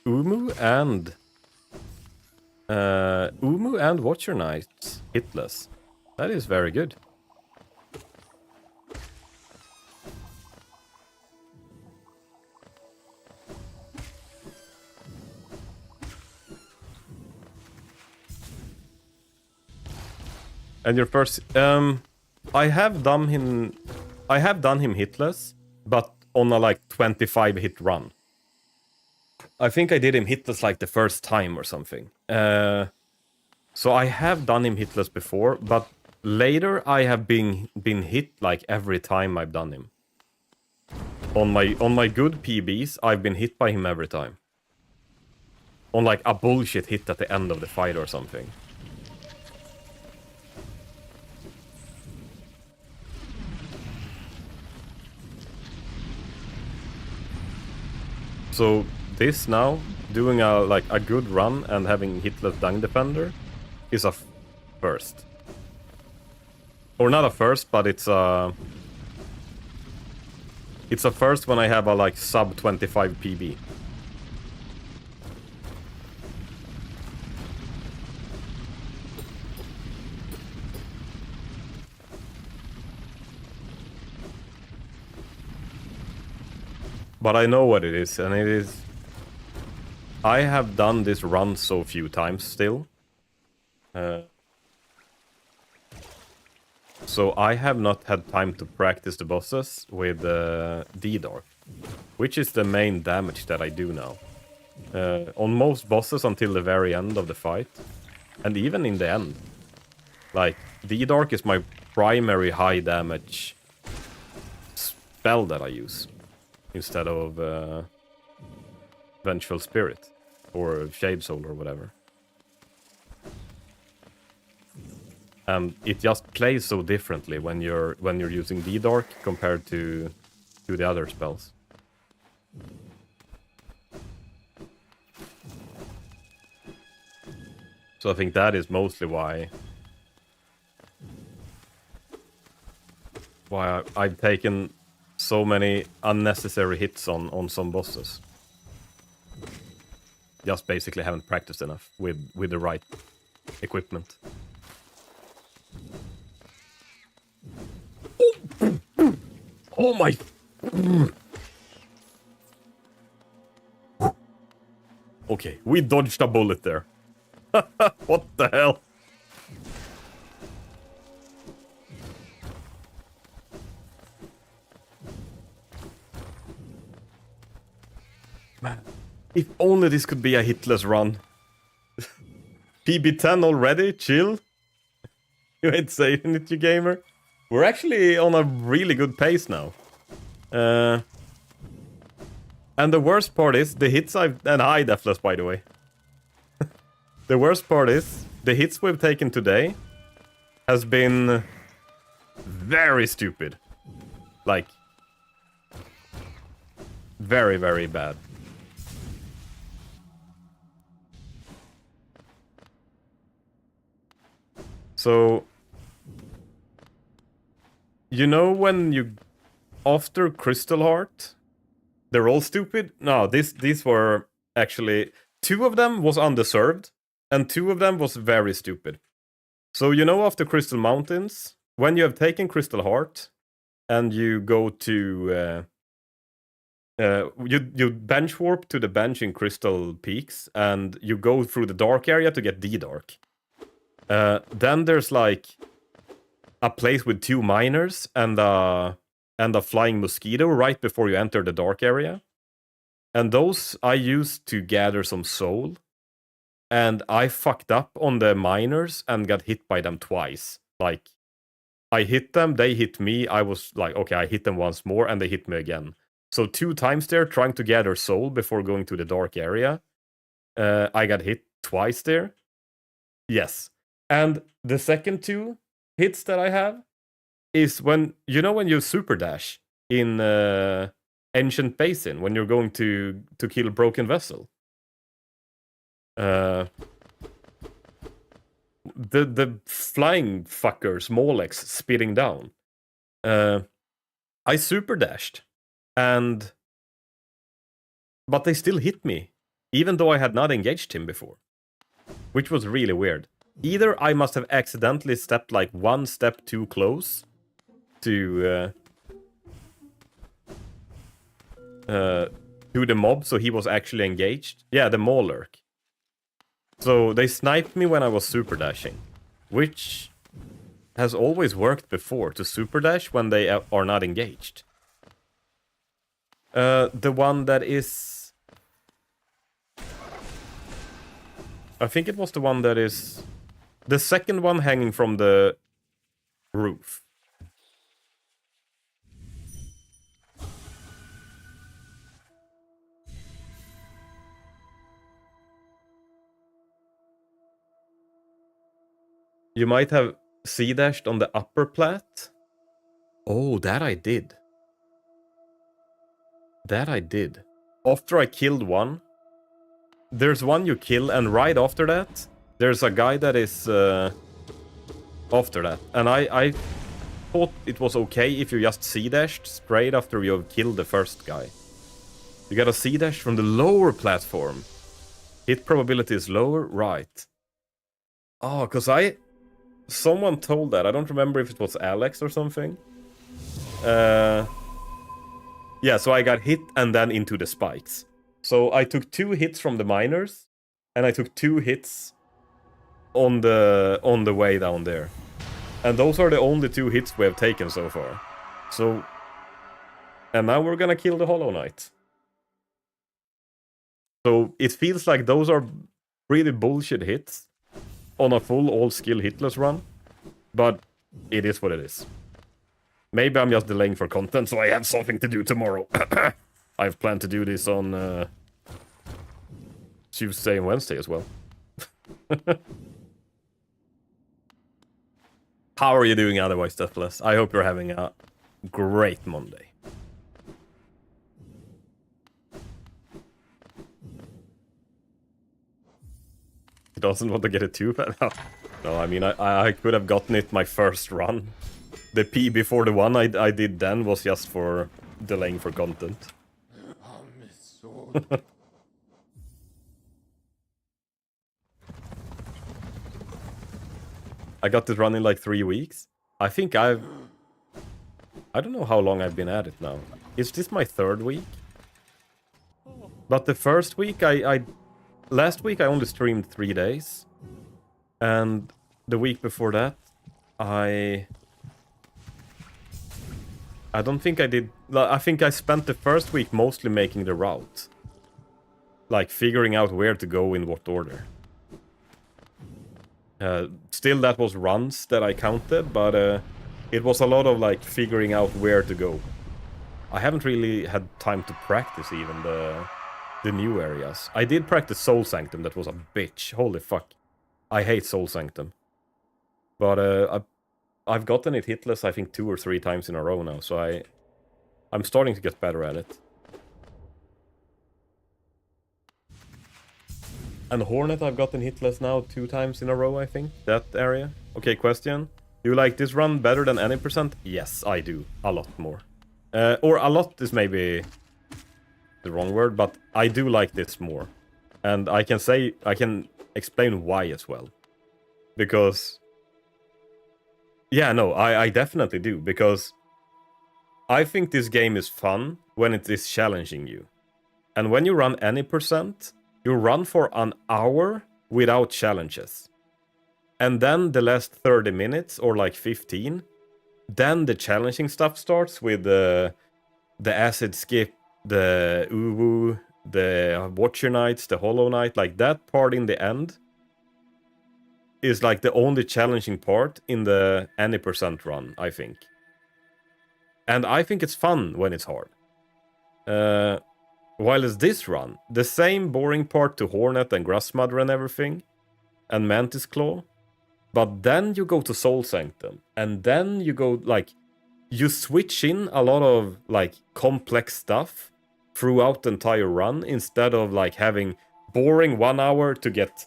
Umu and Watcher Knights hitless. That is very good. And your first, I have done him hitless, but on a like 25 hit run. I think I did him hitless like the first time or something. So I have done him hitless before, but later I have been hit like every time I've done him. On my good PBs, I've been hit by him every time. On like a bullshit hit at the end of the fight or something. So this now, doing a good run and having Hitless Dung Defender is a first. Or not a first, but it's a first when I have a sub 25 PB. But I know what it is, and it is... I have done this run so few times still. So I have not had time to practice the bosses with D-Dark, which is the main damage that I do now. On most bosses until the very end of the fight, and even in the end. Like, D-Dark is my primary high damage spell that I use. Instead of Vengeful Spirit or Shade Soul or whatever. And it just plays so differently when you're using D-Dark compared to the other spells. So I think that is mostly why I've taken so many unnecessary hits on some bosses. Just basically haven't practiced enough with the right equipment. Oh my... Okay, we dodged a bullet there. What the hell? Man, if only this could be a hitless run. PB10 already? Chill. You ain't saying it, you gamer. We're actually on a really good pace now. And the worst part is, the hits I've... And hi, Deathless, by the way. The worst part is, the hits we've taken today has been very stupid. Like, very, very bad. So, you know when you... After Crystal Heart, they're all stupid? No, these were actually... 2 of them was undeserved, and 2 of them was very stupid. So, you know, after Crystal Mountains, when you have taken Crystal Heart, and you go to... you bench warp to the bench in Crystal Peaks, and you go through the dark area to get D-Dark. Then there's like a place with 2 miners and a flying mosquito right before you enter the dark area. And those I used to gather some soul. And I fucked up on the miners and got hit by them twice. Like, I hit them, they hit me. I was like, okay, I hit them once more, and they hit me again. So 2 times there, trying to gather soul before going to the dark area. I got hit twice there. Yes. And the second 2 hits that I have is when, you know, when you super dash in Ancient Basin, when you're going to kill Broken Vessel. The flying fuckers, Molex, spitting down. I super dashed, but they still hit me, even though I had not engaged him before, which was really weird. Either I must have accidentally stepped like 1 step too close to the mob, so he was actually engaged. Yeah, the Maulurk. So they sniped me when I was super dashing, which has always worked before, to super dash when they are not engaged. The one that is... I think it was the one that is... The second one hanging from the roof. You might have C-dashed on the upper plat. Oh, that I did. That I did. after I killed one, there's one you kill, and right after that, there's a guy that is after that. And I thought it was okay if you just C-dashed straight after you have killed the first guy. You gotta C-dash from the lower platform. Hit probability is lower, right. Oh, because someone told that. I don't remember if it was Alex or something. Yeah, so I got hit and then into the spikes. So I took 2 hits from the miners, and I took 2 hits on the way down there. And those are the only 2 hits we have taken so far. So, and now we're gonna kill the Hollow Knight. So it feels like those are really bullshit hits on a full all-skill hitless run. But it is what it is. Maybe I'm just delaying for content, so I have something to do tomorrow. I've planned to do this on Tuesday and Wednesday as well. How are you doing otherwise, Deathless? I hope you're having a great Monday. He doesn't want to get it too bad. No, I mean, I could have gotten it my first run. The P before the one I did then was just for delaying for content. I got this run in like 3 weeks. I think I don't know how long I've been at it now. Is this my 3rd week? But the first week, last week I only streamed 3 days. And the week before that, I don't think I did... I think I spent the first week mostly making the route. Like, figuring out where to go in what order. Still, that was runs that I counted, but it was a lot of, like, figuring out where to go. I haven't really had time to practice even the new areas. I did practice Soul Sanctum, that was a bitch. Holy fuck. I hate Soul Sanctum. But, I've gotten it hitless, I think, 2 or 3 times in a row now, so I'm starting to get better at it. And Hornet I've gotten hitless now 2 times in a row, I think, that area. Okay, question. Do you like this run better than any percent? Yes, I do. A lot more. Or a lot is maybe the wrong word, but I do like this more. And I can explain why as well. Because... yeah, no, I definitely do, because I think this game is fun when it is challenging you. And when you run any percent, you run for an hour without challenges. And then the last 30 minutes, or like 15, then the challenging stuff starts with the acid skip, the uwu, the Watcher Knights, the Hollow Knight, like that part in the end is like the only challenging part in the any percent run, I think. And I think it's fun when it's hard. While it's this run, the same boring part to Hornet and Grassmother and everything, and Mantis Claw, but then you go to Soul Sanctum, and then you go, like, you switch in a lot of, like, complex stuff throughout the entire run, instead of, like, having boring 1 hour to get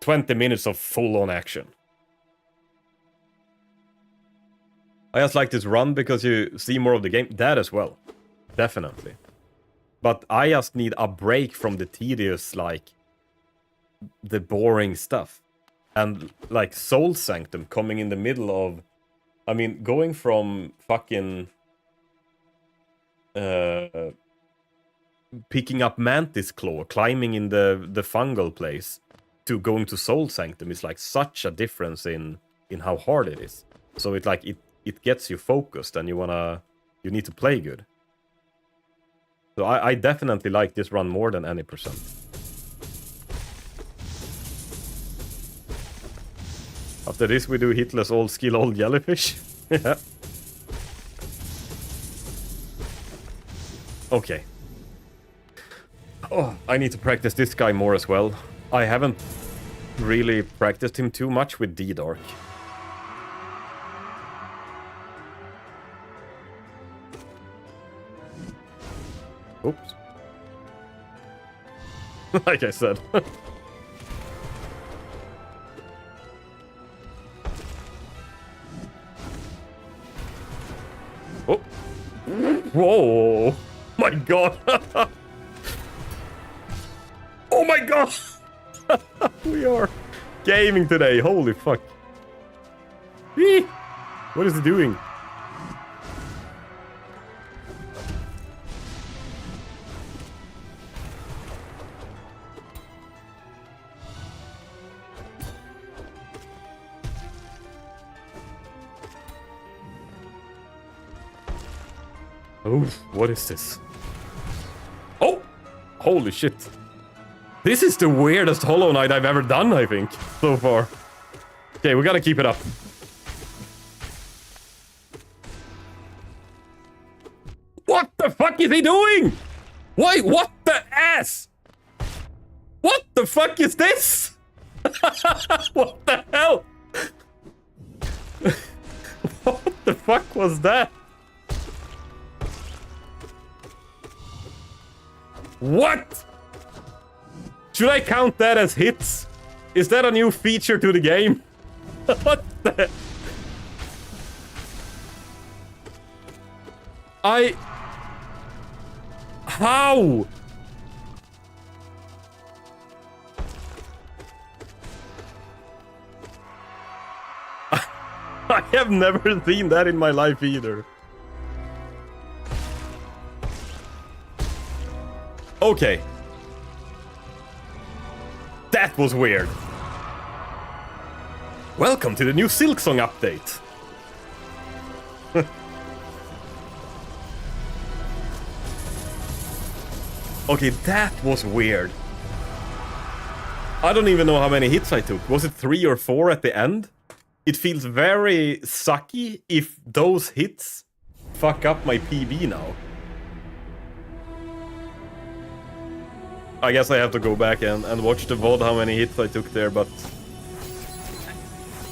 20 minutes of full-on action. I just like this run because you see more of the game. That as well. Definitely. But I just need a break from the tedious, like, the boring stuff. And, like, Soul Sanctum coming in the middle of... I mean, going from fucking... picking up Mantis Claw, climbing in the fungal place, to going to Soul Sanctum is like such a difference in how hard it is. So it like it gets you focused, and you need to play good. So I definitely like this run more than any percent. After this we do Hitless AllSkill Old Jellyfish. Yeah. Okay. Oh, I need to practice this guy more as well. I haven't really practiced him too much with D-Dark. Oops. Like I said. Oh. Whoa. My god. Oh my god. We are gaming today. Holy fuck. Eee. What is he doing? Oh, what is this? Oh! Holy shit. This is the weirdest Hollow Knight I've ever done, I think, so far. Okay, we gotta keep it up. What the fuck is he doing? Why? What the ass? What the fuck is this? What the hell? What the fuck was that? What? Should I count that as hits? Is that a new feature to the game? What the? How? I have never seen that in my life either. Okay. That was weird. Welcome to the new Silksong update. Okay, that was weird. I don't even know how many hits I took. Was it 3 or 4 at the end? It feels very sucky if those hits fuck up my PB now. I guess I have to go back and watch the VOD how many hits I took there, but...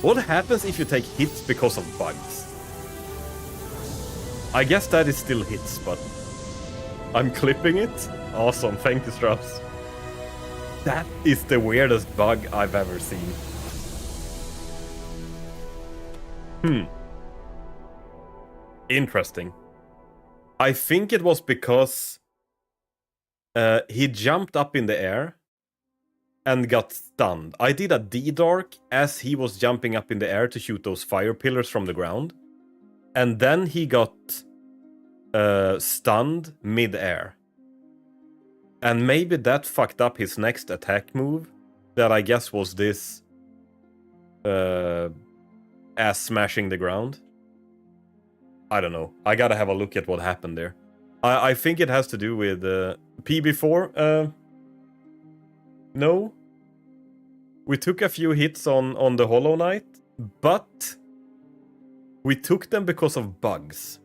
What happens if you take hits because of bugs? I guess that is still hits, but... I'm clipping it? Awesome, thank you, Strauss. That is the weirdest bug I've ever seen. Interesting. I think it was because... he jumped up in the air and got stunned. I did a D-Dark as he was jumping up in the air to shoot those fire pillars from the ground. And then he got stunned mid-air. And maybe that fucked up his next attack move. That I guess was this... ass smashing the ground. I don't know. I gotta have a look at what happened there. I think it has to do with PB4. No. We took a few hits on the Hollow Knight, but we took them because of bugs.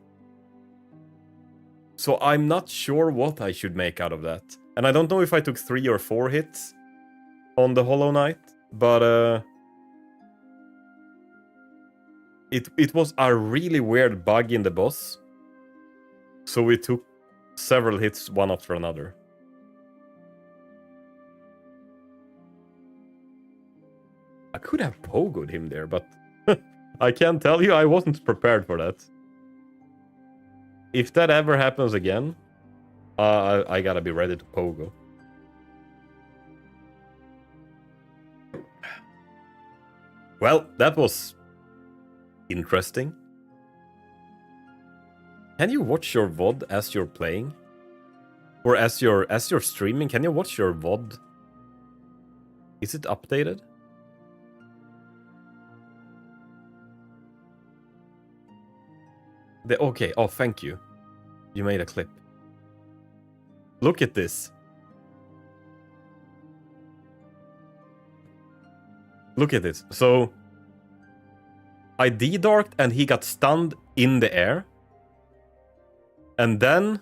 So I'm not sure what I should make out of that. And I don't know if I took 3 or 4 hits on the Hollow Knight, but it was a really weird bug in the boss. So we took several hits one after another. I could have pogoed him there, but I can't tell you I wasn't prepared for that. If that ever happens again, I gotta be ready to pogo. Well, that was interesting. Can you watch your VOD as you're playing? Or as you're streaming? Can you watch your VOD? Is it updated? Okay, oh, thank you. You made a clip. Look at this. Look at this. So, I D-darked and he got stunned in the air. And then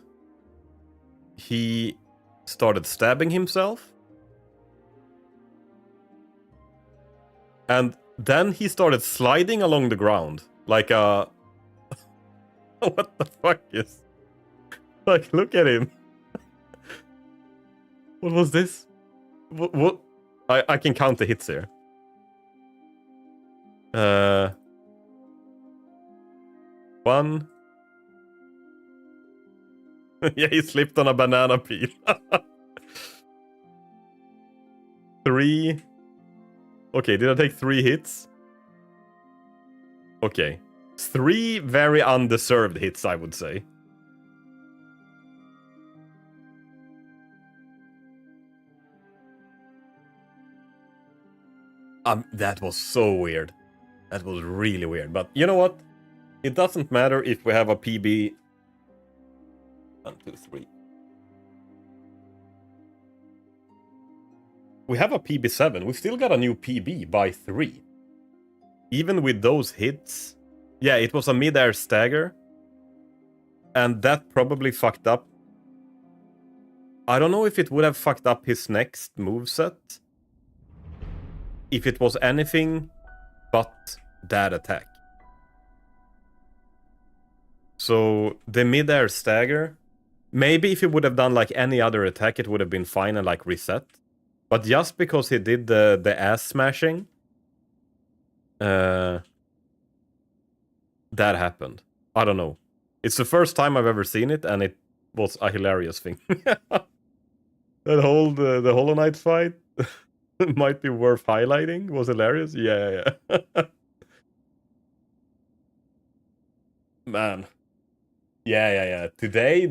he started stabbing himself. And then he started sliding along the ground. Like a... What the fuck is... Like, look at him. What was this? What? I can count the hits here. One. Yeah, he slipped on a banana peel. 3. Okay, did I take 3 hits? Okay. 3 very undeserved hits, I would say. That was so weird. That was really weird. But you know what? It doesn't matter if we have a PB... 1, 2, 3. We have a PB7. We still got a new PB by 3. Even with those hits... Yeah, it was a mid-air stagger. And that probably fucked up. I don't know if it would have fucked up his next moveset. If it was anything but that attack. So, the mid-air stagger... Maybe if he would have done like any other attack, it would have been fine and like reset. But just because he did the ass smashing... that happened. I don't know. It's the first time I've ever seen it, and it was a hilarious thing. That whole the Hollow Knight fight might be worth highlighting. Was hilarious. Yeah. Man. Yeah. Today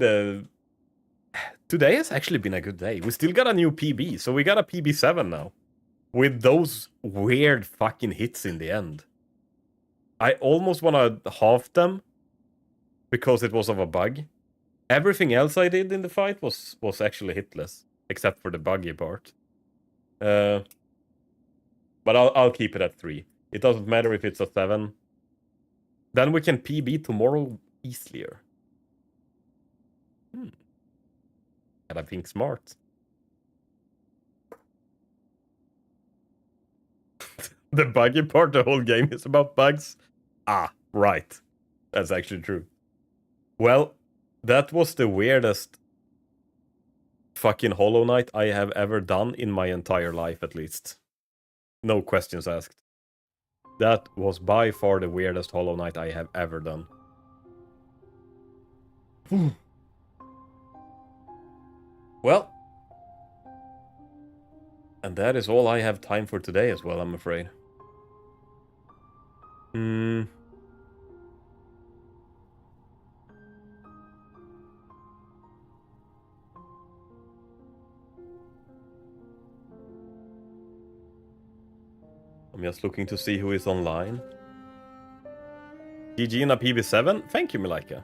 has actually been a good day. We still got a new PB, so we got a PB7 now. With those weird fucking hits in the end. I almost want to half them because it was of a bug. Everything else I did in the fight was actually hitless, except for the buggy part. But I'll keep it at 3. It doesn't matter if it's a 7. Then we can PB tomorrow easier. And I think smart. The buggy part, the whole game is about bugs. Ah, right. That's actually true. Well, that was the weirdest fucking Hollow Knight I have ever done in my entire life, at least. No questions asked. That was by far the weirdest Hollow Knight I have ever done. Well. And that is all I have time for today as well, I'm afraid. I'm just looking to see who is online. GG in a PB7? Thank you, Milika.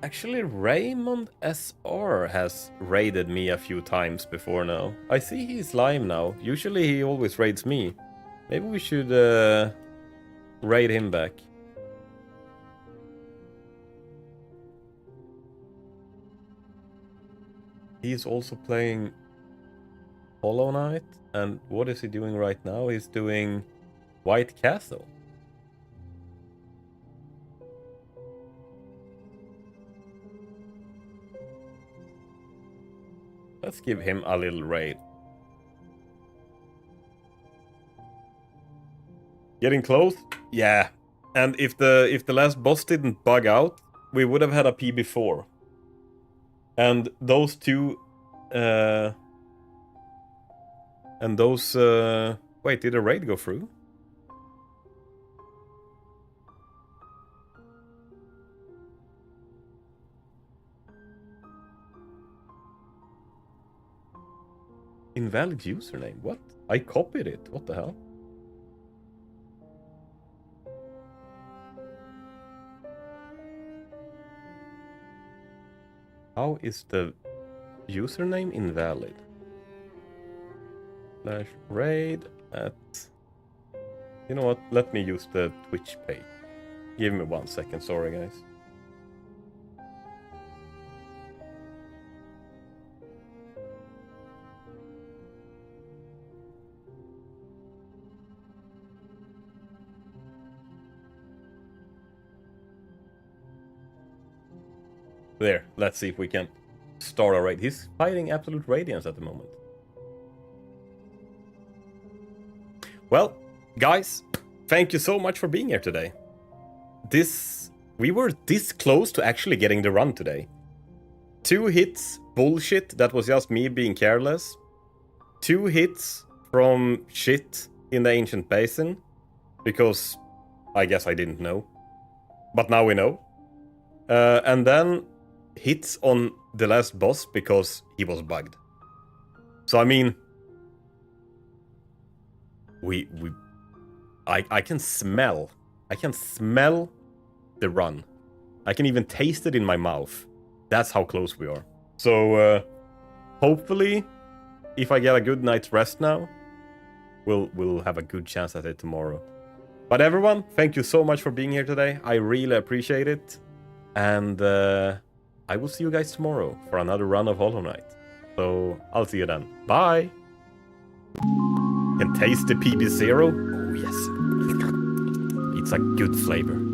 Actually, Raymond SR has raided me a few times before now. I see he's live now. Usually he always raids me. Maybe we should raid him back. He's also playing Hollow Knight. And what is he doing right now? He's doing White Castle. Let's give him a little raid. Getting close? Yeah. And if the last boss didn't bug out, we would have had a PB4. And those two... and those... wait, did a raid go through? Invalid username? What? I copied it. What the hell? How is the username invalid? Slash raid at... You know what? Let me use the Twitch page. Give me 1 second. Sorry, guys. There, let's see if we can start a raid. He's fighting Absolute Radiance at the moment. Well, guys, thank you so much for being here today. We were this close to actually getting the run today. 2 hits, bullshit, that was just me being careless. 2 hits from shit in the Ancient Basin, because I guess I didn't know. But now we know. And then hits on the last boss because he was bugged. So I mean, I can smell the run. I can even taste it in my mouth. That's how close we are. So hopefully, if I get a good night's rest now, we'll have a good chance at it tomorrow. But everyone, thank you so much for being here today. I really appreciate it. And I will see you guys tomorrow for another run of Hollow Knight. So I'll see you then. Bye! Can taste the PB0? Oh yes. It's a good flavor.